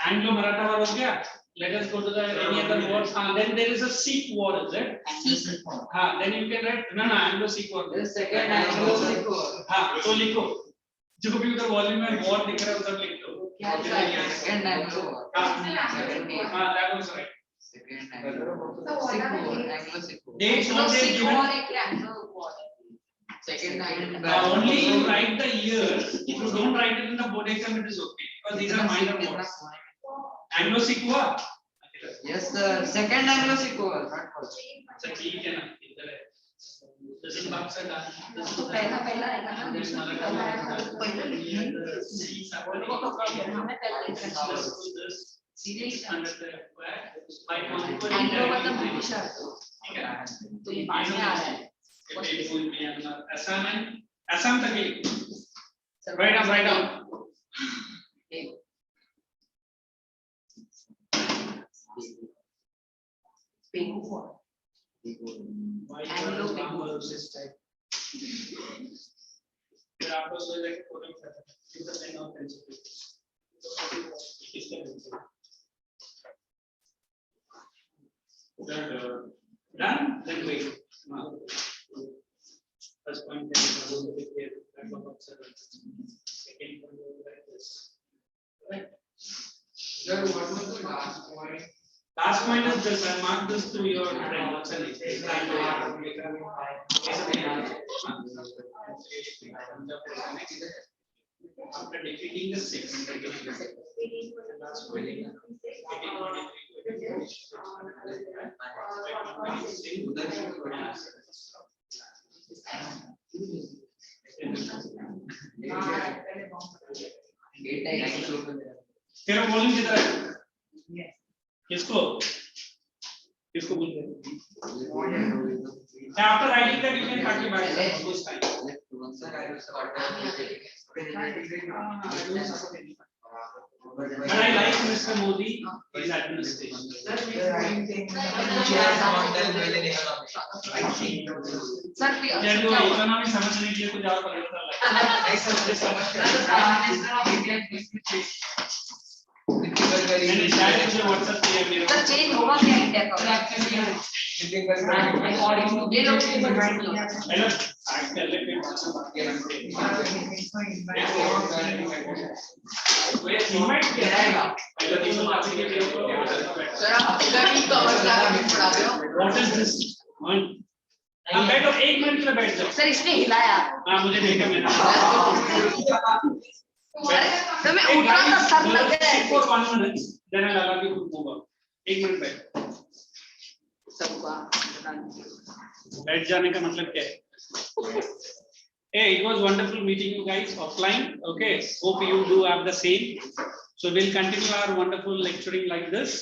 Anglo-Maratha War हो गया. Let us go to the any other wars. Then there is a Sikh War, is it? Then you can write no Anglo-Sikh War. the second Anglo-Sikh War. तो लिखो. जो भी उधर volume में war दिख रहा है उधर लिख दो. Second Anglo War. That was right. Second Anglo-Sikh War. Anglo-Sikh War. Dates what they given. Second Anglo. Only you write the years. If you don't write it in the board exam, it is okay because these are minor wars. Anglo-Sikh War. Yes, sir. Second Anglo-Sikh War. Not first. अच्छा ठीक है ना इधर है. This is Buxter done. This is पहला है ना. this Maratha Series under the by Anglo मतलब British है. ठीक है. तो ये बाद में आ रहा है. Assam तक ही. Write down. Anglo-Bengal. फिर आपको सोच रहे फोटो में कितना पेन और पेंसिल किसका pencil done then wait first point is second point like this right Sir, what was the last point? last point is this I mark this to your friend after defeating the six last point तेरा volume कितना है किसको किसको बोल रहे after writing that you can cut it back this time Sir, I will start. but I like Mr. Modi his administration Sir, we are चलो economy समझने के लिए कुछ और पढ़ता मैंने शायद मुझे WhatsApp किया मेरे सर चेंज होगा क्या इंडिया का ये लोग हेलो आज कर ले फिर इनवाइट किया रहेगा पहले दिन में आपसे के लिए सर आप इधर ही कवर कर पढ़ा रहे हो व्हाट इज दिस वन अब बैठो 1 मिनट के लिए बैठ जाओ सर इसने हिलाया हां मुझे देखा मैंने तो मैं उठ रहा था सर लग गया for 1 minute then I'll allow you to move up 1 minute बैठ सबका बैठ जाने का मतलब क्या है hey it was wonderful meeting you guys offline okay hope you do have the same so we'll continue our wonderful lecturing like this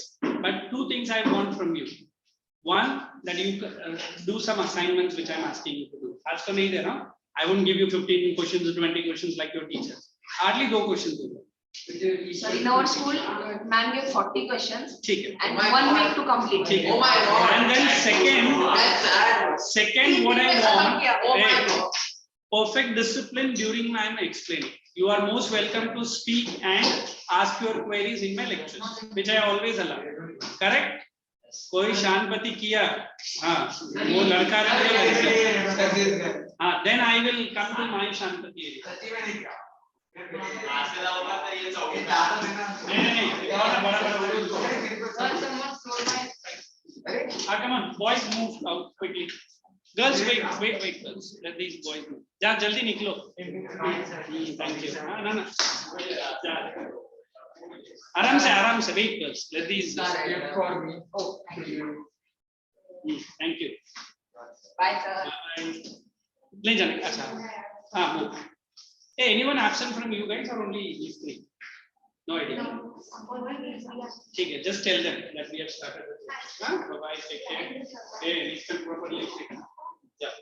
but two things I want from you one that you do some assignments which I'm asking you to do आज तो नहीं दे रहा I won't give you 15 questions or 20 questions like your teacher hardly 2 questions do sir in our school man gave 40 questions ठीक है and 1 week to complete ठीक है oh my god and then second what I want oh my god perfect discipline during my explaining you are most welcome to speak and ask your queries in my lectures which I always allow correct कोई शांतपति किया हाँ वो लड़का हाँ then I will come to my शांतपति area नहीं बड़ा come on boys move out quickly girls wait girls let these boys move जा जल्दी निकलो thank you ना आराम से wait girls let these For me. Oh, thank you bye sir ले जाने अच्छा हाँ move hey anyone absent from you guys or only these three no idea ठीक है just tell them that we have started bye bye take care hey listen properly yeah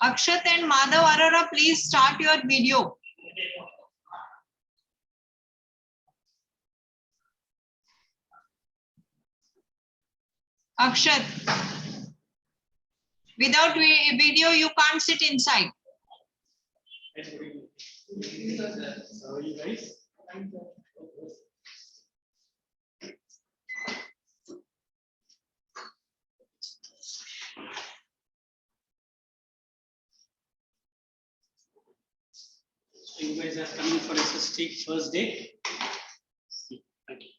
Akshat and Madhav Arora, please start your video. Akshat, without video, you can't sit inside. How are you guys? You guys are coming for SST first day. Okay.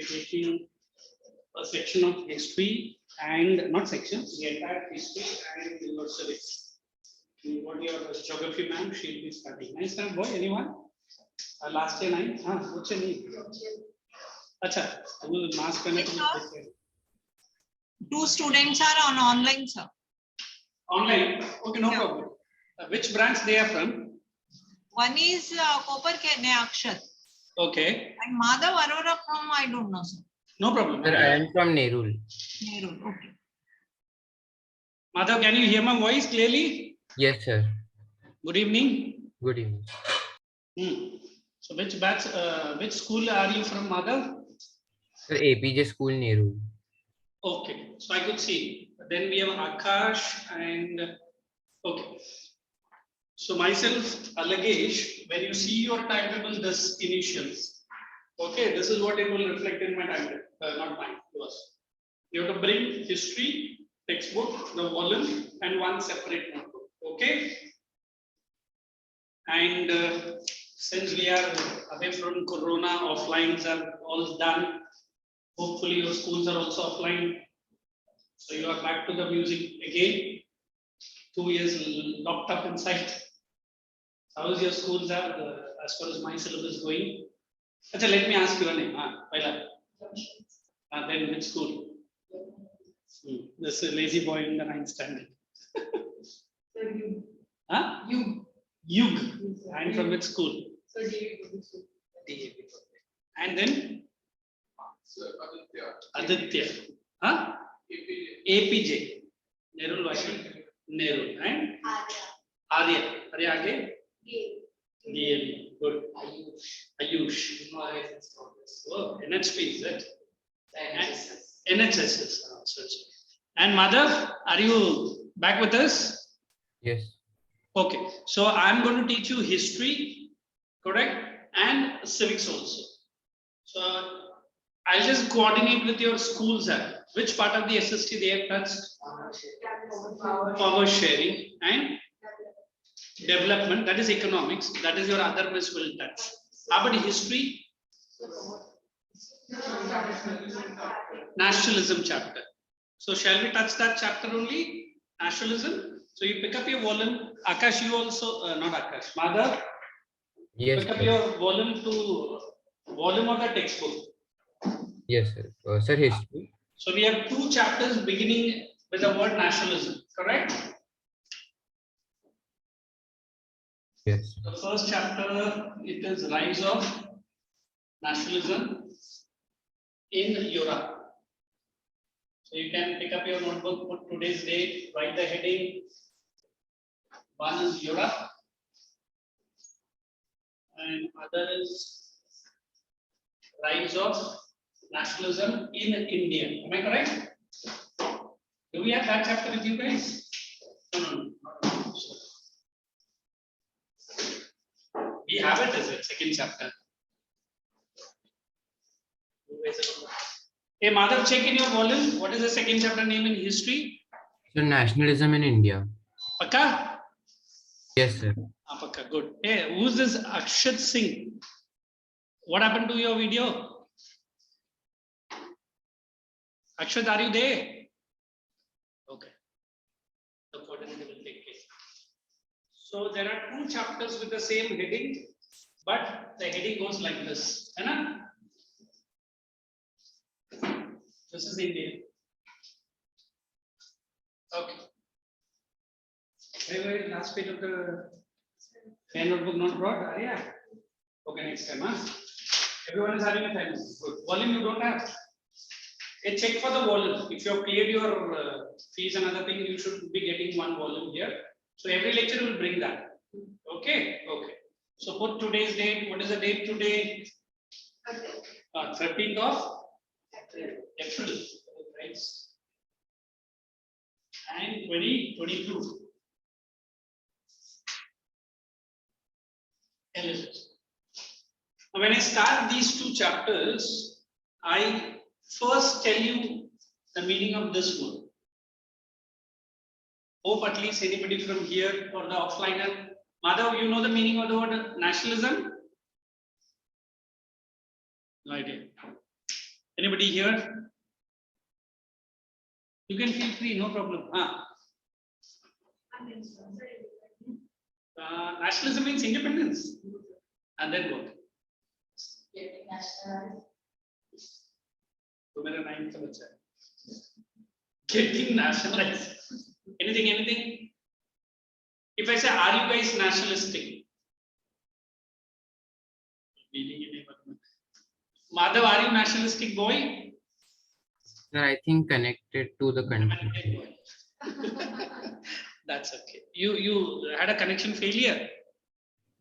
taking a section of history and not sections, the entire history and your civics. You want your geography ma'am, she'll be starting. Nice ma'am, boy, anyone? Last year 9? What's your name? Acha, you mask Yes, sir. 2 students are on online, sir. Online? Okay, no Yeah. problem. Which branch they are from? One is Copper Akshat Okay, and Madhav Arora from I don't know, sir. no problem. Sir, I am from Nerul. Nehru. Okay. Madhav, can you hear my voice clearly? Yes, sir. Good evening. Good evening. So which batch, which school are you from, Madhav? Sir, APJ School Nerul. Okay, so I could see. Then we have Akash and okay. So myself, Alagesh, when you see your timetable, this initials. Okay, this is what it will reflect in my timetable, not mine, yours. You have to bring history, textbook, the volume, and one separate notebook. Okay. And since we are away from Corona, offlines are all done. Hopefully your schools are also offline. So you are back to the music again. 2 years locked up inside. How is your schools are as far as my syllabus going? Achha, let me ask you a name. Then which school? This is a lazy boy in the 9th standard. Yug. And from which school? And then? Aditya. APJ. Nerul Vashi. Nerul. And? Arya. Arya again? DL. Good. Ayush. Oh, NHP is it? NHS. And Madhav, are you back with us? Yes. Okay, so I'm going to teach you history, correct, and civics also. So I'll just coordinate with your schools. Which part of the SST they have touched? Power sharing and development. That is economics. That is your other miss will touch. How about history? Nationalism chapter. So shall we touch that chapter only? Nationalism. So you pick up your volume. Akash, you also, not Akash, Madhav. Yes. Pick up Sir. your volume to volume of the textbook. Yes, sir. Sir, history. So we have 2 chapters beginning with the word nationalism, correct? Yes. The first chapter, it is rise of nationalism in Europe. So you can pick up your notebook, put today's date, write the heading. One is Europe and other is rise of nationalism in India. Am I correct? Do we have that chapter with you guys? No. We have it as a second chapter. Hey Madhav, check in your volume. What is the second chapter name in history? Sir, nationalism in India. Pakka? Yes, sir. Pakka, good. Hey, who's this Akshat Singh? What happened to your video? Akshat, are you there? Okay. The coordinator will take care. So there are 2 chapters with the same heading, but the heading goes like this. Hai na? This is India. Okay. Wait, last page of the pen notebook not brought, Arya? Okay, next time, Everyone is having a pen. Good. Volume you don't have. Hey, check for the volume. If you have cleared your fees and other thing, you should be getting 1 volume here. So every lecture will bring that. Okay? Okay. So put today's date. What is the date today? 13th of April. Right. And 2022. Now, when I start these 2 chapters, I first tell you the meaning of this word. Hope at least anybody from here or the offliner. Madhav, you know the meaning of the word nationalism? No idea. Anybody here? You can feel free, no problem. Nationalism means independence. And then what? Getting nationalized. तो मेरा 9th का बच्चा है. Getting nationalized. Anything? If I say, are you guys nationalistic? Madhav, are you nationalistic boy? Sir, I think connected to the country. That's okay. You had a connection failure.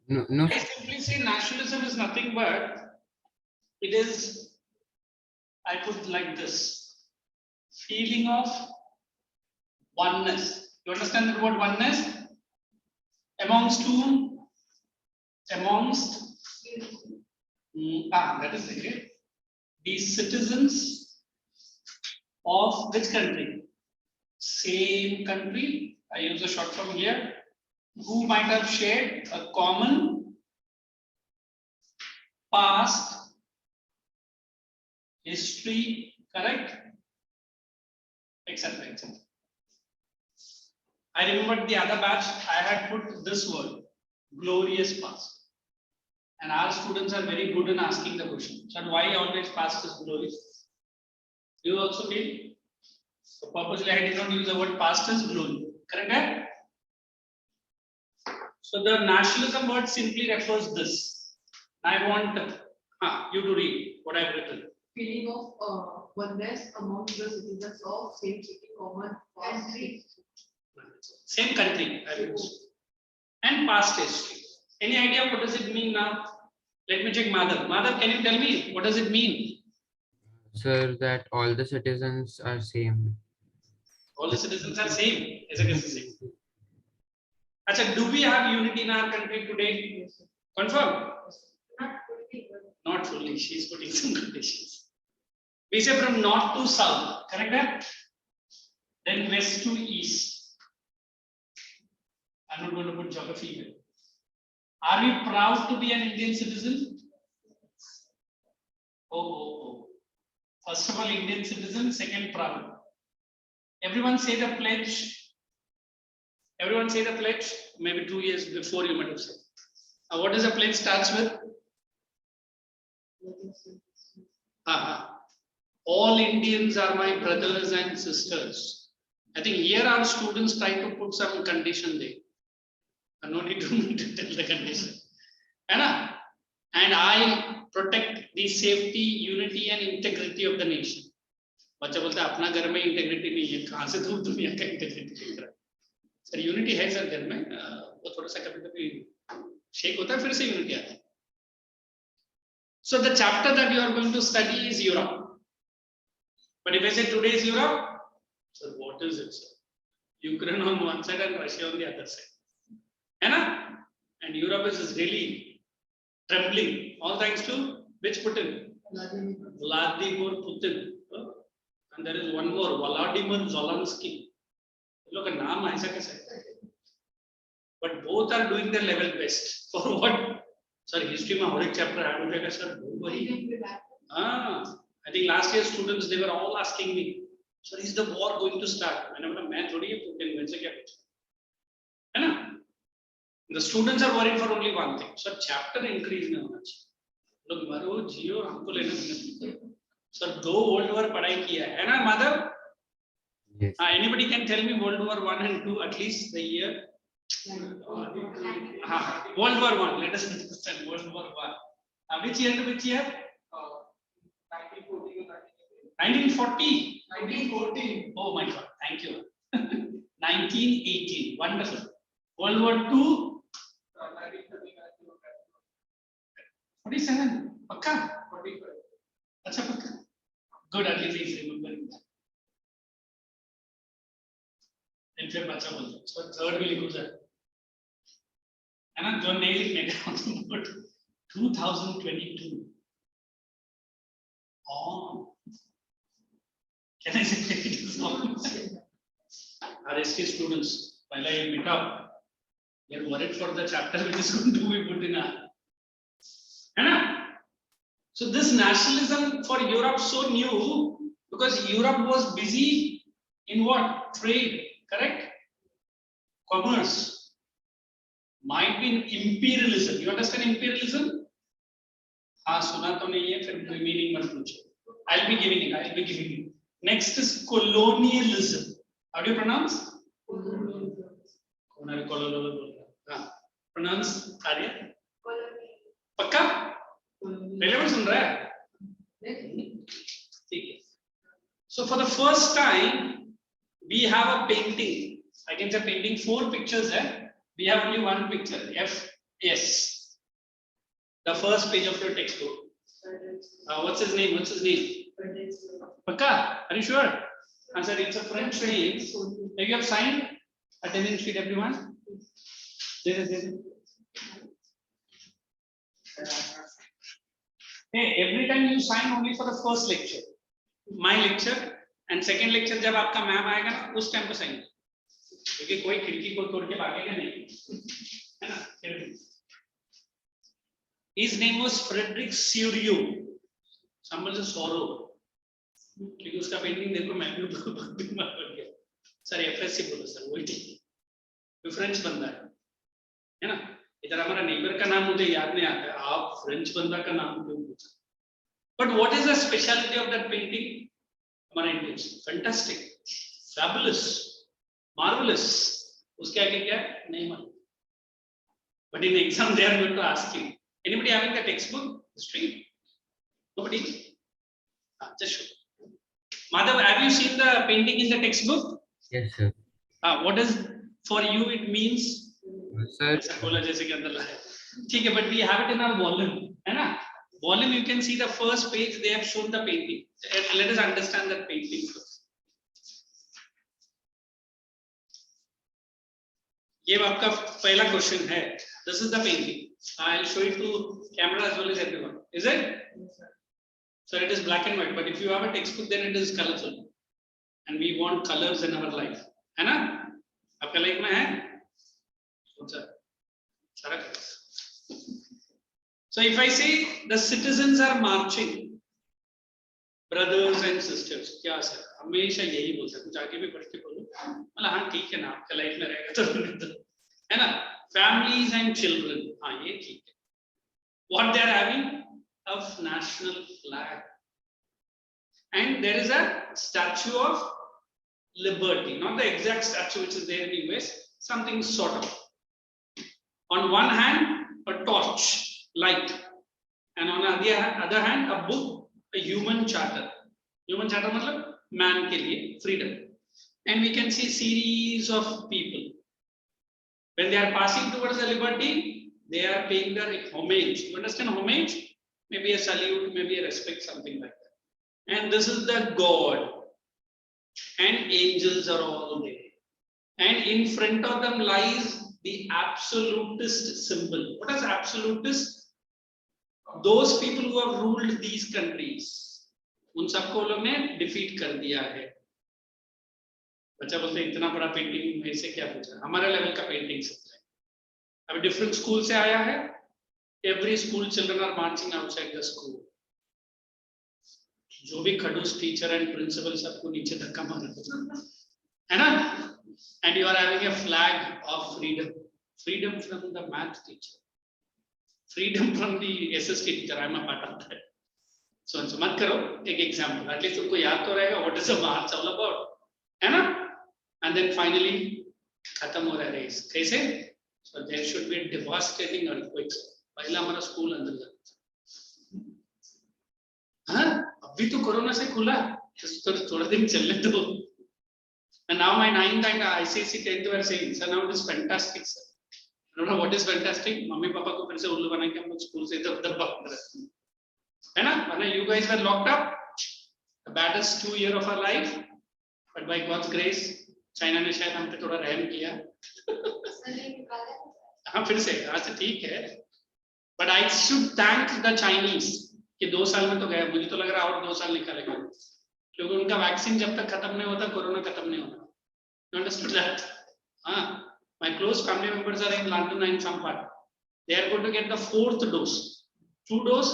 No, I simply say nationalism is nothing but it is, I put like this, feeling of oneness. You understand the word oneness? Amongst whom? Amongst that is okay. The citizens of which country? Same country. I use a short form here. Who might have shared a common past, history, correct? Etc. etc. I remember the other batch, I had put this word, glorious past. And our students are very good in asking the question. So why always past is glorious? Do you also feel? So purposely I did not use the word past is glory. Correct? So the nationalism word simply refers this. I want you to read what I've written. Feeling of oneness among the citizens of same city, common country. Same country, I would say. And past history. Any idea what does it mean now? Let me check Madhav. Madhav, can you tell me what does it mean? Sir, that all the citizens are same. All the citizens are same. Achha, do we have unity in our country today? Confirm? Not fully. She's putting some conditions. We say from north to south, correct? Then west to east. I'm not going to put geography here. Are we proud to be an Indian citizen? Oh. First of all, Indian citizen, second, proud. Everyone say the pledge. Everyone say the pledge. Maybe 2 years before you might have said. What does the pledge starts with? All Indians are my brothers and sisters. I think here our students try to put some condition there. No need to tell the condition. And I protect the safety, unity and integrity of the nation. बच्चा बोलता है अपना घर में integrity नहीं है, कहाँ से तुम दुनिया का इंटेग्रिटी देख रहा है? सर यूनिटी है सर घर में, वो थोड़ा सा कभी-कभी शेक होता है, फिर से यूनिटी आता है. So the chapter that you are going to study is Europe. But if I say today is Europe, so what is it, sir? Ukraine on one side and Russia on the other side. And Europe is really trembling, all thanks to which Putin? Vladimir Putin. And there is one more, Vladimir Zelensky. Look, a name aisa kaise. But both are doing their level best. For what? Sir, history mein horric chapter add ho jayega, sir. I think last year students, they were all asking me, sir, is the war going to start? मैंने बोला मैं थोड़ी ये Putin में से क्या पूछा, है ना? The students are worried for only one thing. Sir, chapter increase नहीं होना चाहिए. लोग मरो जियो हमको लेना नहीं. Sir, 2 World War पढ़ाई किया है ना Madhav? Yes. Anybody can tell me World War 1 and 2 at least the year? World War 1. Let us understand World War 1. Which year to which year? 1940. 1914. Oh my God. Thank you. 1918. Wonderful. World War 2. 47. Pakka? 45. Acha pakka. Good, at least he's remembering that. Then फिर बच्चा बोलता है, so third में लिखो sir, है ना? जो नहीं लिखने का, but 2022. Oh, can I say it is on? Our ST students, while I meet up, they are worried for the chapter which is going to be put in our, है ना? So this nationalism for Europe so new because Europe was busy in what? Trade, correct? Commerce. Might be imperialism. You understand imperialism? हाँ सुना तो नहीं है फिर meaning मत पूछो. I'll be giving it. Next is colonialism. How do you pronounce? Pronounce Arya. पक्का? पहले बार सुन रहा है? ठीक है. So for the first time, we have a painting. I can say painting 4 pictures there. We have only one picture. F.S. The first page of your textbook. What's his name? Paka, are you sure? Answer, it's a French name. You have signed attendance sheet, everyone? Hey, every time you sign only for the first lecture. My lecture and second lecture जब आपका ma'am आएगा ना उस time पे sign क्योंकि कोई खिड़की को तोड़ के भागेगा नहीं है ना. His name was Frederick Surio. Somebody says sorrow. क्योंकि उसका पेंटिंग देखो मैं भी बीमार पड़ गया. सर एफएससी बोलो सर वही ठीक है. फ्रेंच बंदा है ना. इधर हमारा नेबर का नाम मुझे याद नहीं आता है. आप फ्रेंच बंदा का नाम क्यों पूछा? But what is the speciality of that painting? हमारा इंडियन फैंटास्टिक, फैबुलस, मार्वेलस. उसके आगे क्या है नहीं मालूम. But in exam they are going to ask you. Anybody having the textbook history? Nobody. Just show. Madhav, have you seen the painting in the textbook? Yes, sir. What is for you it means? Sir. ठीक है, but we have it in our volume, है ना? Volume you can see the first page they have shown the painting. Let us understand that painting first. ये आपका पहला question है. This is the painting. I'll show it to camera as well as everyone. Is it? So it is black and white. But if you have a textbook, then it is colorful, and we want colors in our life. है ना? आपका life में है? So if I say the citizens are marching, brothers and sisters, क्या sir? हमेशा यही बोलता है. कुछ आगे भी बढ़ के बोलो. मतलब हाँ ठीक है ना, आपका लाइफ में रहेगा तो है ना. Families and children, हाँ ये ठीक है. What they are having? A national flag, and there is a statue of liberty, not the exact statue which is there in the US, something sort of. On one hand, a torch, light, and on the other hand, a book, a human charter. Human charter मतलब man के लिए freedom. And we can see series of people. When they are passing towards the liberty, they are paying their homage. You understand homage? Maybe a salute, maybe a respect, something like that. And this is the God. And angels are all there. And in front of them lies the absolutist symbol. What is absolutist? Those people who have ruled these countries. उन सबको लोग ने defeat कर दिया है. बच्चा बोलते हैं इतना बड़ा पेंटिंग में से क्या पूछा? हमारे लेवल का पेंटिंग सब है. अभी डिफरेंट स्कूल से आया है. Every school children are marching outside the school. जो भी खड़ूस टीचर एंड प्रिंसिपल सबको नीचे धक्का मार है ना. And you are having a flag of freedom. Freedom from the math teacher. Freedom from the SST teacher. I am a part of that. So मत करो. एक example. At least तुमको याद तो रहेगा. What is the march all about? है ना. And then finally खत्म हो रहा है रेस. कैसे? So there should be devastating earthquakes. पहला हमारा स्कूल अंदर जाता है. हाँ अभी तो कोरोना से खुला तो थोड़ा दिन चलने दो. And now my 9th and ICSE 10th were saying, sir, now it is fantastic, sir. I don't know what is fantastic. Mummy papa को फिर से उल्लू बना के हम लोग स्कूल से इधर उधर भाग रहे हैं ना. वरना you guys were locked up, the baddest 2 years of our life, but by God's grace, China ने शायद हम पे थोड़ा रहम किया. हाँ फिर से आज से ठीक है. But I should thank the Chinese कि 2 साल में तो गया. मुझे तो लग रहा है और 2 साल निकालेगा क्योंकि उनका वैक्सीन जब तक खत्म नहीं होता कोरोना खत्म नहीं होता. You understood that? My close family members are in London and some part. They are going to get the 4th dose. 2 dose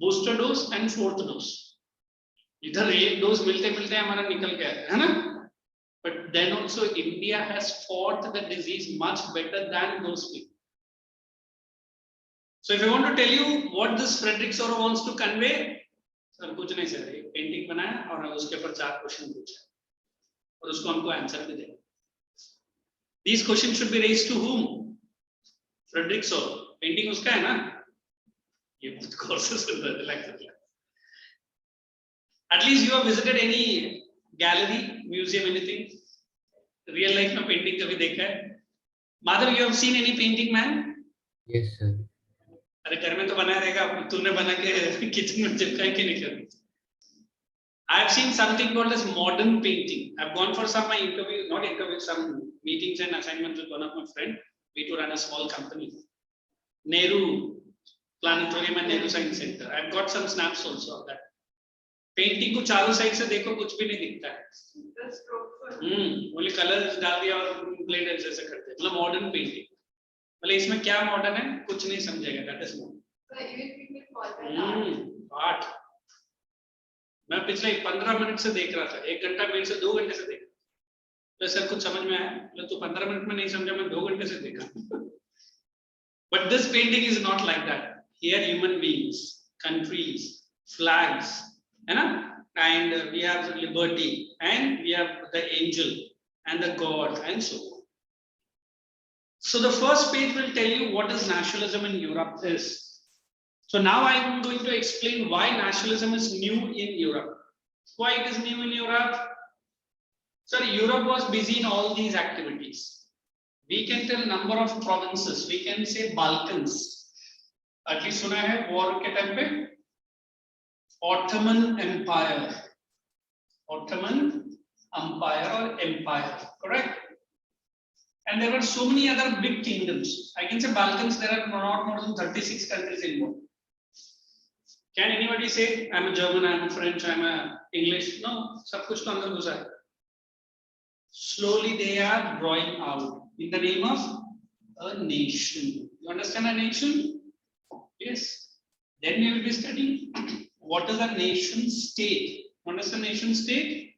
booster dose and fourth dose, इधर एक डोज मिलते मिलते हमारा निकल गया है ना. But then also India has fought the disease much better than those people. So if I want to tell you what this Frederick Soro wants to convey, sir कुछ नहीं सर, एक पेंटिंग बनाया और उसके ऊपर 4 क्वेश्चन पूछा और उसको हमको आंसर भी देना. These questions should be raised to whom? Frederick Soro. Painting उसका है ना, ये बहुत कोर्सेस सुन रहे थे लगता है. At least you have visited any gallery, museum, anything? Real life में painting कभी देखा है? Madhav, you have seen any painting, man? Yes, sir. अरे घर में तो बनाया रहेगा, तूने बना के किचन में चिपकाए कि नहीं कर? I have seen something called as modern painting. I have gone for some my interview, not interview, some meetings and assignments with one of my friend. We to run a small company, Nehru Planetarium and Nehru Science Center. I have got some snaps also of that. Painting को चारों side से देखो, कुछ भी नहीं दिखता है. बोले कलर डाल दिया और ब्लेंडर जैसे करते हैं, मतलब मॉडर्न पेंटिंग. मतलब इसमें क्या मॉडर्न है कुछ नहीं समझेगा. That is art. मैं पिछले 15 मिनट से देख रहा था, 1 घंटा मेरे से 2 घंटे से देख रहा था. तो सर कुछ समझ में आया? मतलब तू 15 मिनट में नहीं समझा, मैं 2 घंटे से देखा. But this painting is not like that. Here human beings, countries, flags, and we have liberty, and we have the angel and the God, and so on. So the first page will tell you what is nationalism in Europe is. So now I am going to explain why nationalism is new in Europe. Why it is new in Europe? Sir, Europe was busy in all these activities. We can tell number of provinces. We can say Balkans. At least सुना है war के time पे Ottoman Empire or Empire, correct? And there were so many other big kingdoms. I can say Balkans, there are not more than 36 countries involved. Can anybody say I'm a German, I'm a French, I'm a English? No, सब कुछ तो अंदर घुसा है. Slowly they are drawing out in the name of a nation. You understand a nation? Yes. Then we will be studying what is a nation state. What is a nation state?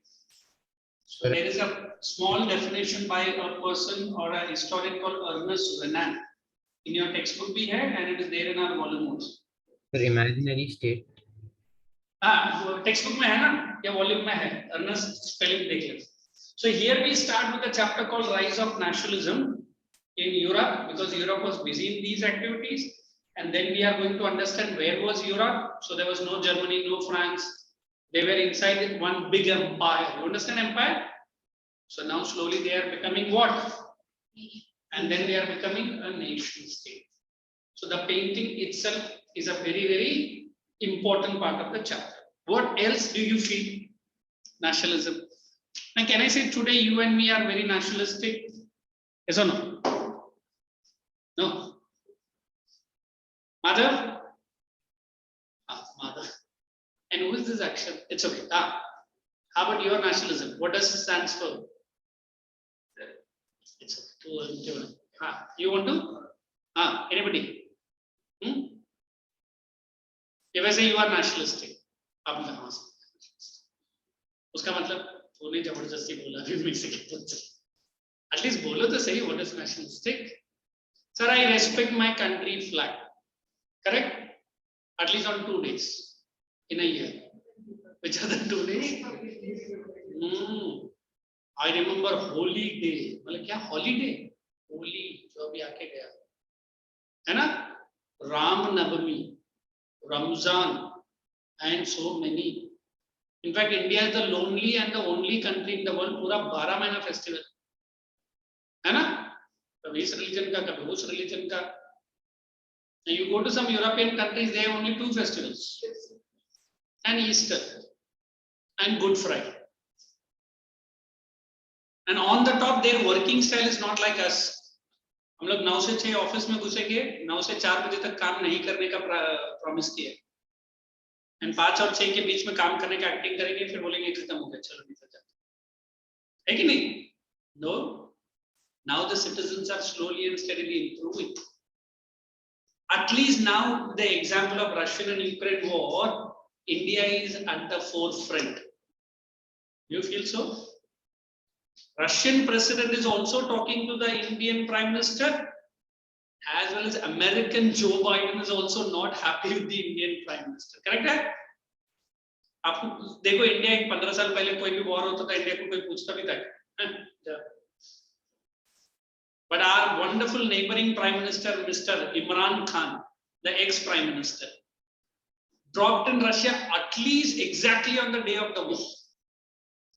So there is a small definition by a person or a historian called Ernest Renan. In your textbook we have, and it is there in our volume also. For imaginary state. Textbook में है ना या volume में है? Ernest spelling देख ले. So here we start with a chapter called Rise of Nationalism in Europe, because Europe was busy in these activities. And then we are going to understand where was Europe. So there was no Germany, no France. They were inside one big empire. You understand empire? So now slowly they are becoming what? And then they are becoming a nation state. So the painting itself is a very, very important part of the chapter. What else do you feel? Nationalism. Now can I say today you and me are very nationalistic? Yes or no? No. Mother? Mother. And who is this action? It's okay. How about your nationalism? What does it stand for? It's okay. You want to? Anybody? If I say you are nationalistic, आप कहाँ से? उसका मतलब तूने जबरदस्ती बोला भी मुझसे क्या? At least बोलो तो सही. What is nationalistic? Sir, I respect my country flag. Correct? At least on 2 days in a year. Which are the 2 days? I remember holy day. मतलब क्या holiday? Holy जो अभी आके गया है ना? Ram Navami, Ramzan, and so many. In fact, India is the lonely and the only country in the world पूरा 12 महीना festival है ना? कभी इस religion का, कभी उस religion का. Now you go to some European countries, they have only 2 festivals, and Easter and Good Friday. And on the top, their working style is not like us. हम लोग 9 से 6 ऑफिस में घुसेंगे, 9 से 4 बजे तक काम नहीं करने का प्रॉमिस किया, एंड 5 और 6 के बीच में काम करने का एक्टिंग करेंगे, फिर बोलेंगे खत्म हो गया, चलो निकल जाते है कि नहीं? No. Now the citizens are slowly and steadily improving. At least now the example of Russian and Ukraine war, India is at the forefront. You feel so? Russian president is also talking to the Indian Prime Minister, as well as American Joe Biden is also not happy with the Indian Prime Minister. Correct है? आपको देखो India एक 15 साल पहले कोई भी war होता था इंडिया को कोई पूछता भी था. But our wonderful neighboring Prime Minister, Mr. Imran Khan, the ex-Prime Minister, dropped in Russia at least exactly on the day of the war.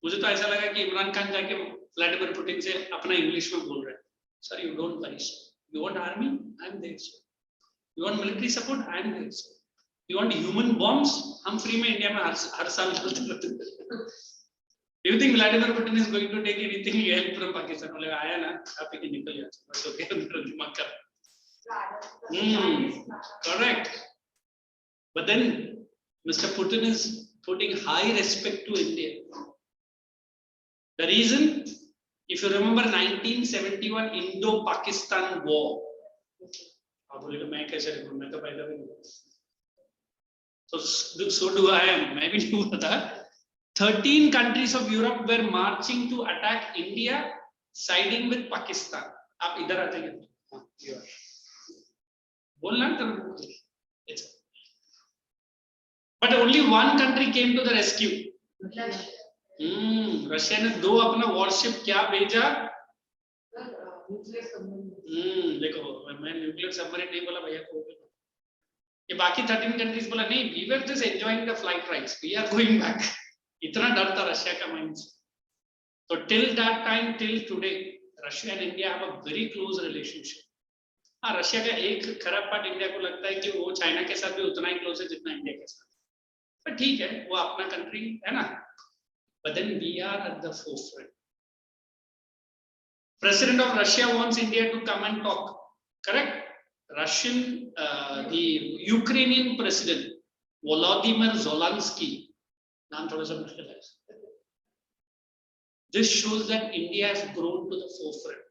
मुझे तो ऐसा लगा कि इमरान खान जाके व्लादिमीर पुतिन से अपना इंग्लिश में बोल रहे हैं. Sir, you don't worry. You want army? I'm there. Sir. You want military support? I'm there. Sir. You want human bombs? हम free में इंडिया में हर साल करते हैं. Do you think Vladimir Putin is going to take anything help from Pakistan? बोले आया ना, आप एक निकल जाओ. बस हो गया उनका दिमाग का. Correct. But then Mr. Putin is putting high respect to India. The reason, if you remember 1971 Indo-Pakistan War. आप बोलेगा मैं कैसे रिकॉर्ड मैं तो पैदा भी नहीं. So do I am. मैं भी नहीं हुआ था. 13 countries of Europe were marching to attack India, siding with Pakistan. आप इधर आते हैं. बोलना तो. But only one country came to the rescue. Russia ने 2 अपना वॉरशिप क्या भेजा. देखो मैं न्यूक्लियर सबमरीन नहीं बोला भैया को. ये बाकी 13 कंट्रीज बोला नहीं, we were just enjoying the flight rides, we are going back. इतना डर था रशिया का माइंड से. तो till that time, till today, Russia and India have a very close relationship. हाँ, रशिया का एक खराब पार्ट इंडिया को लगता है कि वो चाइना के साथ भी उतना ही क्लोज है जितना इंडिया के साथ. पर ठीक है, वो अपना कंट्री है ना. But then we are at the forefront. President of Russia wants India to come and talk. Correct? The Ukrainian president Volodymyr Zelensky. नाम थोड़ा सा मुश्किल है. This shows that India has grown to the forefront.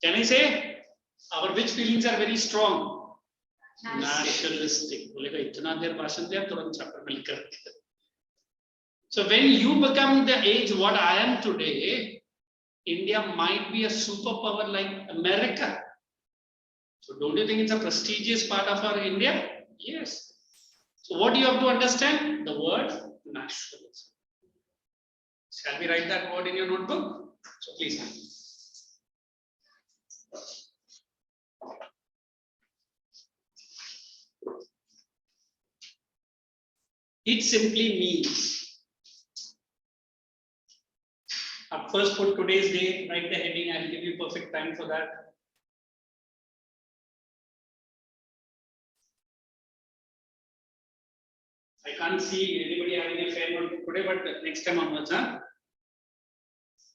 Can I say our which feelings are very strong? Nationalistic. बोलेगा इतना देर भाषण दिया तुरंत चैप्टर में लिख कर. So when you become the age what I am today, India might be a superpower like America. So don't you think it's a prestigious part of our India? Yes. So what do you have to understand? The word nationalism. Shall we write that word in your notebook? So please. It simply means. First put today's date, write the heading, I'll give you perfect time for that. I can't see anybody having a fair notebook today, but next time onwards, huh?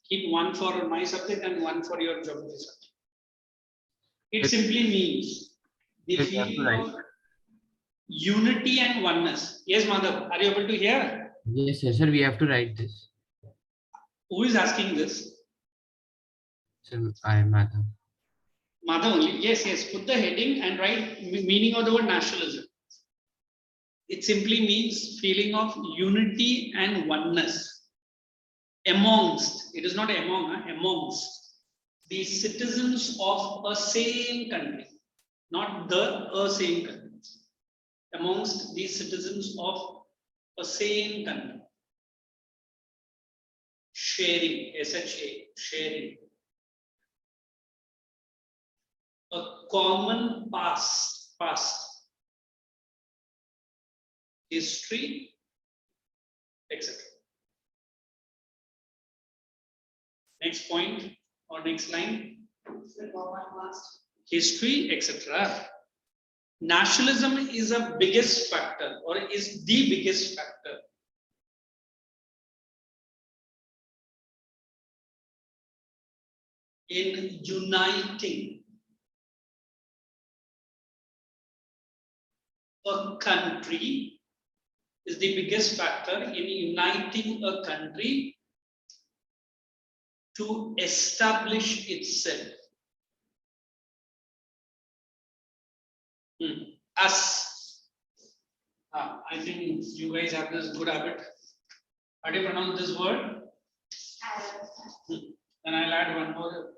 Keep one for my subject and one for your geography subject. It simply means the feeling of unity and oneness. Yes, Madhav, are you able to hear? Yes, sir, we have to write this. Who is asking this? Sir, I am Madhav. Madhav only. Yes, put the heading and write meaning of the word nationalism. It simply means feeling of unity and oneness amongst, it is not among, amongst the citizens of a same country, not the same country, amongst the citizens of a same country. Sharing, SHA, sharing. A common past, history, etc. Next point or next line. History, etc. Nationalism is a biggest factor or is the biggest factor in uniting a country, is the biggest factor in uniting a country to establish itself. Us. I think you guys have this good habit. How do you pronounce this word? Then I'll add one more.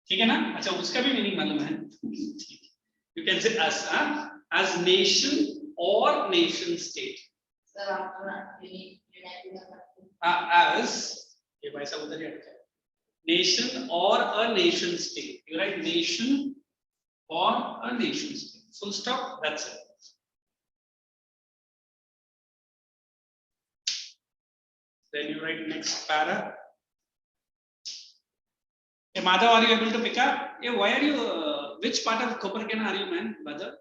ठीक है ना? अच्छा उसका भी meaning मालूम है. You can say us, as nation or nation state. As ये भाई साहब उधर ही अटका है. Nation or a nation state. You write nation or a nation state. Full stop. That's it. Then you write next para. Hey, Madhav, are you able to pick up? Hey, why are you? Which part of Copernicus are you, man, Madhav?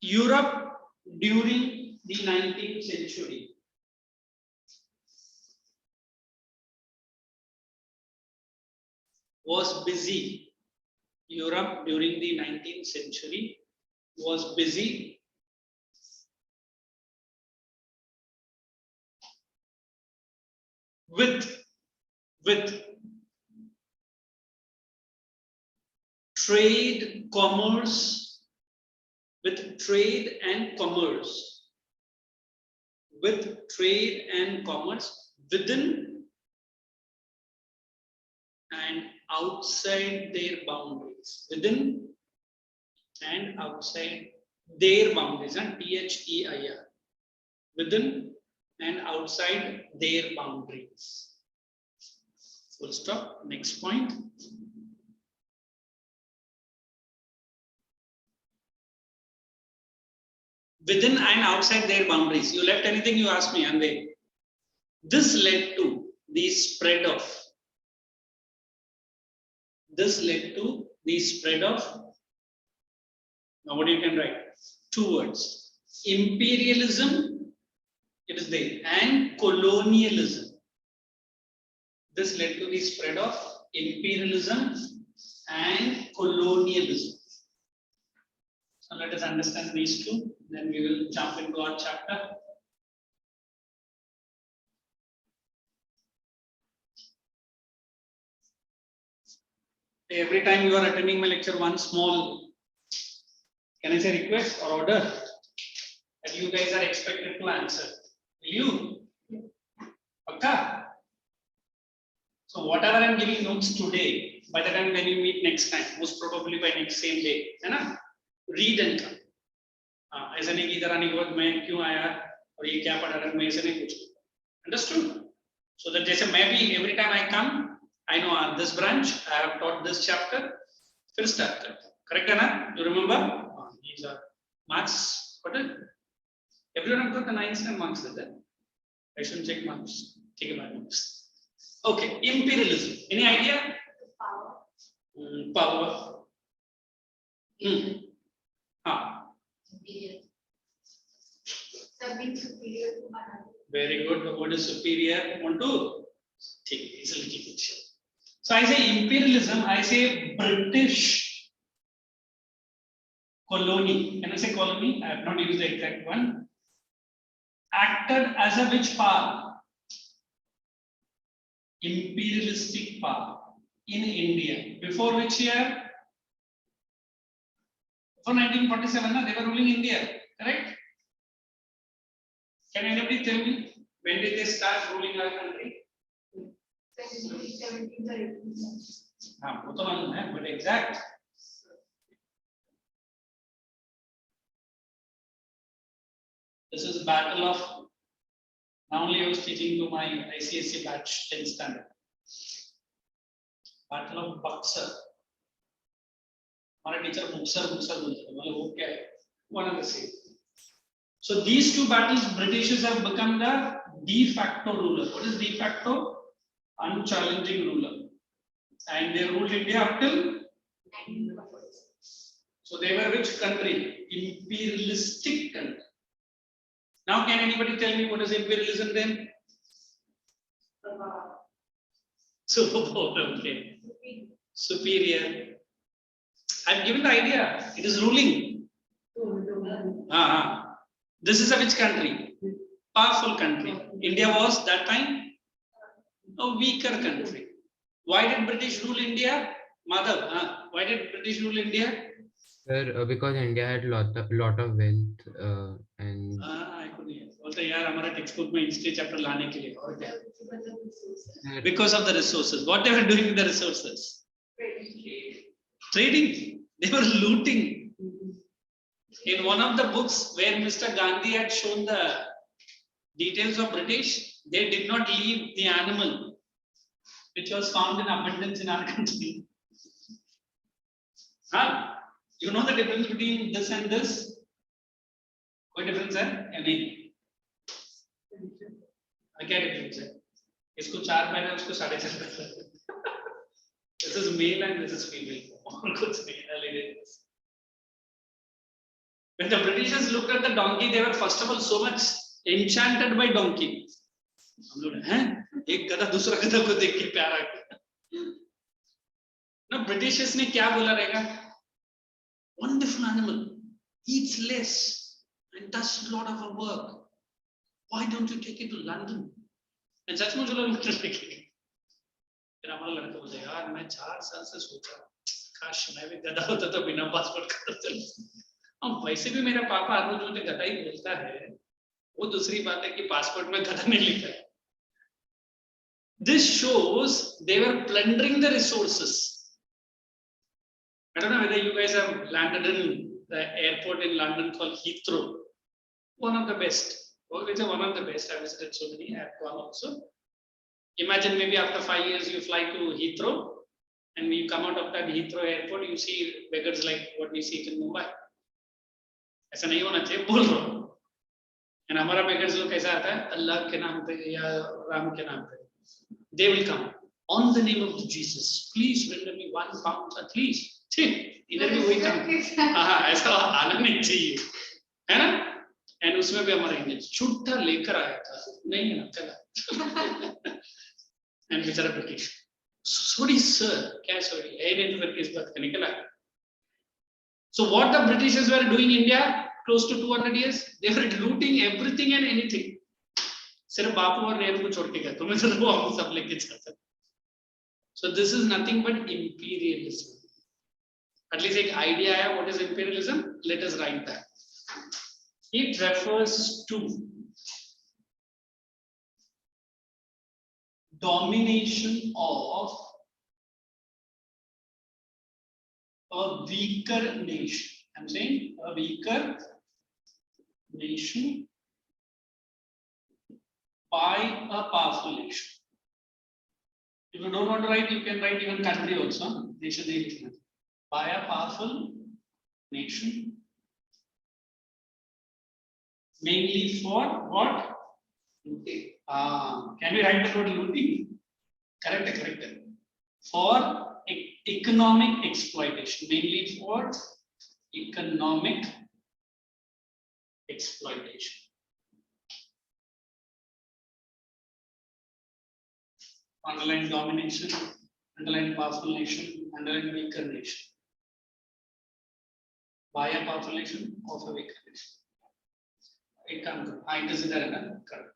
Europe during the 19th century was busy. Europe during the 19th century was busy with trade, commerce, with trade and commerce within and outside their boundaries, within and outside their boundaries, and THEIR, within and outside their boundaries. Full stop. Next point. Within and outside their boundaries. You left anything, you asked me, and they. This led to the spread of. Now, what you can write? Two words. Imperialism, it is there, and colonialism. This led to the spread of imperialism and colonialism. So let us understand these two, then we will jump into our chapter. Every time you are attending my lecture, one small, can I say request or order, that you guys are expected to answer. Will you? Okay. So whatever I am giving notes today, by the time when you meet next time, most probably by next same day, है ना? Read and come. ऐसा नहीं कि इधर आने के बाद मैं क्यों आया और ये क्या पढ़ा रहा, मैं ऐसे नहीं पूछूं. Understood? So that जैसे मैं भी every time I come, I know this branch, I have taught this chapter. फिर start करते. Correct है ना? You remember? These are marks. What is? Everyone have got the 9th and marks with that. I shouldn't check marks. Take my marks. Okay, imperialism. Any idea? Power. Very good. The word is superior. Want to take it? It's a little bit. So I say imperialism. I say British colony. Can I say colony? I have not used the exact one. Acted as a which power? Imperialistic power in India. Before which year? Before 1947, they were ruling India, correct? Can anybody tell me when did they start ruling our country? 17th or 18th century. But exact. This is Battle of. Now only I was teaching to my ICSE batch 10th standard. Battle of Buxar. My teacher Buxar. One and the same. So these two battles, Britishers have become the de facto ruler. What is de facto? Unchallenging ruler. And they ruled India up till. So they were which country? Imperialistic country. Now can anybody tell me what is imperialism then? Superpower, okay. Superior. I've given the idea. It is ruling. This is a which country? powerful country. India was that time a weaker country. Why did British rule India? Madhav, why did British rule India? Sir, because India had lot of wealth and I couldn't hear. बोलते यार हमारा textbook में history chapter लाने के लिए और क्या? Sir, Because of the resources. What they were doing with the resources? Trading. They were looting. In one of the books where Mr. Gandhi had shown the details of British, they did not leave the animal which was found in abundance in our country. Huh? You know the difference between this and this? What difference है या नहीं? क्या difference है? इसको 4 पैर है, उसको 4.5 पैर है. This is male and this is female. और कुछ नहीं है, ladies. When the Britishers looked at the donkey, they were first of all so much enchanted by donkey. हम लोग हैं एक गधा दूसरा गधा को देख के प्यार आ गया. ना Britishers ने क्या बोला रहेगा? Wonderful animal, eats less and does a lot of our work. Why don't you take it to London? And सचमुच लोग लंदन लेके गए. फिर हमारा लड़का बोलता है यार मैं 4 साल से सोचा काश मैं भी गधा होता तो बिना पासपोर्ट का चलता. अब वैसे भी मेरा पापा हर रोज मुझे गधा ही बोलता है. वो दूसरी बात है कि पासपोर्ट में गधा नहीं लिखा है. This shows they were plundering the resources. I don't know whether you guys have landed in the airport in London called Heathrow. One of the best. It's one of the best. I visited so many. I have gone also. Imagine maybe after 5 years you fly to Heathrow, and when you come out of that Heathrow airport, you see beggars like what we see in Mumbai. ऐसा नहीं होना चाहिए, बोल रहा हूँ. And हमारा beggars लोग कैसा आता है? अल्लाह के नाम पे या राम के नाम पे. They will come on the name of Jesus. Please render me £1 at least. इधर भी वही काम. हाँ ऐसा आना नहीं चाहिए, है ना? And उसमें भी हमारा इंडियन छुट्टा लेकर आया था, नहीं है ना चला. And बेचारा ब्रिटिश. Sorry sir, क्या sorry? नहीं तो किस बात का निकला. So what the Britishers were doing in India close to 200 years, they were looting everything and anything. सिर्फ बापू और नेहरू को छोड़ के गए, तुम्हें तो वो हम सब लेके चलते. So this is nothing but imperialism. At least एक idea है what is imperialism. Let us write that. It refers to domination of a weaker nation. I'm saying a weaker nation by a powerful nation. If you don't want to write, you can write even country also. Nation by a powerful nation, mainly for what? Looting. Can we write the word looting? Correct. For economic exploitation, mainly for economic exploitation. Underline domination, underline powerful nation, underline weaker nation. By a powerful nation of a weaker nation. It comes. It is there. Correct.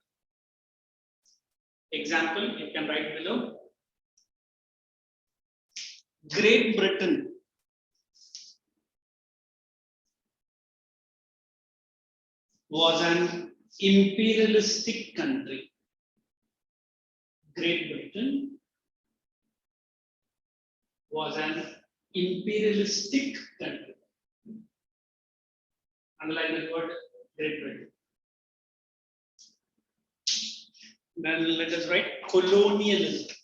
Example, you can write below. Great Britain was an imperialistic country. Great Britain was an imperialistic country. Underline the word Great Britain. Then let us write colonialism.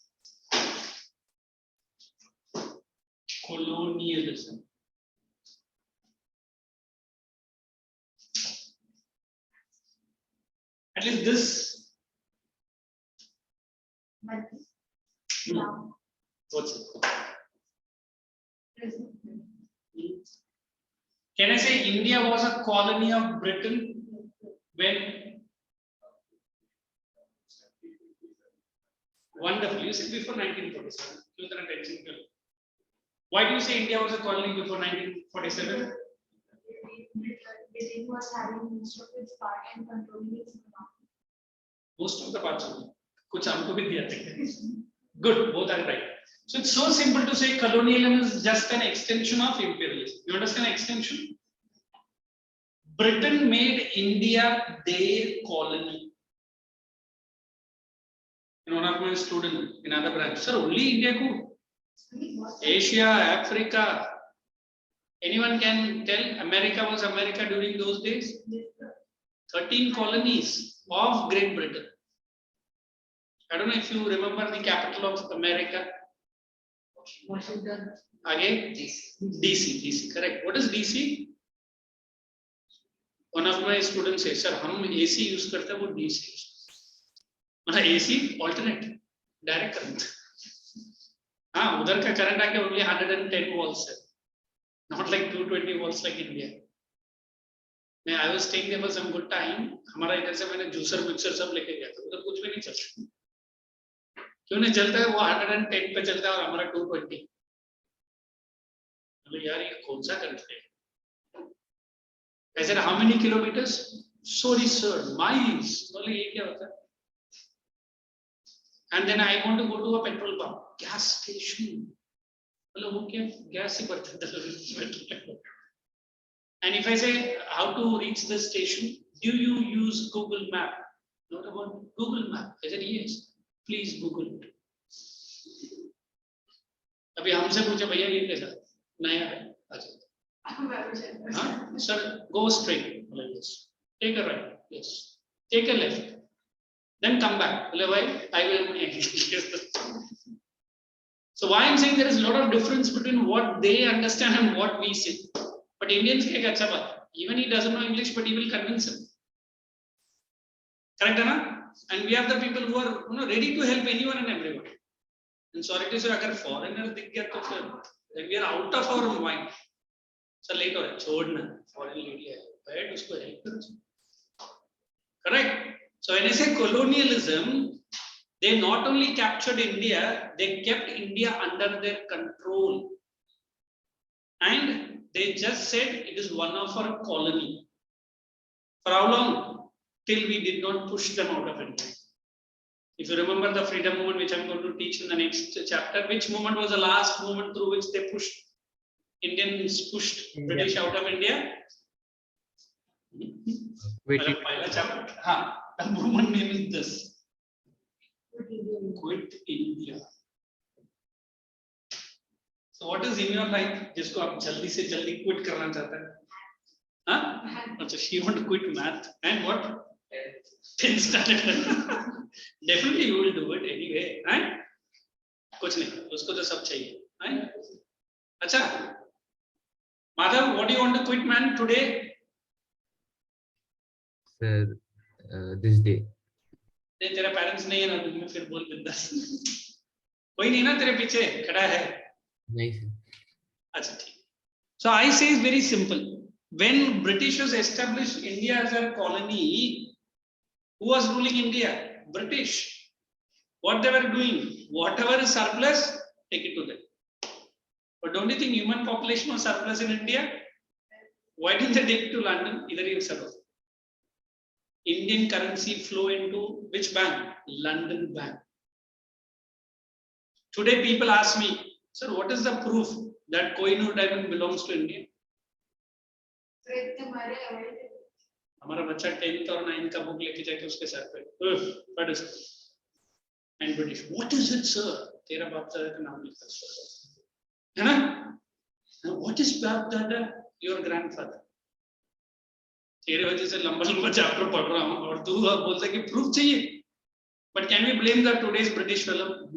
Colonialism. At least this. What's it? Can I say India was a colony of Britain when? Wonderful. You said before 1947. Why do you say India was a colony before 1947? Britain was having most of its part and controlling its economy. Most of the parts of it. कुछ हमको भी दिया था. Good, both are right. So it's so simple to say colonialism is just an extension of imperialism. You understand extension? Britain made India their colony. And one of my students in other branch, sir, only India ko? Asia, Africa. Anyone can tell America was America during those days? 13 colonies of Great Britain. I don't know if you remember the capital of America. Washington. Again? DC, correct. What is DC? One of my students says, sir, हम AC use करते हैं वो DC use. मतलब AC alternate, direct current. हाँ, उधर का current आके only 110 volts है. Not like 220 volts like India. I was staying there for some good time. हमारा इधर से मैंने juicer mixer सब लेके गया था. उधर कुछ भी नहीं चलता. क्यों नहीं चलता है? वो 110 पे चलता है और हमारा 220. मतलब यार ये कौन सा करंट है? I said, how many kilometers? Sorry, sir, miles. बोले ये क्या होता है? And then I want to go to a petrol pump, gas station. बोले वो क्या? Gas ही पड़ता है. And if I say how to reach the station, do you use Google Map? Not about Google Map. I said yes. Please Google it. अभी हमसे पूछे भैया ये कैसा नया है? अच्छा. Sir, go straight. Yes. Take a right. Yes. Take a left. Then come back. Why? I will. So why I'm saying there is a lot of difference between what they understand and what we say. But Indians ke acha baat. Even he doesn't know English, but he will convince him. Correct, na? And we have the people who are ready to help anyone and everyone. And sorry to say, agar foreigner dikh gaya to फिर then we are out of our mind. Sir late हो रहा है छोड़ना foreign lady है बैठ उसको help करो. Correct. So when I say colonialism, they not only captured India, they kept India under their control, and they just said it is one of our colony. For how long? Till we did not push them out of India. If you remember the freedom movement, which I'm going to teach in the next chapter, which movement was the last movement through which they pushed Indians pushed British out of India? The movement name is this. Quit India. So what is in your life जिसको आप जल्दी से जल्दी quit करना चाहते हैं? हाँ? अच्छा, she want to quit math and what? 10th standard. Definitely you will do it anyway, right? कुछ नहीं, उसको तो सब चाहिए, right? अच्छा. Madhav, what do you want to quit, man, today? Sir, this day. तेरे parents नहीं है ना, तुझे फिर बोल बिंदास. कोई नहीं ना तेरे पीछे खड़ा है? नहीं sir. अच्छा ठीक. So I say it's very simple. When Britishers established India as a colony, who was ruling India? British. What they were doing? Whatever is surplus, take it to them. But don't you think human population was surplus in India? Why didn't they take it to London? Either in South. Indian currency flow into which bank? London Bank. Today people ask me, sir, what is the proof that Kohinoor diamond belongs to India? हमारा बच्चा 10th और 9th का book लेके जाके उसके sir पे what is it? And British, what is it, sir? तेरा बाप दादा का नाम लिखा है ना? What is बाप दादा? Your grandfather. तेरे वजह से लंबा चैप्टर पढ़ रहा हूँ और तू बोलता है कि प्रूफ चाहिए. But can we blame the today's British fellow?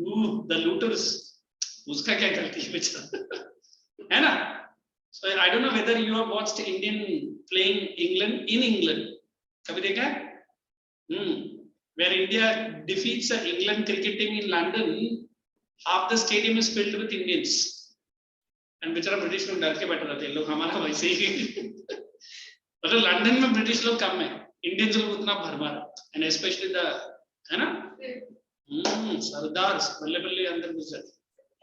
The looters. उसका क्या गलती है बेचारा? है ना? So I don't know whether you have watched Indian playing England in England. कभी देखा है? Where India defeats England cricket team in London, half the stadium is filled with Indians. And बेचारा British लोग डर के बैठे रहते हैं. लोग हमारा वैसे ही. मतलब लंदन में British लोग कम है. Indians लोग उतना भरमार. And especially the, है ना? सरदार बल्ले बल्ले अंदर घुस जाते.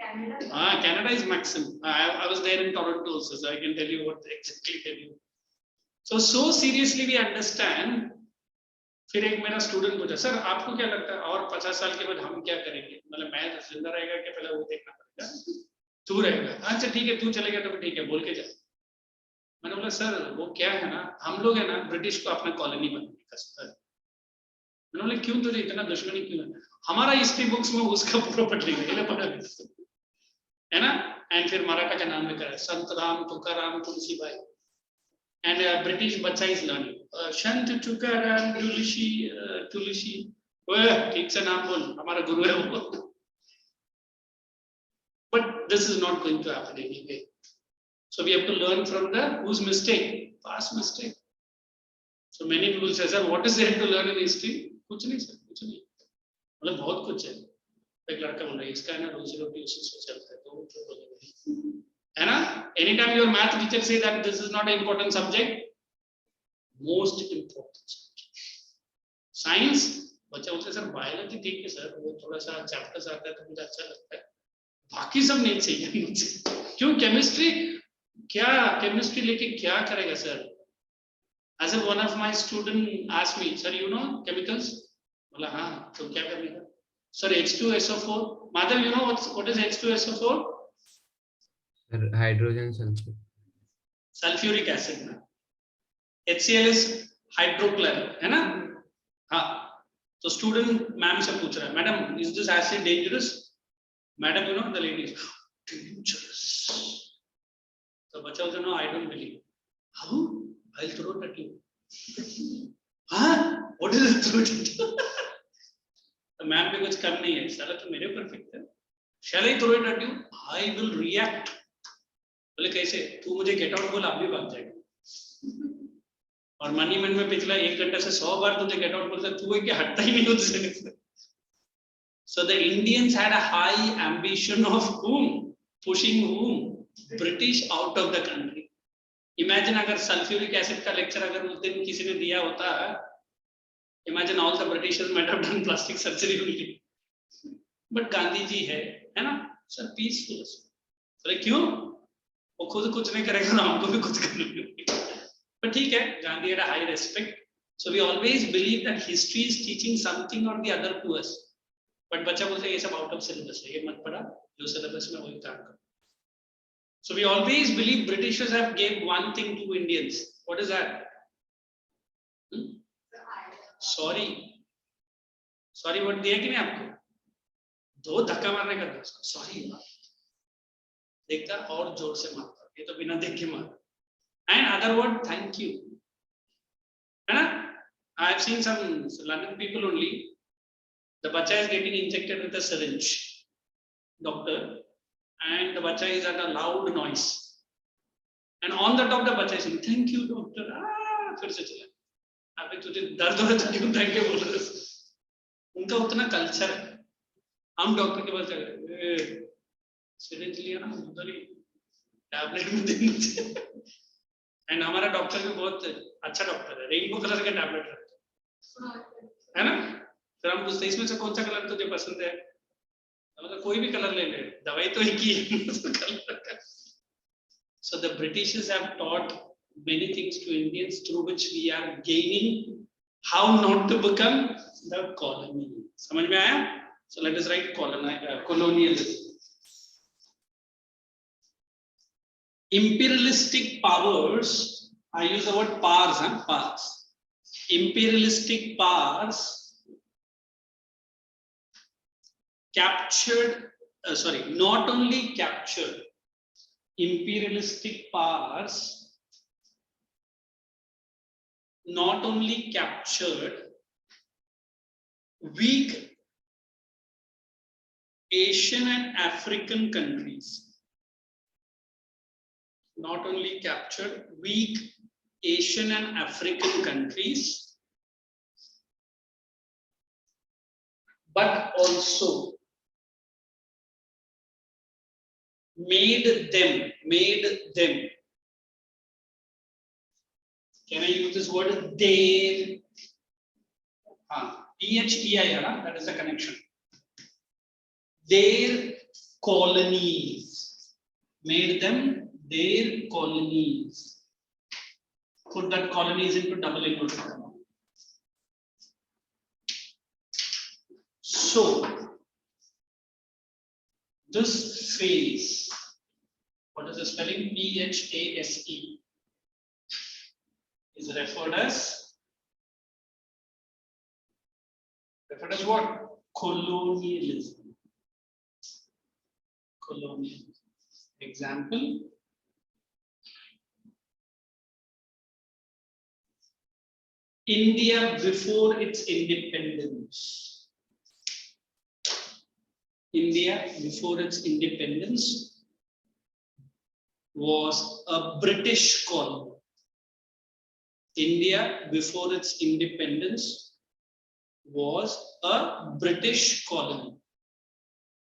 Canada is maximum. I was there in Toronto also, so I can tell you what exactly tell you. So seriously we understand फिर एक मेरा स्टूडेंट पूछा, सर आपको क्या लगता है और 50 साल के बाद हम क्या करेंगे? मतलब मैं तो जिंदा रहेगा कि पहले वो देखना पड़ेगा, तू रहेगा? अच्छा ठीक है, तू चलेगा तो ठीक है, बोल के जा। मैंने बोला सर वो क्या है ना, हम लोग है ना ब्रिटिश को अपना कॉलोनी बनाने का सोचा है। मैंने बोला क्यों, तुझे इतना दुश्मनी क्यों है? हमारा हिस्ट्री बुक्स में उसका पूरा पढ़ लिखा है ना। एंड फिर मराठा का नाम लिखा है संत राम तुकाराम तुलसीबाई, एंड ब्रिटिश बच्चा इज लर्निंग संत तुकाराम तुलसी, ठीक से नाम बोल, हमारा गुरु है वो। But this is not going to happen anyway, so we have to learn from the whose mistake, past mistake. So many people say sir what is there to learn in history? कुछ नहीं sir, कुछ नहीं, मतलब बहुत कुछ है। एक लड़का बोल रहा है इसका है ना रोजी रोटी उसी से चलता है, तो क्यों बोलेंगे, है ना। Any time your math teacher say that this is not an important subject, most important subject. Science बच्चा बोलते सर बायोलॉजी ठीक है सर, वो थोड़ा सा चैप्टर्स आता है तो मुझे अच्छा लगता है, बाकी सब नहीं चाहिए मुझे। क्यों केमिस्ट्री, क्या केमिस्ट्री लेके क्या करेगा sir? As if one of my student asked me, sir you know chemicals? बोला हाँ, तो क्या करेगा sir? H2SO4, Madhav you know what is H2SO4? Sir, hydrogen sulfur. Sulphuric acid ना, HCl is हाइड्रोक्लोराइड, है ना। हाँ, तो स्टूडेंट मैम से पूछ रहा है madam is this acid dangerous? Madam you know the lady dangerous. तो बच्चा बोलता no I don't believe. How? I'll throw it at you. हाँ, what is it throw it at you? तो मैम पे कुछ कम नहीं है, साला तो मेरे परफेक्ट है। Shall I throw it at you? I will react. बोले कैसे? तू मुझे गेट आउट बोल, आप भी भाग जाएगा। और मनी मन में पिछला 1 घंटा से 100 बार तुझे गेट आउट बोलता, तू है कि हटता ही नहीं उससे। So the Indians had a high ambition of whom? Pushing whom? British out of the country. Imagine अगर सल्फ्यूरिक एसिड का लेक्चर अगर उस दिन किसी ने दिया होता, imagine all the Britishers might have done plastic surgery only. But Gandhi ji है ना सर पीसफुल। अरे क्यों? वो खुद कुछ नहीं करेगा ना, हमको भी कुछ करना। बट ठीक है, Gandhi had a high respect, so we always believe that history is teaching something or the other to us. But बच्चा बोलता है ये सब आउट ऑफ सिलेबस है, ये मत पढ़ा, जो सिलेबस में वही काम करो। So we always believe Britishers have gave one thing to Indians. What is that? Sorry word दिया कि नहीं आपको? 2 धक्का मारने का था उसको, सॉरी देखता और जोर से मारता, ये तो बिना देख के मार। And other word thank you, है ना। I have seen some London people only. The bacha is getting injected with a syringe, doctor. And the bacha is at a loud noise, and on the top the bacha is saying thank you doctor, फिर से चला, अबे तुझे दर्द हो रहा है क्यों थैंक यू बोल रहा है? उनका उतना कल्चर है। हम डॉक्टर के पास चले गए, सिरिंज लिया ना उधर ही टैबलेट में दे मुझे। एंड हमारा डॉक्टर भी बहुत अच्छा डॉक्टर है, रेनबो कलर का टैबलेट रखता है ना। फिर हम पूछते इसमें से कौन सा कलर तुझे पसंद है? मतलब कोई भी कलर ले ले, दवाई तो एक ही है। So the Britishers have taught many things to Indians through which we are gaining how not to become the colony. समझ में आया? So let us write colonialism. Imperialistic powers, I use the word powers, powers. Imperialistic powers not only captured, imperialistic powers not only captured weak Asian and African countries, not only captured weak Asian and African countries, but also made them. Can I use this word? Their. THEIR, that is the connection. Their colonies. Made them their colonies. Put that colonies into double inverted comma. So this phase, what is the spelling? PHASE, is referred as what? Colonialism. Colonialism. Example. India before its independence. India before its independence was a British colony. India before its independence was a British colony.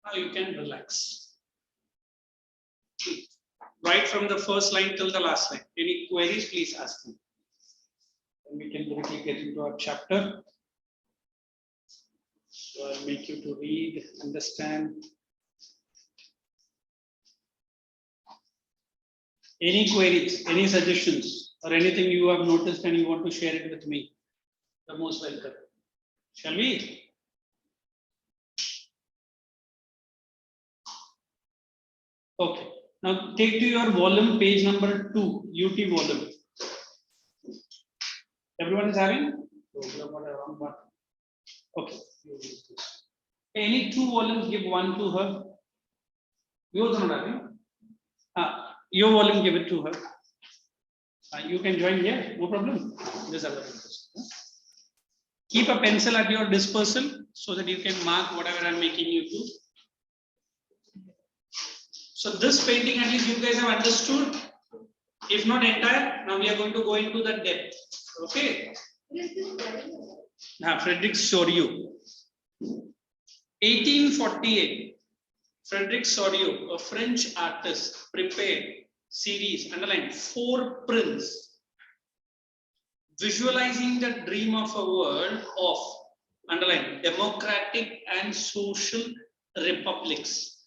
Now you can relax. Right from the first line till the last line. Any queries, please ask me. And we can directly get into our chapter. So I'll make you to read, understand. Any queries, any suggestions, or anything you have noticed and you want to share it with me, you're most welcome. Shall we? Okay. Now take to your volume, page number 2, UT volume. Everyone is having? Okay. Any 2 volumes, give 1 to her. Yours are not having? Your volume, give it to her. You can join here, no problem. This other person. Keep a pencil at your dispersal so that you can mark whatever I'm making you do. So this painting, at least you guys have understood. If not entire, now we are going to go into the depth. Okay. Frederick Soriot. 1848. Frederick Soriot, a French artist, prepared series, underline 4 prints, visualizing the dream of a world of, underline, democratic and social republics.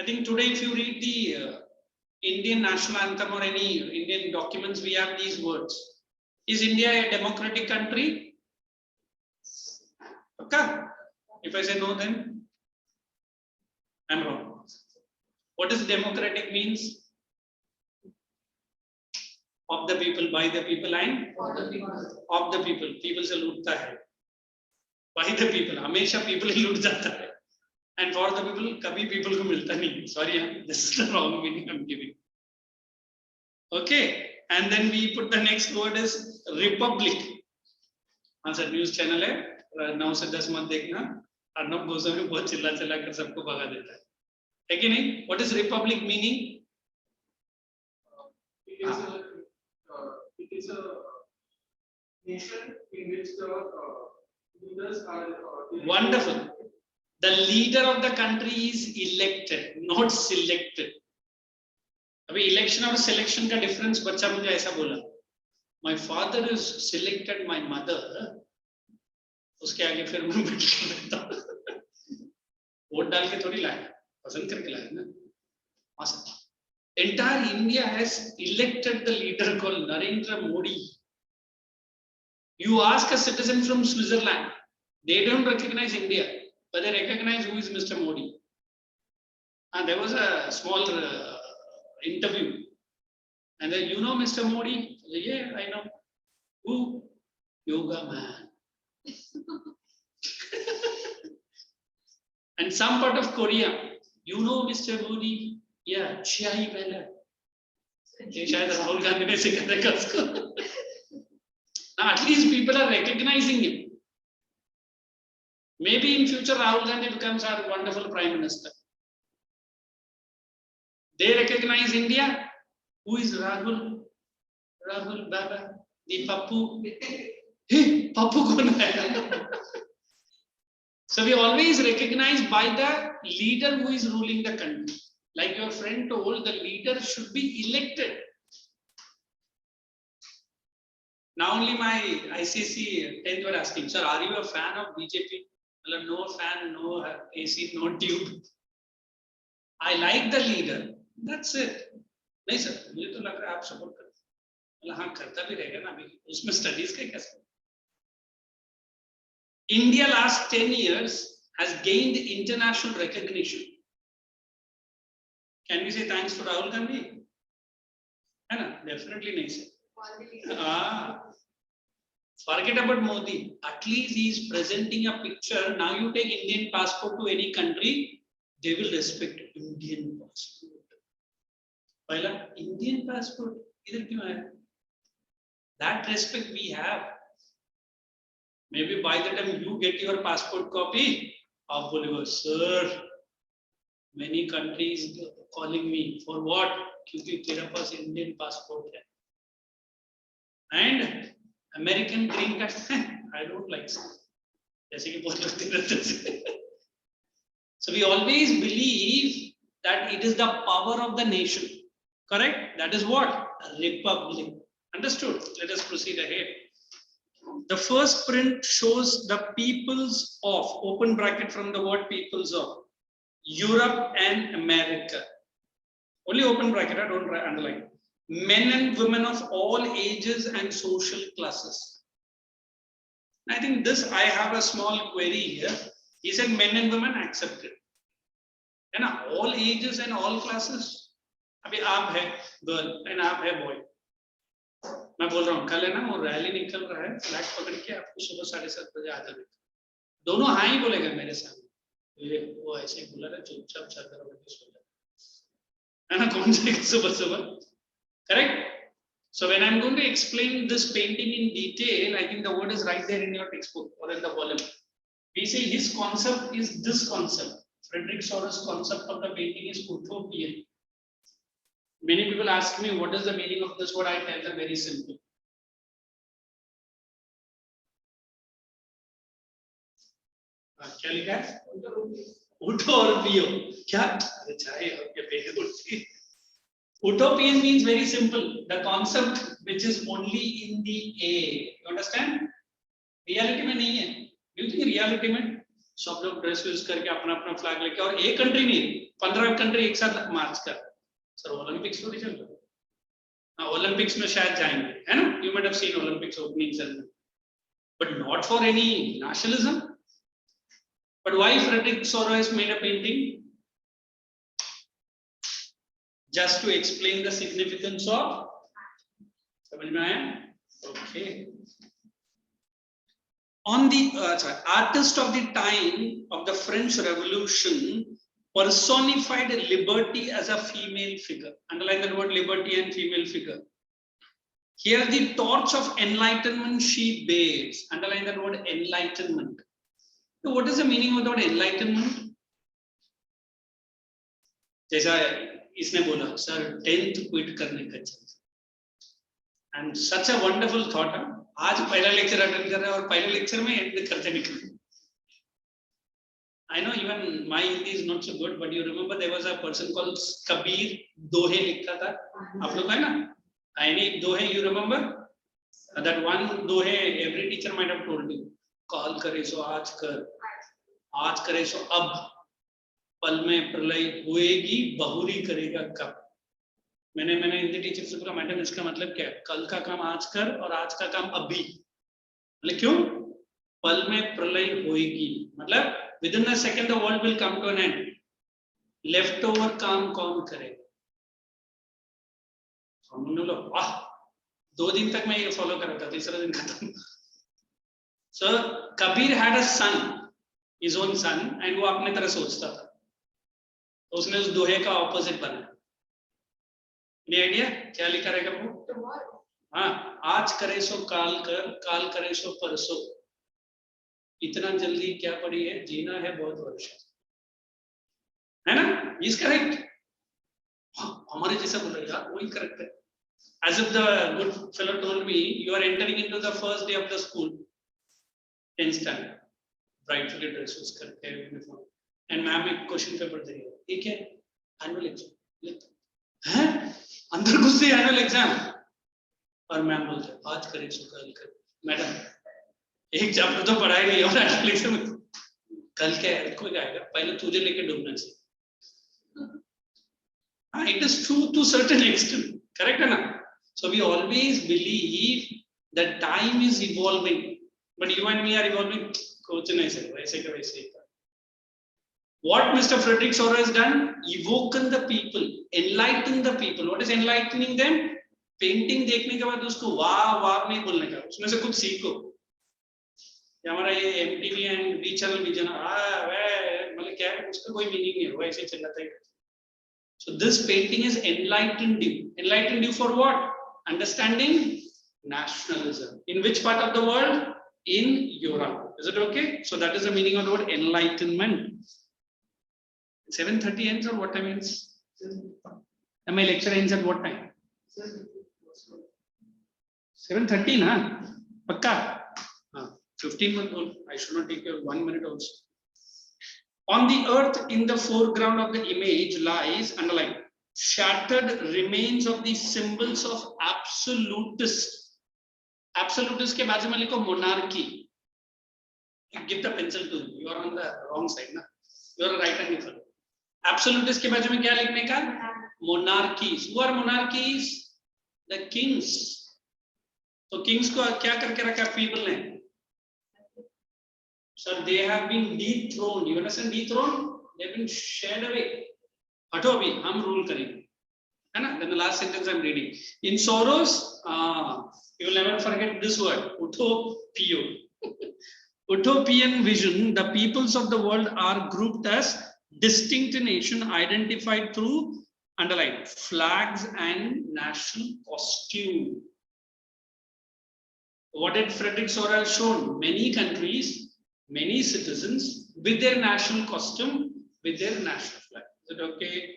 I think today, if you read the Indian national anthem or any Indian documents, we have these words. Is India a democratic country? Okay. If I say no, then I'm wrong. What does democratic means? Of the people, by the people, and of the people. People se lootta hai. By the people, hamesha people hi loot jata hai. And for the people, kabhi people ko milta nahi. Sorry, this is the wrong meaning I'm giving. Okay, and then we put the next word is republic. Sir, news channel hai. 9 से 10 मत देखना. अर्नब गोस्वामी बहुत चिल्ला चिल्ला कर सबको भगा देता है. है कि नहीं? What is republic meaning? It is a nation in which the leaders are Wonderful. The leader of the country is elected, not selected. अभी election और selection का difference बच्चा मुझे ऐसा बोला. My father is selected my mother. उसके आगे फिर मैं बैठ कर देता हूँ. वोट डाल के थोड़ी लाया, पसंद करके लाया ना. Entire India has elected the leader called Narendra Modi. You ask a citizen from Switzerland, they don't recognize India, but they recognize who is Mr. Modi. And there was a small interview, and then, you know Mr. Modi? Yeah, I know. Who? Yoga man. And some part of Korea, you know Mr. Modi? Yeah, Chai Bella. शायद राहुल गांधी ने सिखाया था उसको. Now at least people are recognizing him. Maybe in future Rahul Gandhi becomes our wonderful prime minister. They recognize India. Who is Rahul? Rahul Baba, the Pappu. Hey, Pappu kaun hai? So we always recognize by the leader who is ruling the country. Like your friend told, the leader should be elected. Now only my ICSE 10th were asking, sir, are you a fan of BJP? No fan, no AC, no tube. I like the leader. That's it. नहीं sir, मुझे तो लग रहा है आप support करते हैं. हाँ, करता भी रहेगा ना अभी. उसमें स्टडीज के कैसे? India last 10 years has gained international recognition. Can we say thanks to Rahul Gandhi? Definitely nahi. Forget about Modi. At least he is presenting a picture. Now you take Indian passport to any country, they will respect Indian passport. Pahla Indian passport. Idhar kyun aaya? That respect we have. Maybe by the time you get your passport copy, aap bolego, sir, many countries calling me for what? Kyunki tera paas Indian passport hai. And American green card, I don't like so. So we always believe that it is the power of the nation. Correct? That is what? A republic. Understood? Let us proceed ahead. The first print shows the peoples of, open bracket from the word peoples of, Europe and America. Only open bracket, I don't underline. Men and women of all ages and social classes. I think this, I have a small query here. He said men and women accepted. And all ages and all classes. अभी आप है girl and आप है boy. मैं बोल रहा हूँ कल है ना वो रैली निकल रहा है फ्लैग पकड़ के आपको सुबह 7:30 बजे आ जाना दोनों हाँ ही बोलेगा मेरे सामने वो ऐसे ही बोला रहा चुपचाप चादर ओढ़ के सो जा है ना कौन से सुबह correct. So when I'm going to explain this painting in detail, I think the word is right there in your textbook or in the volume. We say his concept is this concept. Frederick Sorrell's concept of the painting is utopian. Many people ask me what is the meaning of this word. I tell them very simple. क्या लिखा है? Utopia. क्या? अरे चाहे आपके पेट उठती. Utopian means very simple. The concept which is only in the air. You understand? Reality में नहीं है. Do you think reality में सब लोग ड्रेस यूज करके अपना अपना फ्लैग लेके और एक कंट्री नहीं 15 कंट्री एक साथ मार्च कर सर ओलंपिक्स तो नहीं चल रहा ओलंपिक्स में शायद जाएंगे है ना you might have seen Olympics opening ceremony but not for any nationalism but why Frederic Sorrieu has made a painting just to explain the significance of समझ में आया okay on the artist of the time of the French Revolution personified liberty as a female figure. Underline that word liberty and female figure. Here the torch of enlightenment she bears. Underline that word enlightenment. So what is the meaning of the word enlightenment? जैसा इसने बोला sir 10th quit करने का chance and such a wonderful thought आज पहला lecture attend कर रहे हैं और पहले लेक्चर में एंड करते निकले I know even my Hindi is not so good but you remember there was a person called Kabir दोहे लिखता था आप लोग है ना एनी दोहे यू रिमेंबर दैट वन दोहे every teacher might have told you call करे सो आज करे सो अब पल में प्रलय होएगी बहुरी करेगा कब मैंने हिंदी टीचर से बोला मैडम इसका मतलब क्या है कल का काम आज कर और आज का काम अभी मतलब क्यों पल में प्रलय होएगी मतलब within a second the world will come to an end left over काम कौन करेगा हमने बोला वाह 2 दिन तक मैं ये फॉलो कर रहा था तीसरा दिन खत्म so Kabir had a son his own son and वो अपने तरह सोचता था तो उसने उस दोहे का ऑपोजिट बनाया आइडिया क्या लिखा रहेगा वो हाँ आज करे सो काल काल करे सो परसों इतना जल्दी क्या पड़ी है जीना है बहुत वर्ष है ना इज करेक्ट हमारे जैसा बोल रहे यार वही करेक्ट है as if the good fellow told me you are entering into the first day of the school 10th standard brightly dressed करके uniform and मैम एक क्वेश्चन पेपर दे रही है ठीक है एनुअल एग्जाम हैं अंदर घुस गई एनुअल एग्जाम और मैम बोलते आज करें सो कल कर मैडम एक चैप्टर तो पढ़ाई नहीं और एनुअल एग्जाम कल क्या है कोई आएगा पहले तुझे लेके डूबना चाहिए हाँ it is true to certain extent correct है ना so we always believe that time is evolving but you and me are evolving कुछ नहीं सर, वैसे का वैसे ही था. What Mr. Frederick Sorrow has done? Evoken the people, enlighten the people. What is enlightening them? Painting देखने के बाद उसको वाह वाह नहीं बोलने का, उसमें से कुछ सीखो. हमारा ये MTV and V channel vision, मतलब क्या है, उसका कोई मीनिंग नहीं है, वो ऐसे चलाता है. So this painting is enlightened you. Enlightened you for what? Understanding nationalism. In which part of the world? In Europe. Is it okay? So that is the meaning of the word enlightenment. 7:30 ends or what time ends? And my lecture ends at what time? 7:30 na? Pakka? 15 minutes. I should not take your 1 minute also. On the earth, in the foreground of the image lies, underline, shattered remains of the symbols of absolutists. Absolutist के बाजू में लिखो monarchy. Give the pencil to you. You are on the wrong side, na? You are right hand side. Absolutist के बाजू में क्या लिखने का? Monarchies. Who are monarchies? The kings. तो kings को क्या करके रखा people ने? Sir, they have been dethroned. You understand dethroned? They have been shared away. हटो अभी, हम rule करेंगे. है ना? Then the last sentence I am reading. In Soros, you will never forget this word. Utopia. Utopian vision. The peoples of the world are grouped as distinct nation identified through, underline, flags and national costume. What did Frederick Sorrell shown? Many countries, many citizens with their national costume, with their national flag. Is it okay?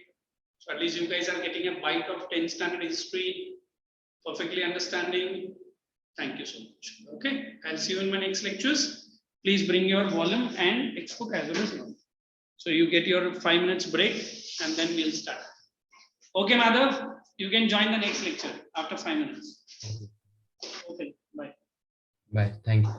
So at least you guys are getting a bite of 10th standard history, perfectly understanding. Thank you so much. Okay, I'll see you in my next lectures. Please bring your volume and textbook as well as note. So you get your 5 minutes break and then we'll start. Okay, Madhav, you can join the next lecture after 5 minutes. Okay, bye. Bye. Thank you.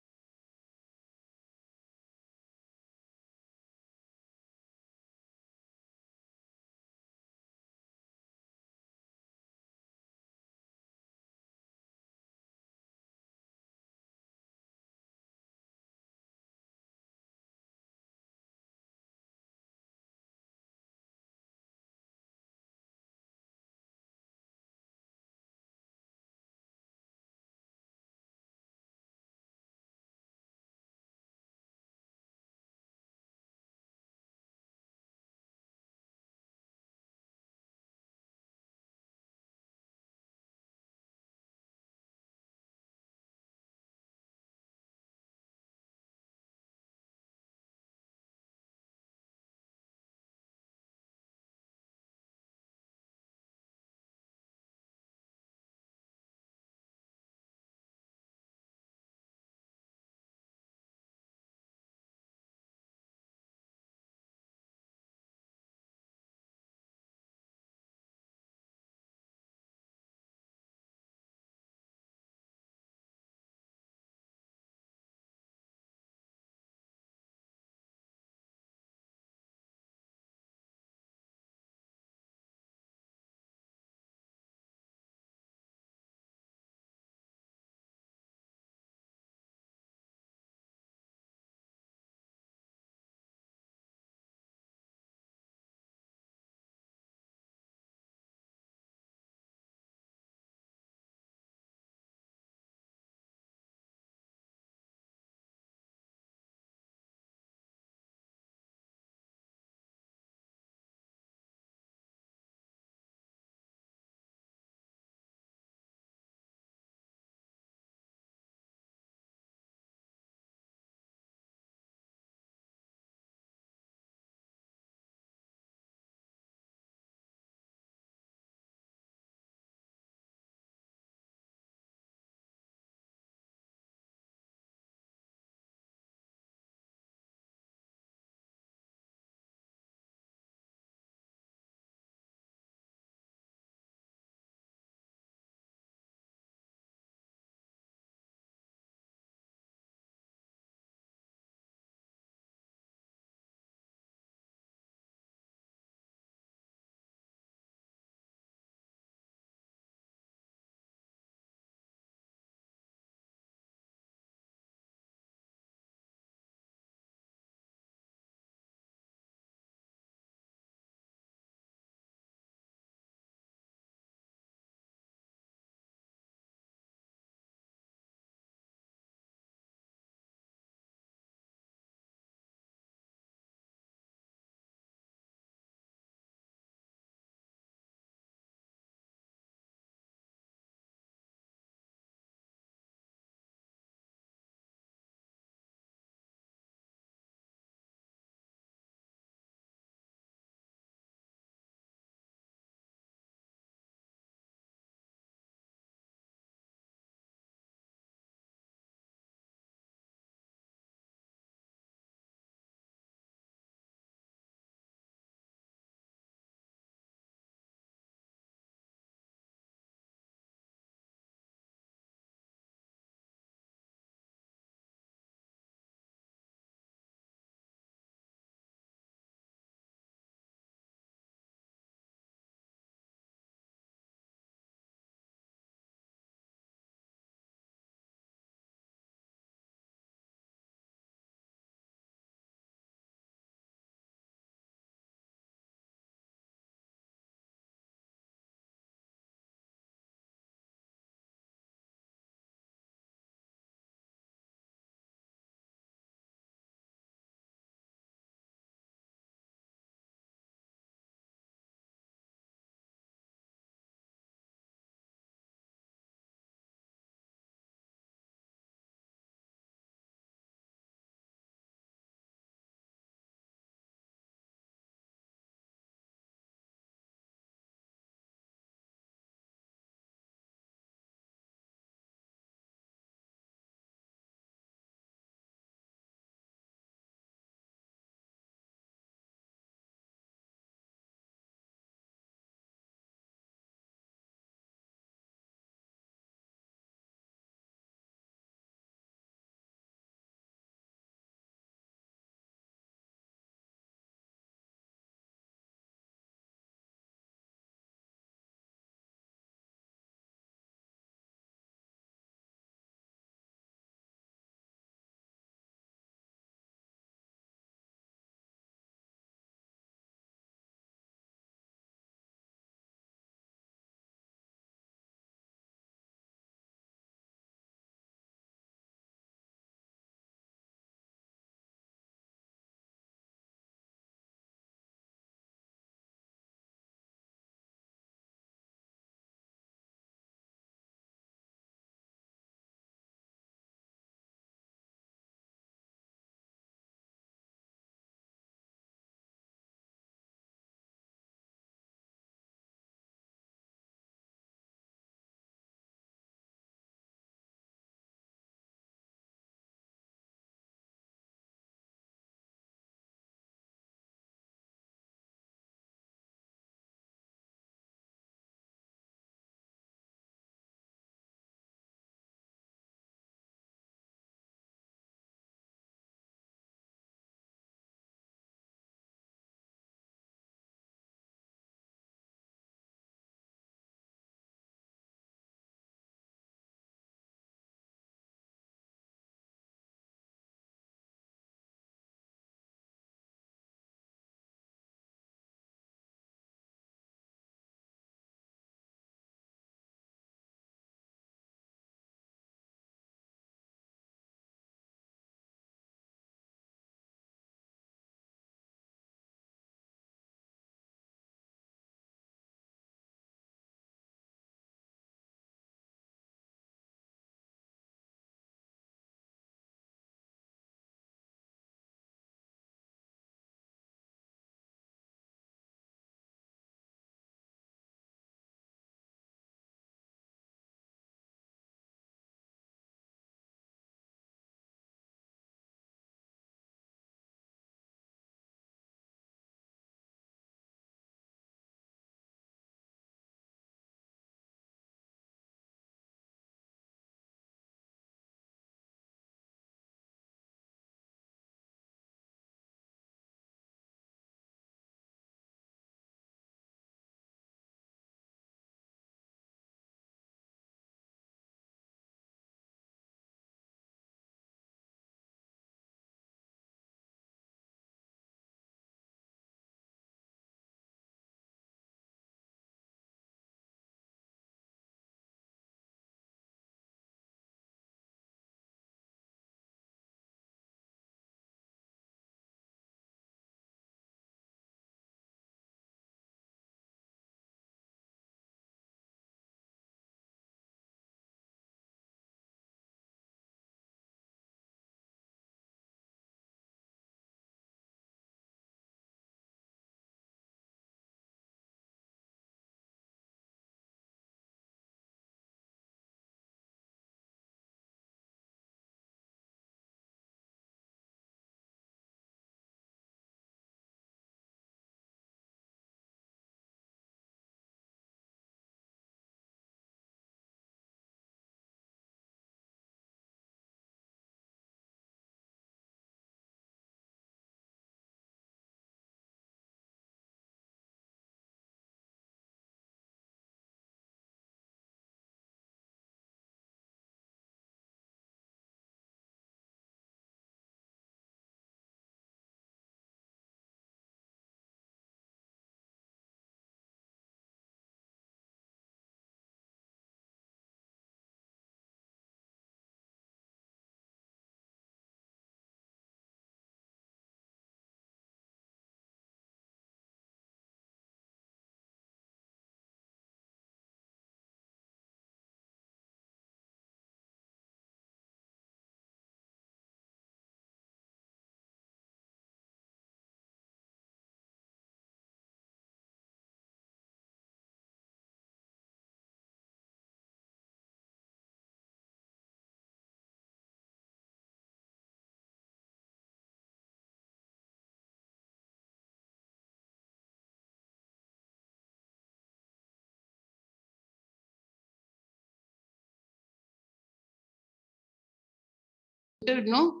no?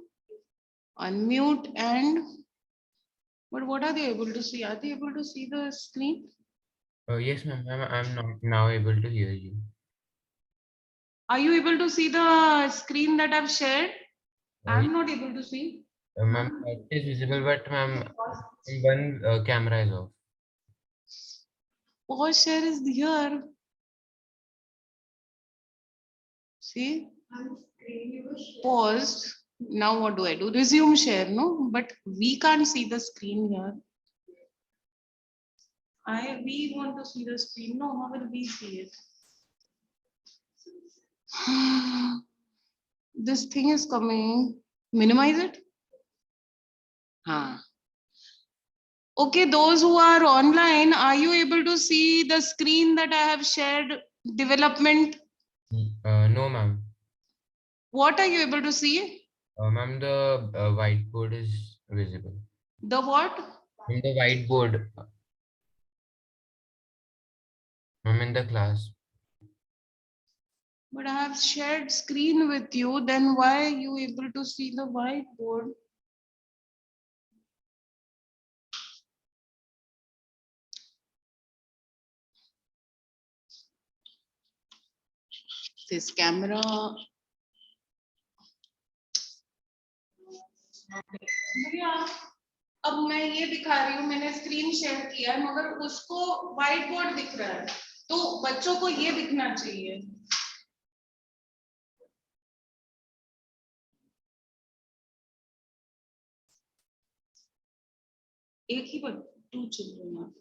Unmute and, but what are they able to see? Are they able to see the screen? Yes, ma'am. I'm not now able to hear you. Are you able to see the screen that I've shared? Uh, I'm not able to see. Ma'am, it is visible, but ma'am, one camera is off. Pause share is here. See? Paused. Now what do I do? Resume share, no? But we can't see the screen here. We want to see the screen. No, how will we see it? This thing is coming. Minimize it. Okay, those who are online, are you able to see the screen that I have shared? Development. No, ma'am. What are you able to see? Ma'am, the whiteboard is visible. The what? In the whiteboard. Ma'am, in the class. But I have shared screen with you. Then why are you able to see the whiteboard? This camera. अब मैं ये दिखा रही हूँ, मैंने screen share किया है मगर उसको व्हाइट बोर्ड दिख रहा है, तो बच्चों को ये दिखना चाहिए. एक ही बार 2 चिल्ड्रन.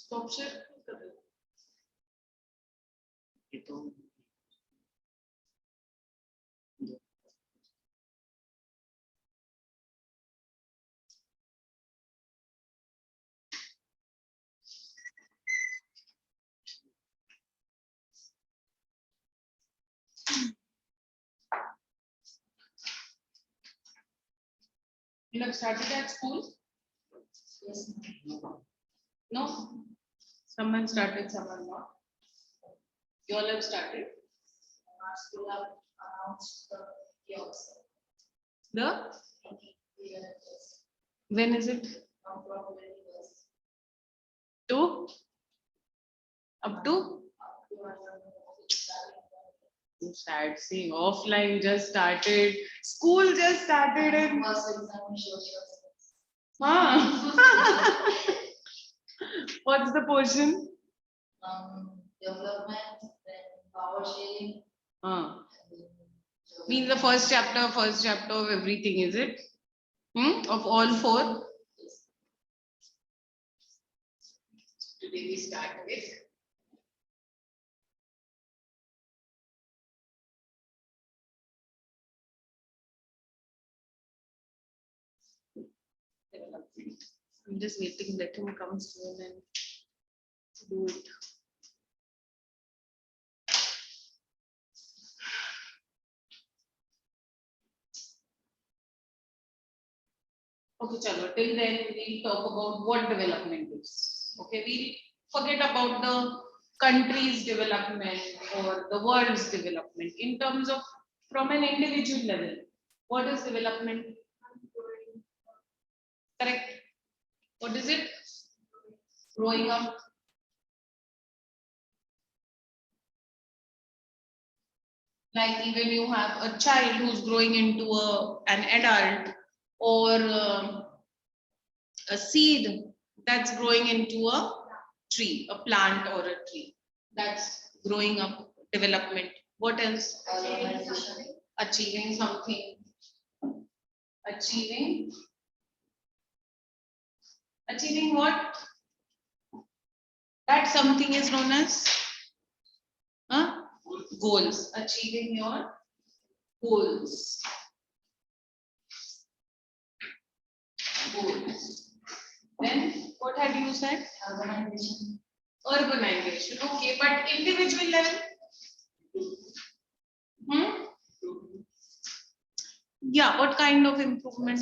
स्टॉप शेयर कर दो. ये तो you have started at school? Yes. No? Someone started, someone not. You all have started? Our school have announced the kiosk. The? When is it? To? Up to? Sad seeing offline just started. School just started and what's the portion? Development, then power sharing. Means the first chapter of everything, is it? Of all 4? Today we start with development. I'm just waiting, let him come soon and do it. Okay, chalo, till then we'll talk about what development is. Okay, we'll forget about the country's development or the world's development in terms of from an individual level. What is development? Correct. What is it? Growing up. Like even you have a child who's growing into an adult, or a seed that's growing into a tree, a plant or a tree. That's growing up, development. What else? Achieving something. Achieving what? That something is known as goals. Achieving your goals. Then What had you said? Urbanization. Urbanization. Okay, but individual level? Hmm? Yeah, what kind of improvement?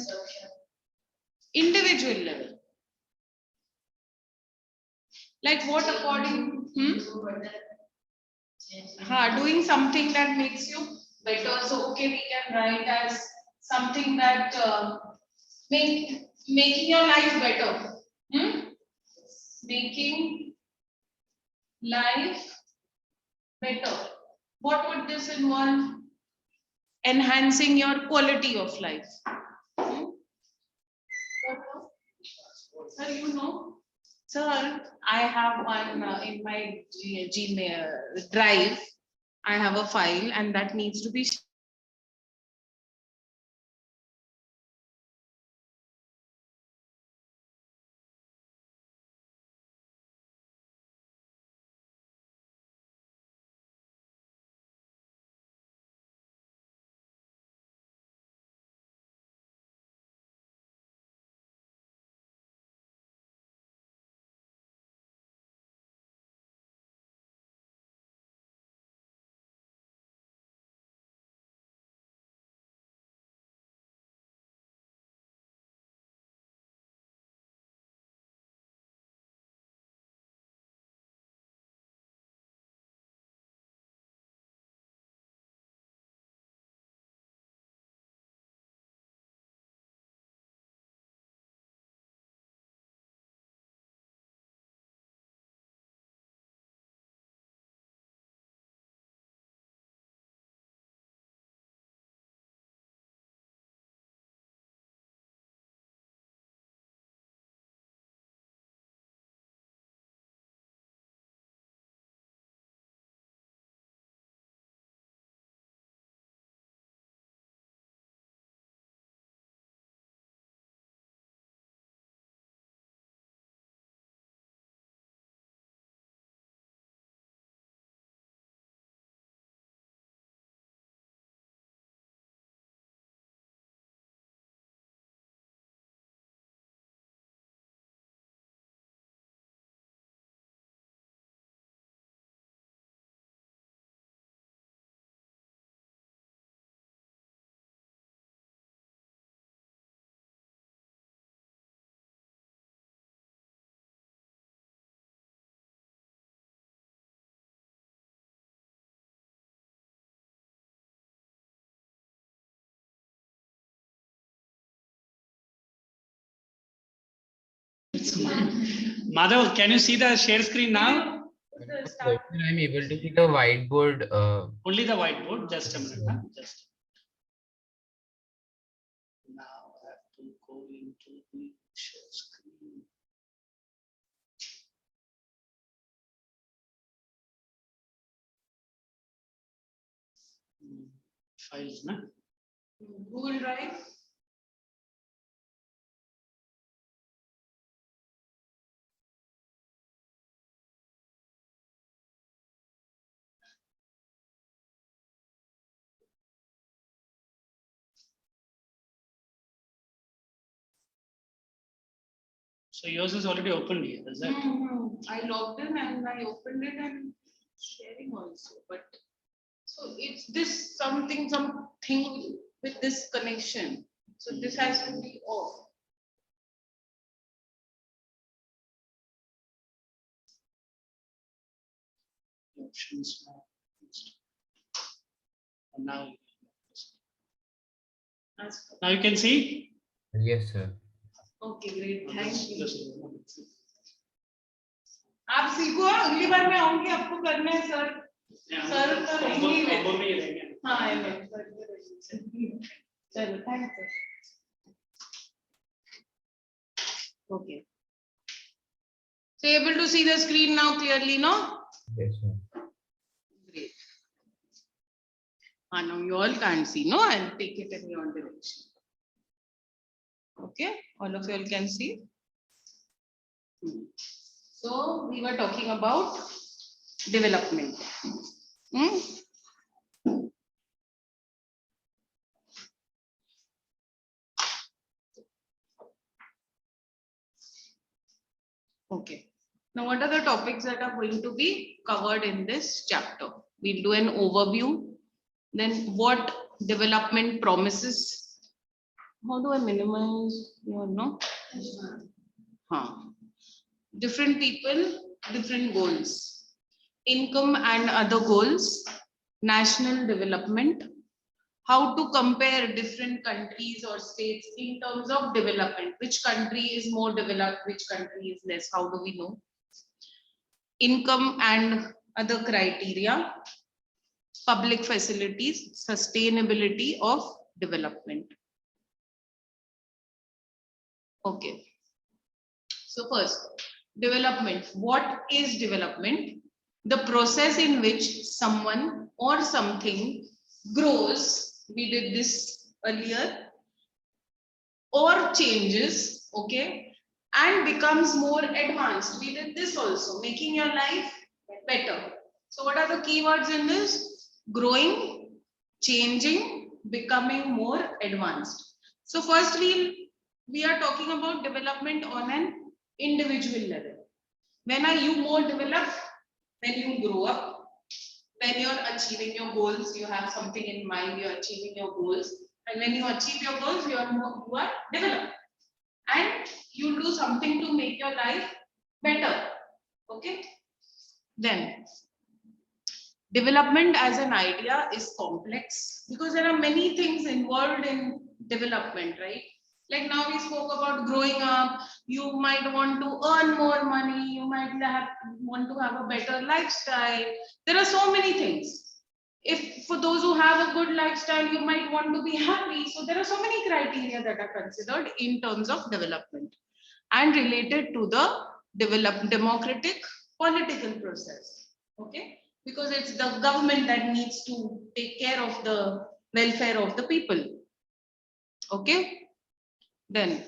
Individual level. Like what according? Doing something that makes you better. So okay, we can write as something that making your life better. Making life better. What would this involve? Enhancing your quality of life. Sir, you know? Sir, I have one in my Gmail drive. I have a file and that needs to be Madhav, can you see the share screen now? I'm able to see the whiteboard. Only the whiteboard. Just a minute. Huh? Just. Now I have to go into the share screen. Files, na? Google Drive. So yours is already opened here, is that? I logged in and I opened it and sharing also, but so it's this something with this connection. So this has to be off. Options now. And now you can see. Yes, sir. Okay, great. Thank you. आप सीखो अगली बार मैं आऊंगी आपको करना है sir sir तो रहेंगे हाँ चलो thank you okay so able to see the screen now clearly no Yes, sir. great now you all can't see no I'll take it in your direction okay all of you all can see so we were talking about development Now, what are the topics that are going to be covered in this chapter? We'll do an overview. Then what development promises? How do I minimize your no? Different people, different goals. Income and other goals. National development. How to compare different countries or states in terms of development. Which country is more developed, which country is less? How do we know? Income and other criteria. Public facilities, sustainability of development. Okay. So first, development. What is development? The process in which someone or something grows, we did this earlier, or changes, okay, and becomes more advanced. We did this also, making your life better. So what are the keywords in this? Growing, changing, becoming more advanced. So first we are talking about development on an individual level. When are you more developed? When you grow up, when you're achieving your goals, you have something in mind, you're achieving your goals. And when you achieve your goals, you are developed. And you do something to make your life better. Okay? Then, development as an idea is complex because there are many things involved in development, right? Like now we spoke about growing up, you might want to earn more money, you might want to have a better lifestyle. There are so many things. If for those who have a good lifestyle, you might want to be happy. So there are so many criteria that are considered in terms of development and related to the democratic political process. Okay? Because it's the government that needs to take care of the welfare of the people. Okay? Then,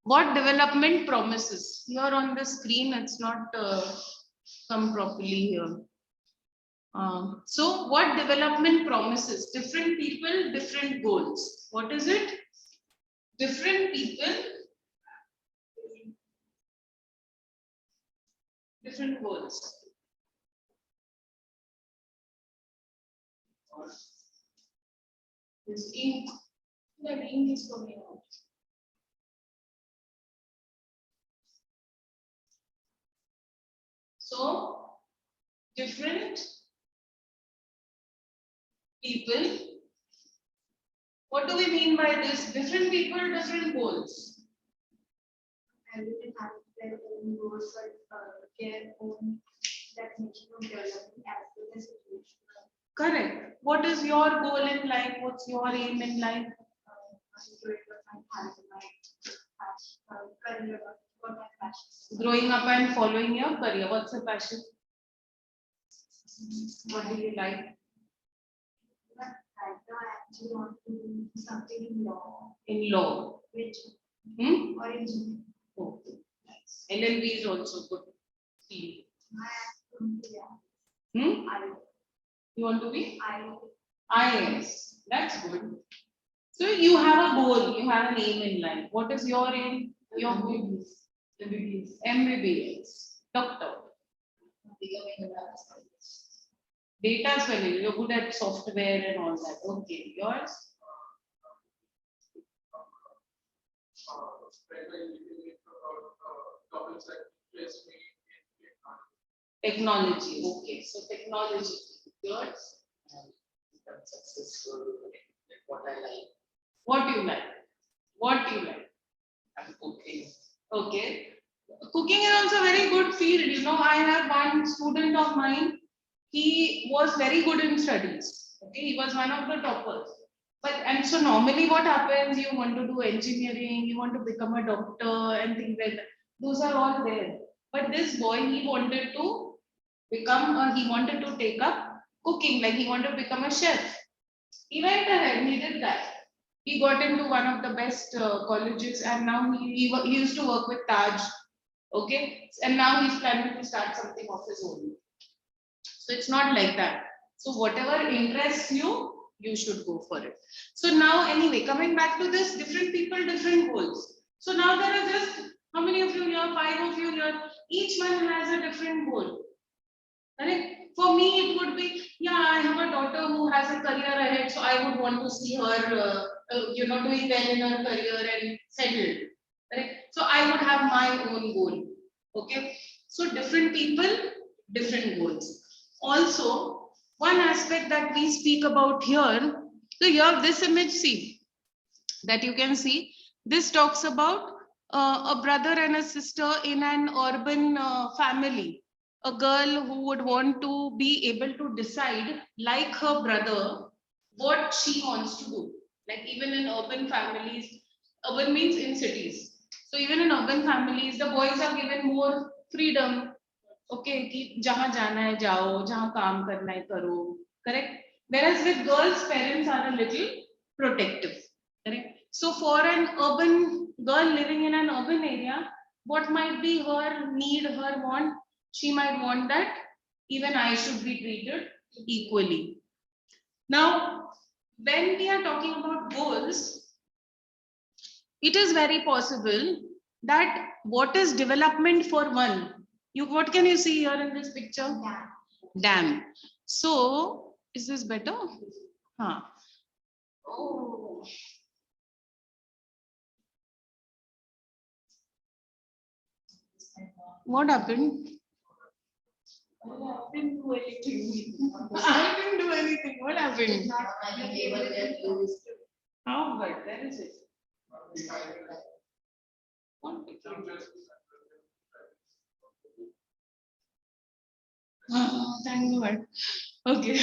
what development promises? Here on the screen, it's not come properly here. So, what development promises? Different people, different goals. What is it? Different people, different goals. This ink, the ink is coming out. So, different people. What do we mean by this? Different people, different goals. Everyone has their own goals, but their own definition of development as per the situation. Correct. What is your goal in life? What's your aim in life? Career, what my passion. Growing up and following your career. What's your passion? What do you like? But right now, I actually want to do something in law. In law. Which Hmm? or engineering. Okay. Nice. LLB is also good field. Hmm? You want to be? IAS. That's good. So you have a goal, you have an aim in life. What is your aim? Your goal? MBBS. Doctor. Data spelling. You're good at software and all that. Okay. Yours? Technology. Okay. So technology. Yours? Become successful at what I like. What do you like? What do you like? I'm cooking. Okay. Cooking is also a very good field. You know, I have one student of mine. He was very good in studies. Okay, he was one of the toppers. And so normally what happens, you want to do engineering, you want to become a doctor and things like that. Those are all there. But this boy, he wanted to take up cooking, like he wanted to become a chef. He went ahead, he did that. He got into one of the best colleges, and now he used to work with Taj. Okay, and now he's planning to start something of his own. So it's not like that. So whatever interests you, you should go for it. So now anyway, coming back to this, different people, different goals. So now there are just How many of you here? 5 of you here. Each one has a different goal. Correct? For me, it would be, yeah, I have a daughter who has a career ahead, so I would want to see her, doing well in her career and settled. Correct? So I would have my own goal. Okay? So different people, different goals. Also, one aspect that we speak about here, so here this image, see, that you can see, this talks about a brother and a sister in an urban family. A girl who would want to be able to decide, like her brother, what she wants to do. Like even in urban families, urban means in cities. So even in urban families, the boys are given more freedom. Okay, कि जहाँ जाना है जाओ, जहाँ काम करना है करो. Correct? Whereas with girls, parents are a little protective. Correct? So for an urban girl living in an urban area, what might be her need, her want? She might want that even I should be treated equally. Now, when we are talking about goals, it is very possible that what is development for one? What can you see here in this picture? Dam. So, is this better? Huh. Oh. What happened? I didn't do anything. I didn't do anything. What happened? How but where is it? What? Thank God. Okay.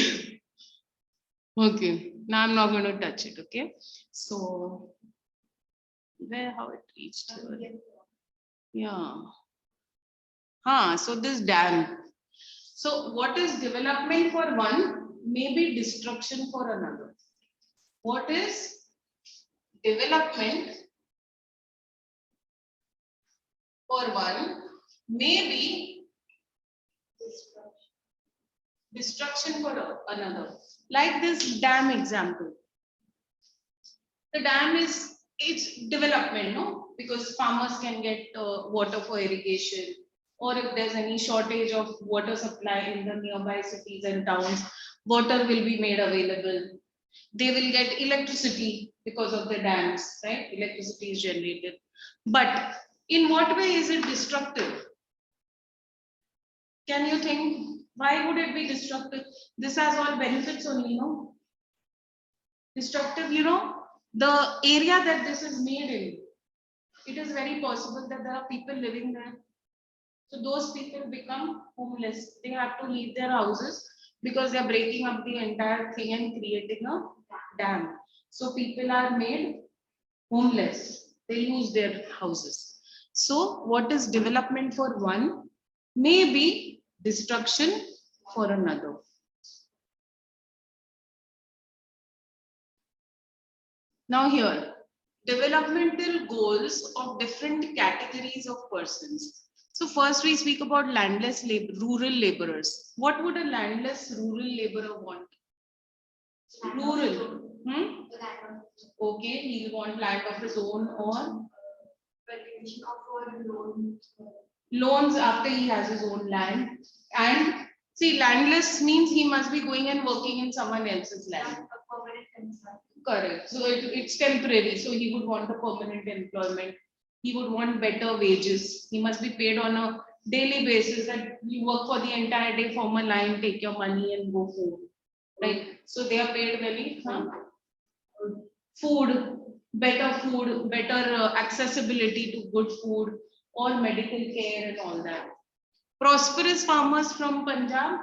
Okay. Now I'm not going to touch it. Okay. So where how it reached here? Yeah. So this dam. So what is development for one may be destruction for another. What is development for one may be destruction for another. Like this dam example. The dam is its development, no? Because farmers can get water for irrigation, or if there's any shortage of water supply in the nearby cities and towns, water will be made available. They will get electricity because of the dams, right? Electricity is generated. But in what way is it destructive? Can you think? Why would it be destructive? This has all benefits only, no? Destructive, the area that this is made in, it is very possible that there are people living there. So those people become homeless. They have to leave their houses because they are breaking up the entire thing and creating a dam. So people are made homeless. They lose their houses. So what is development for one may be destruction for another. Now here, developmental goals of different categories of persons. So first we speak about landless rural laborers. What would a landless rural laborer want? Rural. Okay, he will want land of his own or loans after he has his own land. And see, landless means he must be going and working in someone else's land. Correct. So it's temporary. So he would want a permanent employment. He would want better wages. He must be paid on a daily basis that you work for the entire day, form a line, take your money and go home. Right. So they are paid very food, better accessibility to good food, all medical care and all that. Prosperous farmers from Punjab.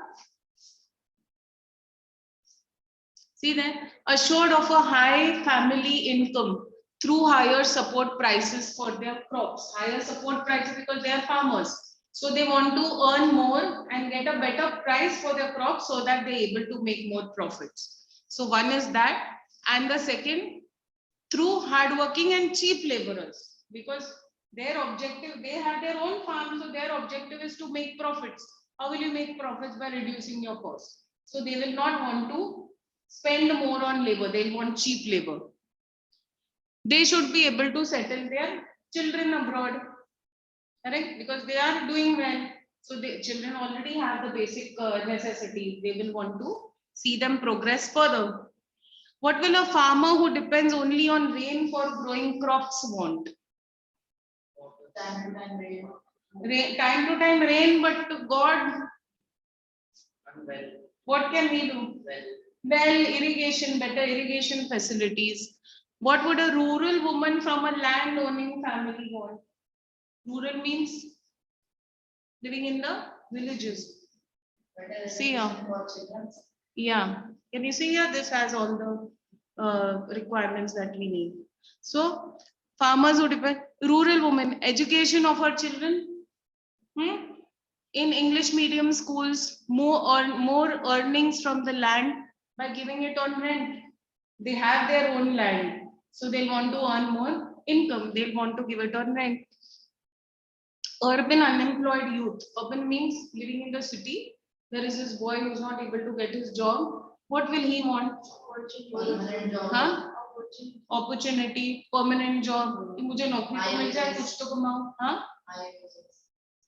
See that, assured of a high family income through higher support prices for their crops. Higher support prices because they are farmers. So they want to earn more and get a better price for their crops so that they're able to make more profits. So one is that. And the second, through hardworking and cheap laborers. Because their objective, they have their own farm, so their objective is to make profits. How will you make profits? By reducing your costs. So they will not want to spend more on labor, they want cheap labor. They should be able to settle their children abroad. correct? Because they are doing well. So the children already have the basic necessities. They will want to see them progress further. What will a farmer who depends only on rain for growing crops want? Time to time rain. Time to time rain, but to God, Well, what can we do? Well, irrigation, better irrigation facilities. What would a rural woman from a land owning family want? Rural means living in the villages. Better See ya. education for children. Yeah, can you see here? This has all the requirements that we need. So, farmers who depend, rural women, education of our children. In English medium schools, more earnings from the land by giving it on rent. They have their own land, so they want to earn more income. They want to give it on rent. Urban unemployed youth. Urban means living in the city. There is this boy who's not able to get his job. What will he want? Permanent job. Huh? Opportunity, permanent job. कि मुझे नौकरी तो मिल जाए, कुछ तो कमाऊं. Huh?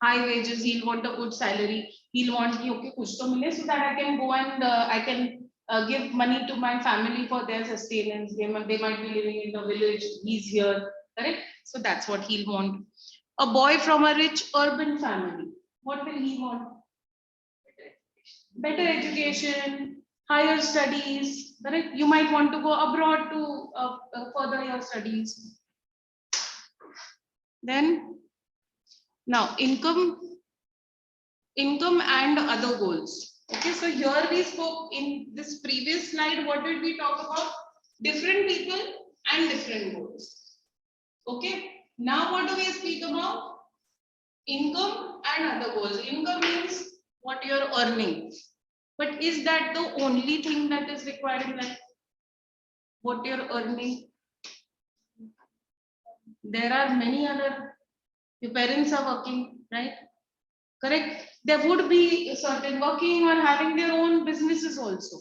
High wages. He'll want a good salary. He'll want कि okay कुछ तो मिले so that I can go and I can give money to my family for their sustenance. They might be living in the village. He's here, correct? So that's what he'll want. A boy from a rich urban family. What will he want? Better education, higher studies, correct? You might want to go abroad to further your studies. Then, now income and other goals. Okay, so here we spoke in this previous slide. What did we talk about? Different people and different goals. Okay, now what do we speak about? Income and other goals. Income means what you're earning. But is that the only thing that is required in life? What you're earning? There are many other, your parents are working, right? Correct? There would be certain working or having their own businesses also.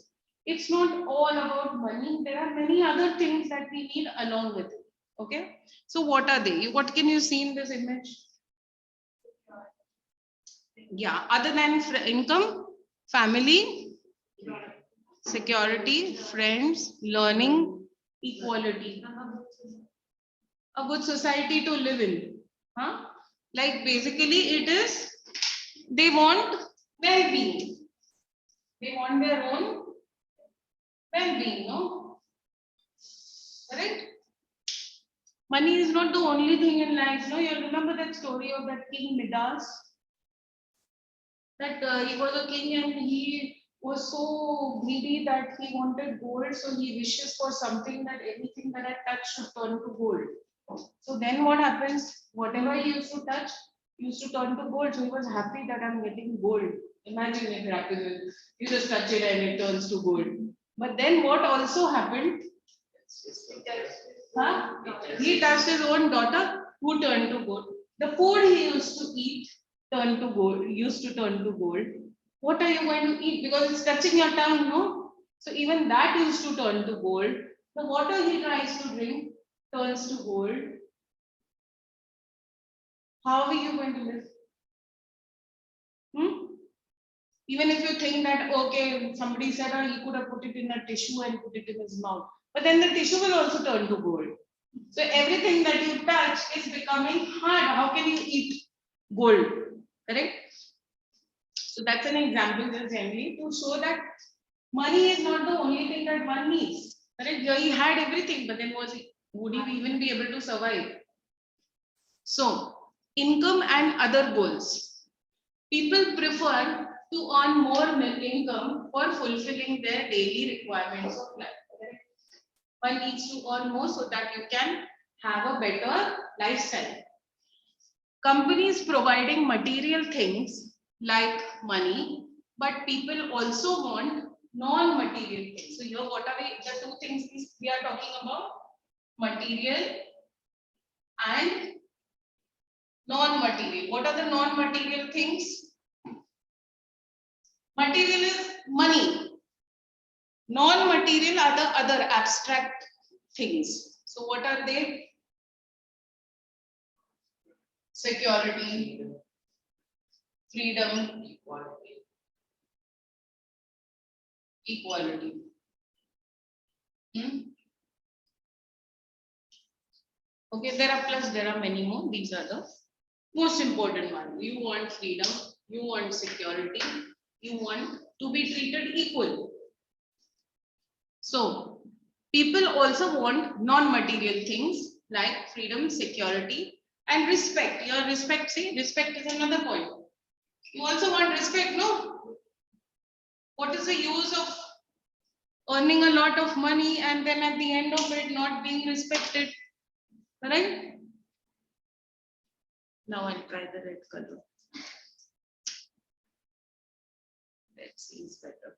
It's not all about money. There are many other things that we need along with it. Okay? So what are they? What can you see in this image? Yeah, other than income, family, security, friends, learning, equality. A good society to live in. Huh? Like basically it is, they want well-being. They want their own well-being, no? Correct? Money is not the only thing in life, no? You remember that story of that King Midas? That he was a king and he was so greedy that he wanted gold, so he wishes for something that anything that I touch should turn to gold. So then what happens? Whatever he used to touch used to turn to gold. So he was happy that I'm getting gold. Imagine if it happens, you just touch it and it turns to gold. But then what also happened? Huh? He touched his own daughter who turned to gold. The food he used to eat turned to gold, used to turn to gold. What are you going to eat? Because it's touching your tongue, no? So even that used to turn to gold. The water he tries to drink turns to gold. How are you going to live? Even if you think that, okay, somebody said he could have put it in a tissue and put it in his mouth. But then the tissue will also turn to gold. So everything that you touch is becoming hard. How can you eat gold? Correct? So that's an example just generally to show that money is not the only thing that one needs. Correct? Here he had everything, but then would he even be able to survive? So, income and other goals. People prefer to earn more income for fulfilling their daily requirements of life. One needs to earn more so that you can have a better lifestyle. Companies providing material things like money, but people also want non-material things. So here, what are the two things we are talking about? Material and non-material. What are the non-material things? Material is money. Non-material are the other abstract things. So what are they? security, freedom, equality. Okay, there are many more. These are the most important ones. You want freedom, you want security, you want to be treated equal. So people also want non-material things like freedom, security, and respect. Your respect, see, respect is another point. You also want respect, no? What is the use of earning a lot of money and then at the end of it not being respected? Right? Now I'll try the red color. Let's see, it's better.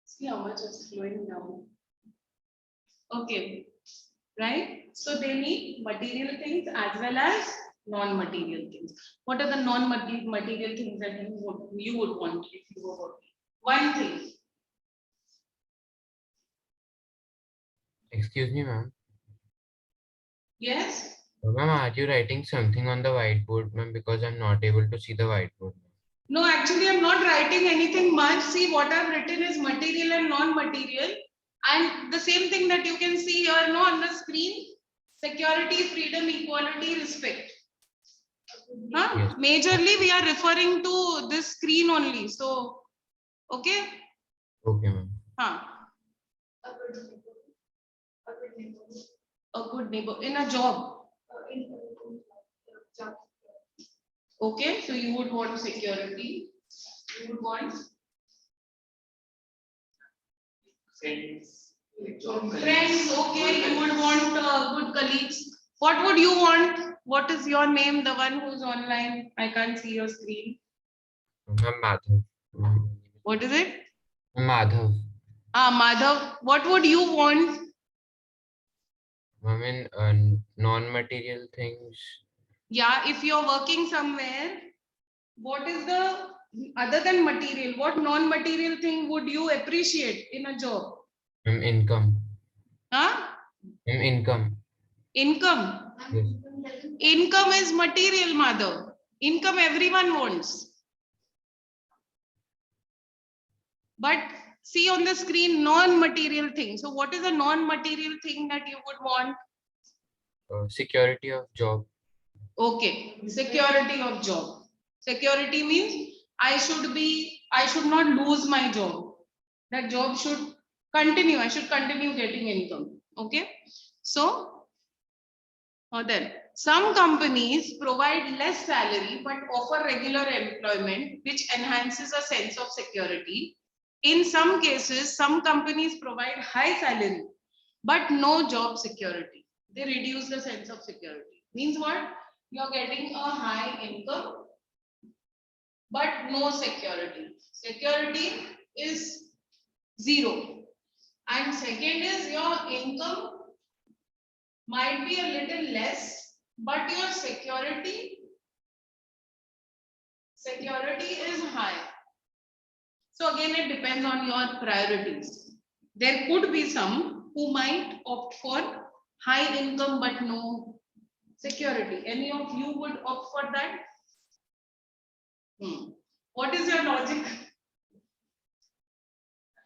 See how much is flowing down. Okay, right? So they need material things as well as non-material things. What are the non-material things that you would want if you were working? One thing. Excuse me, ma'am. Yes? Ma'am, are you writing something on the whiteboard, ma'am? Because I'm not able to see the whiteboard. No, actually, I'm not writing anything much. See, what I've written is material and non-material. And the same thing that you can see here, no, on the screen, security, freedom, equality, respect. Huh? Yes. Majorly, we are referring to this screen only. So, okay? Okay, ma'am. Huh. A good neighbor in a job. Okay, so you would want security. You would want Friends. friends. Okay, you would want good colleagues. What would you want? What is your name? The one who's online. I can't see your screen. Ma'am, Madhav. What is it? Madhav. Madhav. What would you want? Ma'am, in non-material things. Yeah, if you're working somewhere, what is the other than material? What non-material thing would you appreciate in a job? Income. Huh? Income. Income. Yes. Income is material, Madhav. Income everyone wants. But see on the screen, non-material thing. So what is a non-material thing that you would want? Security of job. Okay, security of job. Security means I should not lose my job. That job should continue. I should continue getting income. Okay. So then some companies provide less salary but offer regular employment, which enhances a sense of security. In some cases, some companies provide high salary but no job security. They reduce the sense of security. Means what? You're getting a high income but no security. Security is zero. And second is your income might be a little less, but your security is high. So again, it depends on your priorities. There could be some who might opt for high income but no security. Any of you would opt for that? What is your logic?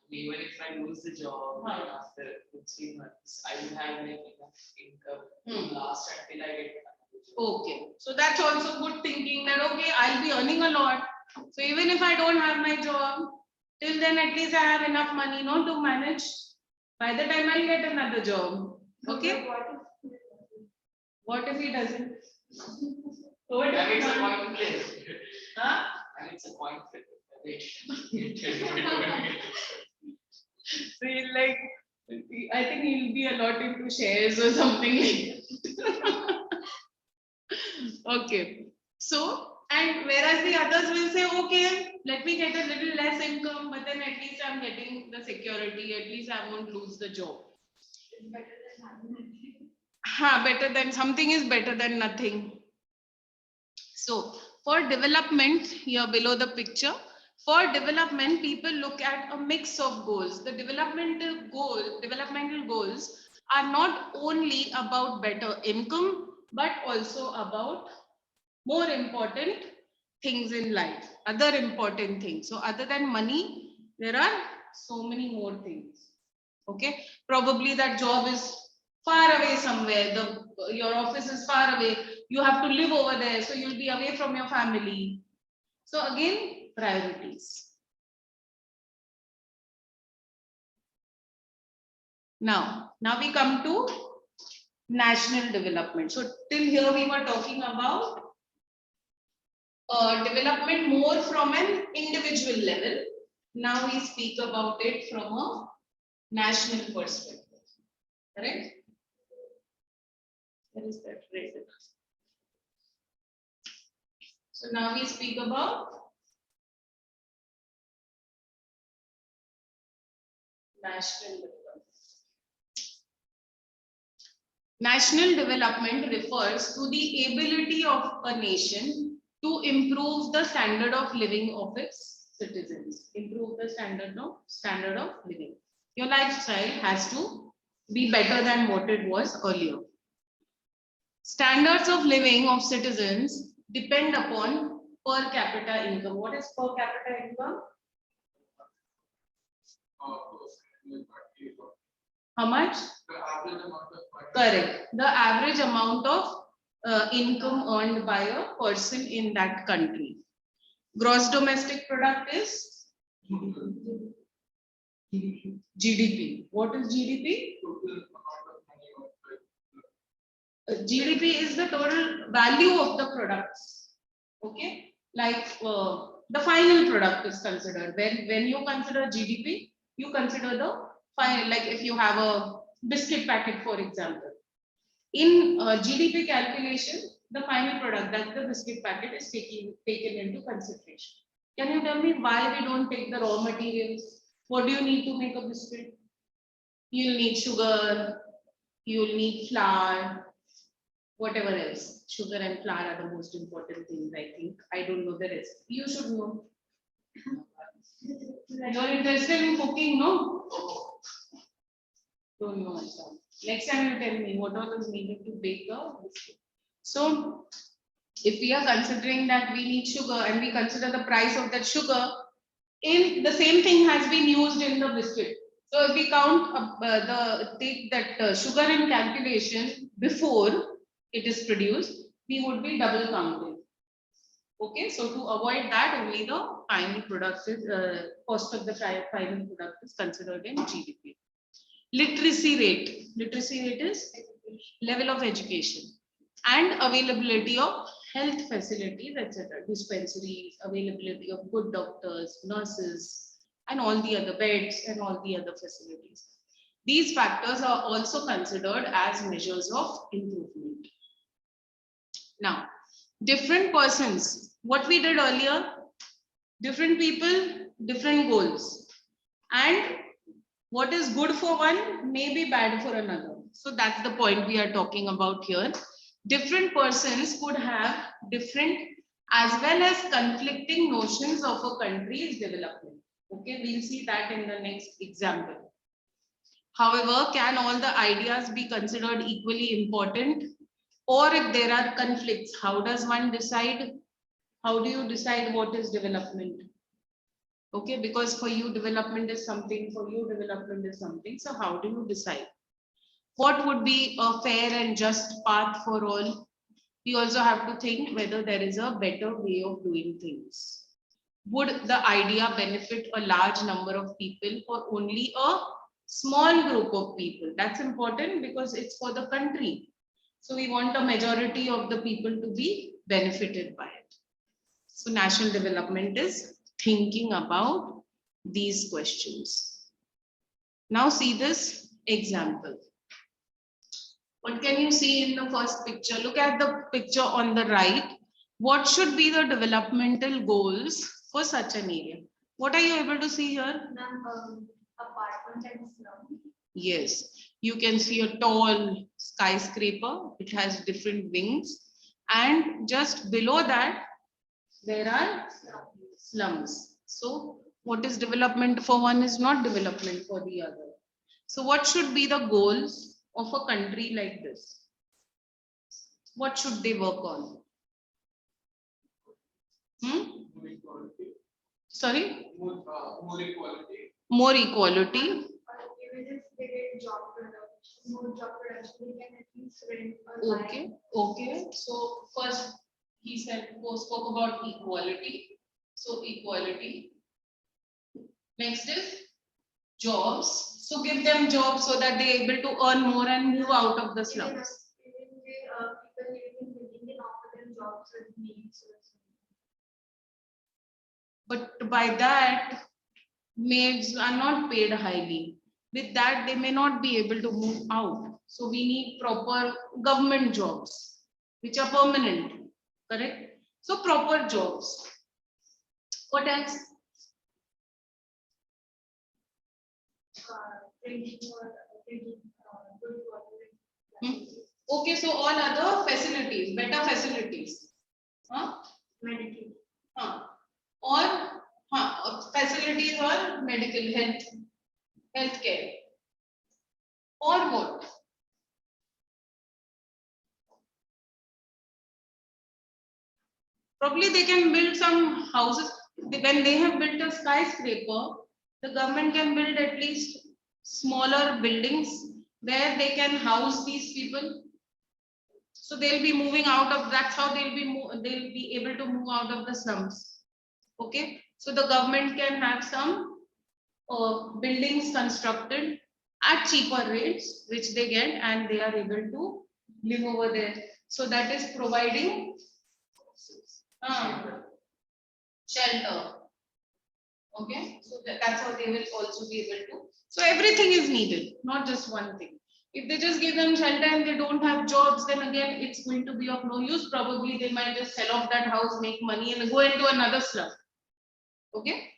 Even if I lose the job after 2-3 months, I will have like enough income to last until I get another job. Okay, so that's also good thinking that okay, I'll be earning a lot. So even if I don't have my job, till then at least I have enough money, no, to manage. By the time I'll get another job. Okay. What if he doesn't? What if he It's a doesn't? point place. Huh? And it's a point place. So he'll like, I think he'll be a lot into shares or something like that. Okay. So, and whereas the others will say, okay, let me get a little less income, but then at least I'm getting the security, at least I won't lose the job. Better than something is better than nothing. So for development, here below the picture, for development, people look at a mix of goals. The developmental goals are not only about better income, but also about more important things in life, other important things. So other than money, there are so many more things. Okay, probably that job is far away somewhere, your office is far away, you have to live over there, so you'll be away from your family. So again, priorities. Now we come to national development. So till here we were talking about development more from an individual level. Now we speak about it from a national perspective. Correct? Where is that phrase? So now we speak about national development. National development refers to the ability of a nation to improve the standard of living of its citizens. Improve the standard of living. Your lifestyle has to be better than what it was earlier. Standards of living of citizens depend upon per capita income. What is per capita income? How much? Correct. The average amount of income earned by a person in that country. Gross domestic product is GDP. What is GDP? GDP is the total value of the products. Okay, like the final product is considered. When you consider GDP, you consider the final. Like if you have a biscuit packet, for example, in GDP calculation, the final product, that's the biscuit packet, is taken into consideration. Can you tell me why we don't take the raw materials? What do you need to make a biscuit? You'll need sugar, you'll need flour, whatever else. Sugar and flour are the most important things, I think. I don't know the rest. You should know. You're interested in cooking, no? Don't know myself. Next time you tell me what all is needed to bake a biscuit. So if we are considering that we need sugar and we consider the price of that sugar, in the same thing has been used in the biscuit. So if we count take that sugar in calculation before it is produced, we would be double counting. Okay, so to avoid that, only the final product is cost of the final product is considered in GDP. Literacy rate. Literacy rate is level of education and availability of health facilities, etc. Dispensaries, availability of good doctors, nurses, and all the other beds and all the other facilities. These factors are also considered as measures of improvement. Now, different persons, what we did earlier, different people, different goals. And what is good for one may be bad for another. So that's the point we are talking about here. Different persons could have different as well as conflicting notions of a country's development. Okay, we'll see that in the next example. However, can all the ideas be considered equally important? Or if there are conflicts, how does one decide? How do you decide what is development? Okay, because for you development is something, for you development is something. So how do you decide? What would be a fair and just path for all? We also have to think whether there is a better way of doing things. Would the idea benefit a large number of people or only a small group of people? That's important because it's for the country. So we want a majority of the people to be benefited by it. So national development is thinking about these questions. Now see this example. What can you see in the first picture? Look at the picture on the right. What should be the developmental goals for such an area? What are you able to see here? Apartment and slum. Yes, you can see a tall skyscraper. It has different wings. And just below that, there are slums. So what is development for one is not development for the other. So what should be the goals of a country like this? What should they work on? More equality. Sorry? More equality. More equality. Even if they get job production, more job production, they can at least rent a land. Okay, okay. So first he spoke about equality. So equality. Next is jobs. So give them jobs so that they are able to earn more and move out of the slums. Even they, people living in building can offer them jobs with needs. But by that, maids are not paid highly. With that, they may not be able to move out. So we need proper government jobs, which are permanent, correct? So proper jobs. What else? Drinking or drinking, good water. Okay, so all other facilities, better facilities. Medical. Or facilities or medical healthcare. Or what? Probably they can build some houses. When they have built a skyscraper, the government can build at least smaller buildings where they can house these people. So they'll be moving out of, that's how they'll be able to move out of the slums. Okay, so the government can have some buildings constructed at cheaper rates, which they get, and they are able to live over there. So that is providing shelter. Okay, so that's how they will also be able to. So everything is needed, not just one thing. If they just give them shelter and they don't have jobs, then again it's going to be of no use. Probably they might just sell off that house, make money, and go into another slum. Okay.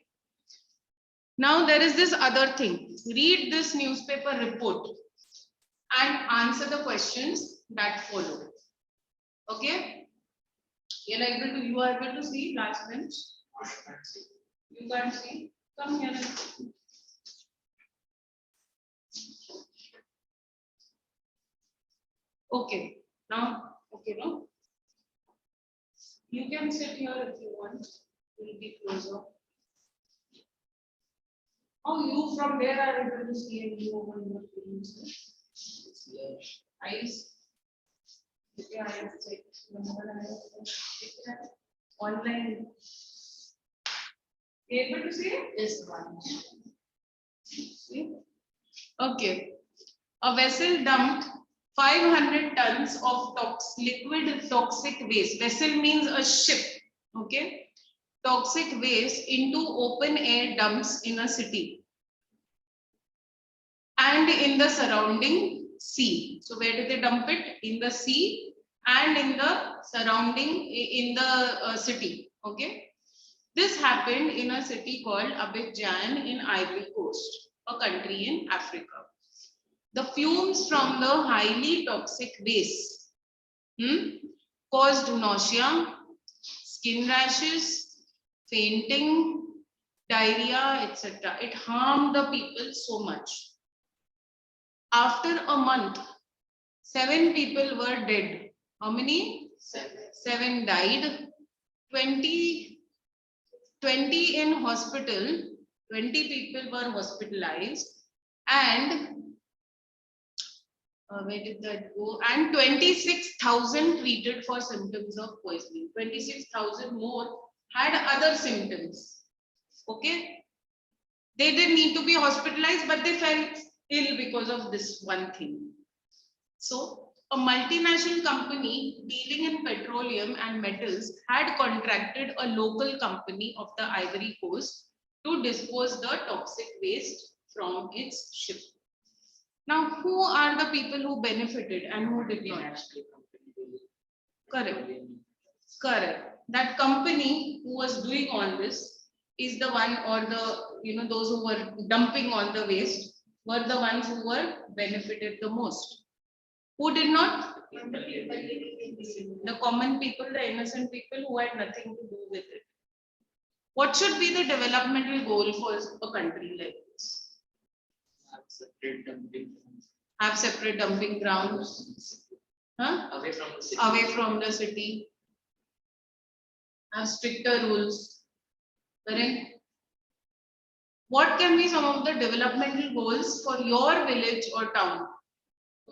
Now there is this other thing. Read this newspaper report and answer the questions that follow. Okay. You are able to see last bench. You can't see. Come here. Okay. Now, okay, no. You can sit here if you want. We'll be closer. Oh, you from there are able to see and you over your screens. Eyes. Yeah, eyes check. Online. You able to see it? Yes, one. See? Okay. A vessel dumped 500 tons of liquid toxic waste. Vessel means a ship. Okay. Toxic waste into open air dumps in a city and in the surrounding sea. So where did they dump it? In the sea and in the surrounding, in the city. Okay. This happened in a city called Abidjan in Ivory Coast, a country in Africa. The fumes from the highly toxic waste caused nausea, skin rashes, fainting, diarrhea, etc. It harmed the people so much. After a month, 7 people were dead. How many? 7 died. 20 in hospital. 20 people were hospitalized, and where did that go? And 26,000 treated for symptoms of poisoning. 26,000 more had other symptoms. Okay, they didn't need to be hospitalized, but they felt ill because of this one thing. So a multinational company dealing in petroleum and metals had contracted a local company of the Ivory Coast to dispose the toxic waste from its ship. Now, who are the people who benefited and who did not? Correct. Correct. That company who was doing all this is the one, or the, those who were dumping all the waste were the ones who were benefited the most. Who did not? The common people, the innocent people who had nothing to do with it. What should be the developmental goal for a country like this? have separate dumping grounds, huh? Away from the city. Away from the city, have stricter rules, correct? What can be some of the developmental goals for your village or town?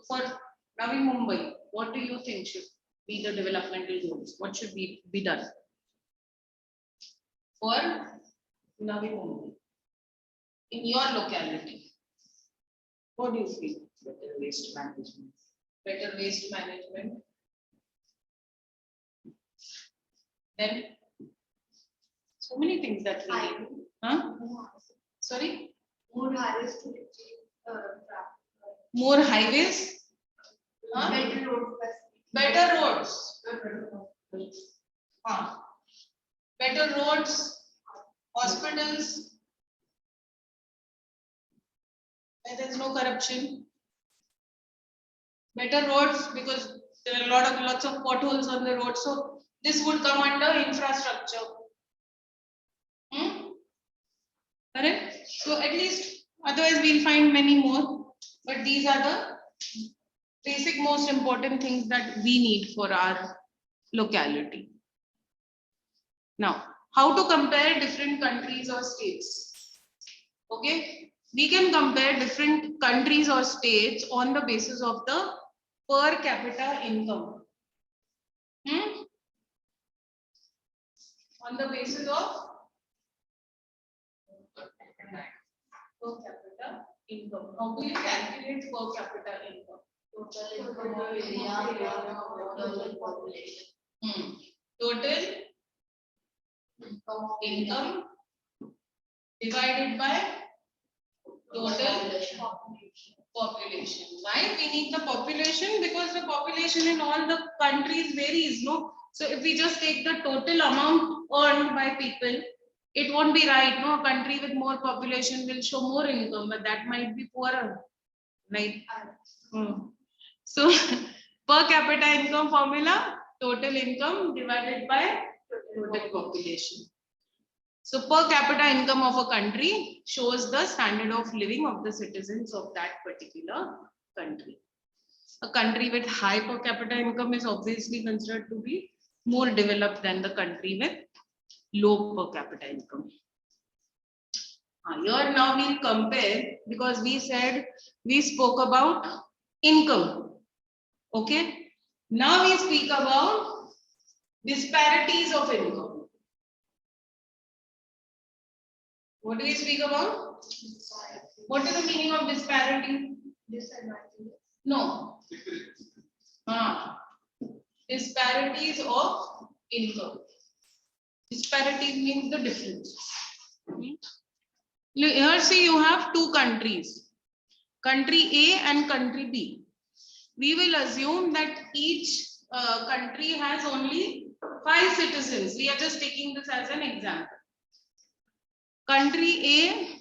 For Navi Mumbai, what do you think should be the developmental goals? What should be done for Navi Mumbai in your locality? What do you feel? Better waste management. Better waste management. Then so many things that we need. Huh? Sorry? More highways to More highways? Huh? better road Better roads. Better roads, hospitals, where there's no corruption. Better roads because there are lots of potholes on the road. So this would come under infrastructure. Correct? So at least, otherwise we'll find many more. But these are the basic most important things that we need for our locality. Now, how to compare different countries or states? Okay, we can compare different countries or states on the basis of the per capita income. On the basis of per capita income. How do you calculate per capita income? total income of area, total population. Total income divided by total population. Why we need the population? Because the population in all the countries varies, no? So if we just take the total amount earned by people, it won't be right, no? A country with more population will show more income, but that might be poorer, right? So per capita income formula, total income divided by total population. So per capita income of a country shows the standard of living of the citizens of that particular country. A country with high per capita income is obviously considered to be more developed than the country with low per capita income. Here now we'll compare, because we spoke about income. Okay. Now we speak about disparities of income. What do we speak about? What is the meaning of disparity? Disadvantages. No. Disparities of income. Disparities means the difference. Here see you have two countries, country A and country B. We will assume that each country has only 5 citizens. We are just taking this as an example. Country A,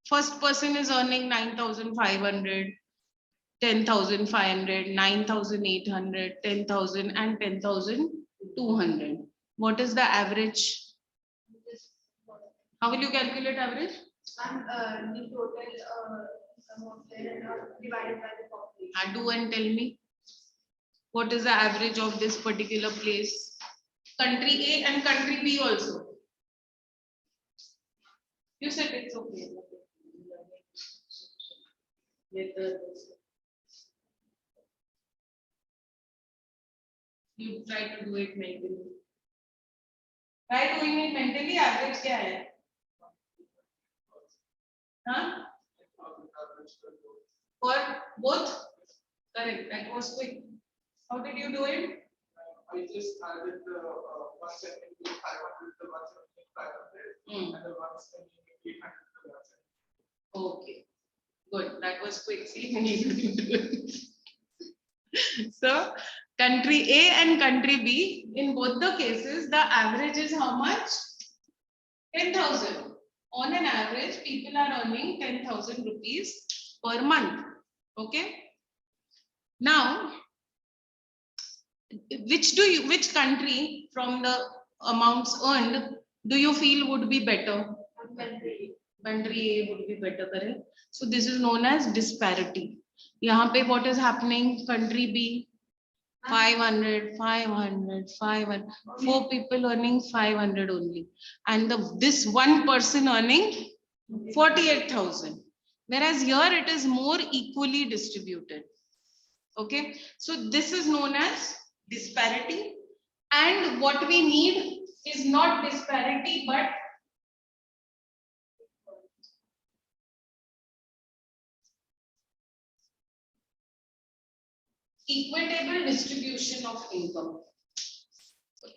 first person is earning 9,500, 10,500, 9,800, 10,000 and 10,200. What is the average? How will you calculate average? And the total income of their divided by the population. Do and tell me. What is the average of this particular place? Country A and country B also. You said it's okay. You try to do it mentally. Try doing it mentally. Average क्या है? Huh? For both? Correct. That was quick. How did you do it? I just added the 170 500 to 170 500 and the 170 800 to 170. Okay. Good. That was quick. See, you need to do it. So, country A and country B, in both the cases, the average is how much? 10,000. On an average, people are earning 10,000 rupees per month. Okay. Now, which country from the amounts earned do you feel would be better? Country A would be better, correct? So this is known as disparity. यहाँ पे what is happening? Country B 500, 500, 500. 4 people earning 500 only, and this one person earning 48,000. Whereas here it is more equally distributed. Okay, so this is known as disparity, and what we need is not disparity but equitable distribution of income.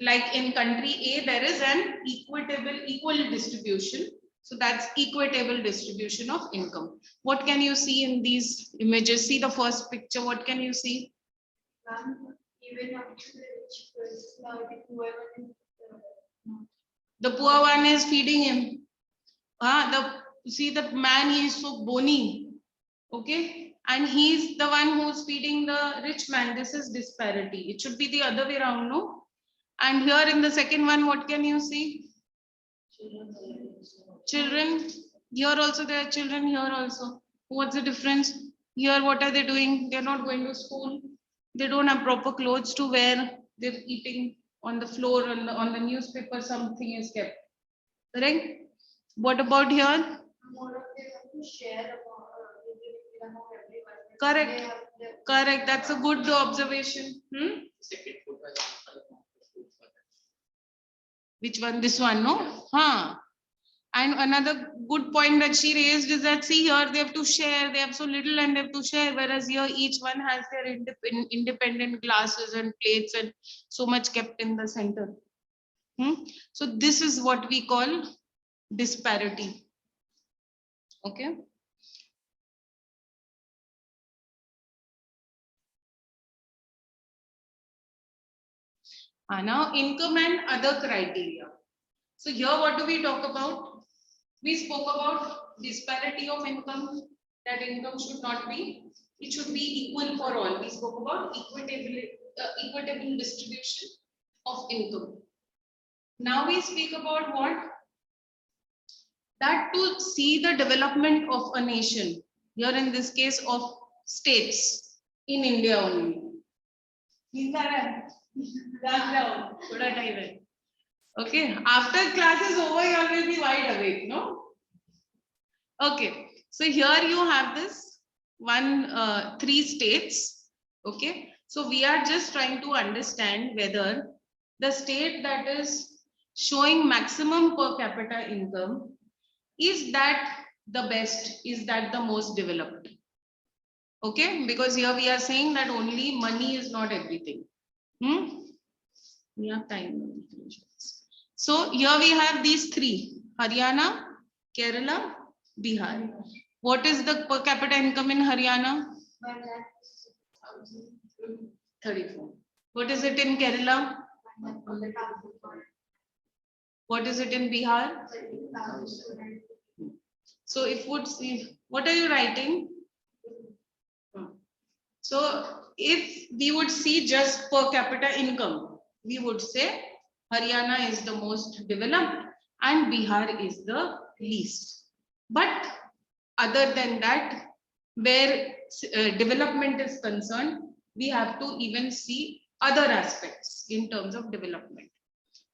Like in country A, there is an equal distribution. So that's equitable distribution of income. What can you see in these images? See the first picture. What can you see? Even up to the rich person, the poor one is, The poor one is feeding him. See the man, he is so bony. Okay, and he's the one who's feeding the rich man. This is disparity. It should be the other way around, no? And here in the second one, what can you see? Children. Here also there are children, here also. What's the difference? Here what are they doing? They're not going to school. They don't have proper clothes to wear. They're eating on the floor, on the newspaper, something is kept. Correct? What about here? more of them have to share about among everyone. Correct. They have their Correct. That's a good observation. Second food was also food for them. Which one? This one, no? Huh. And another good point that she raised is that, see here, they have to share. They have so little and they have to share. Whereas here, each one has their independent glasses and plates and so much kept in the center. So this is what we call disparity. Okay. Now income and other criteria. So here what do we talk about? We spoke about disparity of income, that income should not be, it should be equal for all. We spoke about equitable distribution of income. Now we speak about what? That to see the development of a nation, here in this case of states in India only. Okay, after class is over, you all will be wide awake, no? Okay, so here you have this one, 3 states. Okay, so we are just trying to understand whether the state that is showing maximum per capita income, is that the best, is that the most developed? Okay, because here we are saying that only money is not everything. We have time. So here we have these 3: Haryana, Kerala, Bihar. What is the per capita income in Haryana? 34. What is it in Kerala? What is it in Bihar? So if would see, what are you writing? So if we would see just per capita income, we would say Haryana is the most developed and Bihar is the least. But other than that, where development is concerned, we have to even see other aspects in terms of development.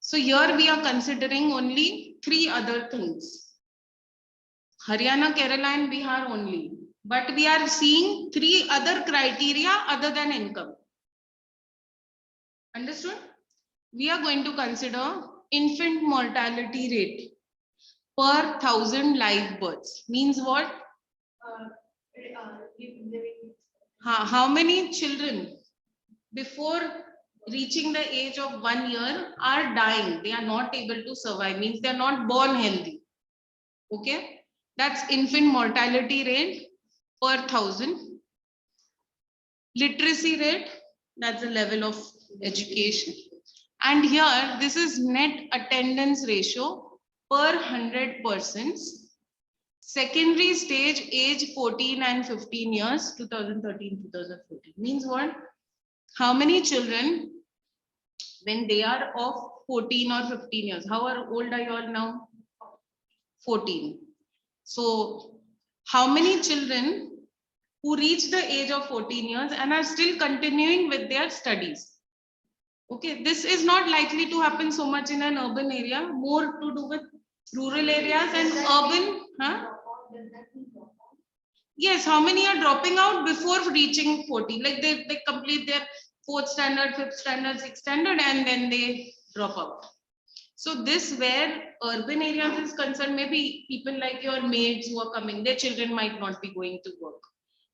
So here we are considering only 3 other things: Haryana, Kerala and Bihar only. But we are seeing 3 other criteria other than income. Understood? We are going to consider infant mortality rate per 1,000 live births. Means what? How many children before reaching the age of 1 year are dying? They are not able to survive. Means they are not born healthy. Okay, that's infant mortality rate per 1,000. Literacy rate, that's the level of education. And here, this is net attendance ratio per 100 persons. Secondary stage, age 14 and 15 years, 2013, 2014. Means what? How many children, when they are of 14 or 15 years, how old are you all now? 14. So, how many children who reach the age of 14 years and are still continuing with their studies. Okay, this is not likely to happen so much in an urban area, more to do with rural areas and urban. Huh? Yes, how many are dropping out before reaching 14? Like they complete their 4th standard, 5th standard, 6th standard, and then they drop out. So this where urban areas is concerned, maybe people like your maids who are coming, their children might not be going to work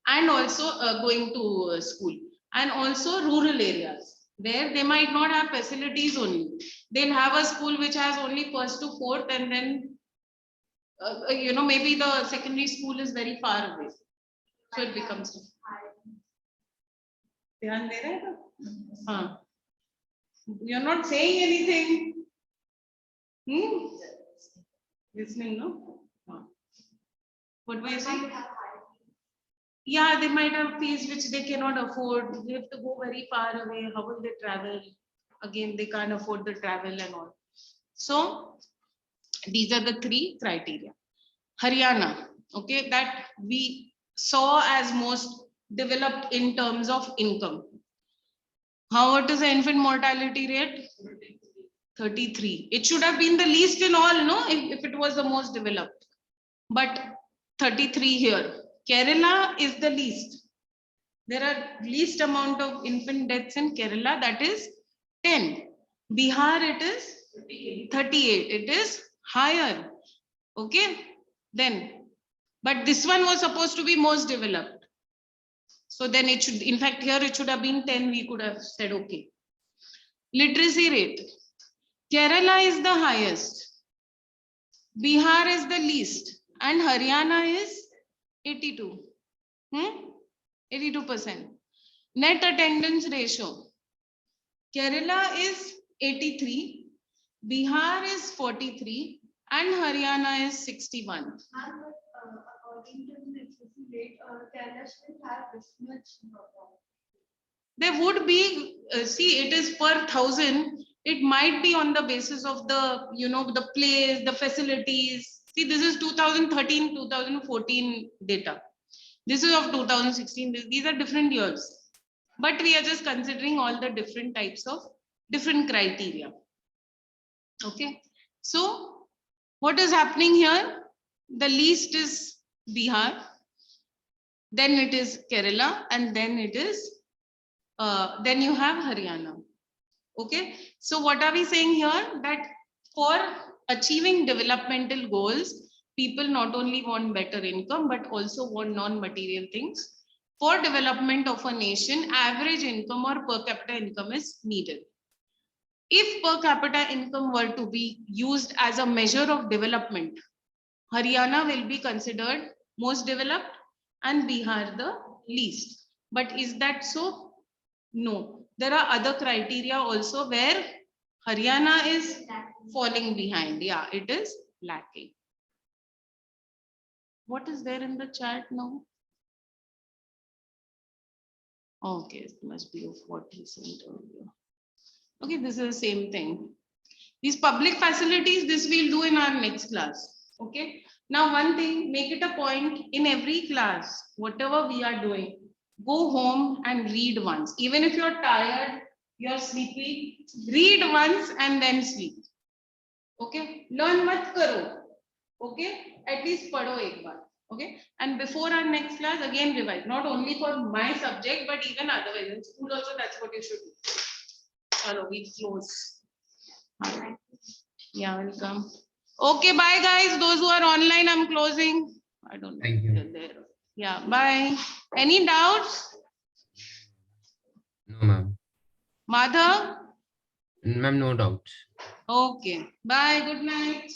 and also going to school, and also rural areas where they might not have facilities only. They'll have a school which has only 1st to 4th, and then maybe the secondary school is very far away. So it becomes. ध्यान दे रहे हैं? हाँ. You're not saying anything. Listening, no? What were you saying? Yeah, they might have fees which they cannot afford. They have to go very far away. How will they travel? Again, they can't afford the travel and all. So these are the 3 criteria. Haryana, okay, that we saw as most developed in terms of income. What is the infant mortality rate? 33. It should have been the least in all, no, if it was the most developed. But 33 here. Kerala is the least. There are least amount of infant deaths in Kerala, that is 10. Bihar, it is 38. It is higher. Okay. Then, but this one was supposed to be most developed. So then it should, in fact, here it should have been 10. We could have said, okay. Literacy rate. Kerala is the highest. Bihar is the least. And Haryana is 82. 82%. Net attendance ratio. Kerala is 83. Bihar is 43. And Haryana is 61. According to the literacy rate, Kerala should have this much. There would be, see, it is per 1,000. It might be on the basis of the, the place, the facilities. See, this is 2013, 2014 data. This is of 2016. These are different years. But we are just considering all the different types of different criteria. Okay. So what is happening here? The least is Bihar. Then it is Kerala. And then it is, then you have Haryana. Okay. So what are we saying here? That for achieving developmental goals, people not only want better income, but also want non-material things. For development of a nation, average income or per capita income is needed. If per capita income were to be used as a measure of development, Haryana will be considered most developed and Bihar the least. But is that so? No. There are other criteria also where Haryana is falling behind. Yeah, it is lacking. What is there in the chat now? Okay, it must be of what he sent earlier. Okay, this is the same thing. These public facilities, this we'll do in our next class. Okay. Now, one thing, make it a point in every class, whatever we are doing, go home and read once. Even if you're tired, you're sleepy, read once and then sleep. Okay. Learn mat karo. Okay. At least padho ek baar. Okay. And before our next class, again revise. Not only for my subject, but even otherwise. In school also, that's what you should do. Hello, we close. All right. Yeah, welcome. Okay, bye guys. Those who are online, I'm closing. I don't know. Thank you. There. Yeah, bye. Any doubts? No, ma'am. Madhav? Ma'am, no doubts. Okay. Bye. Good night.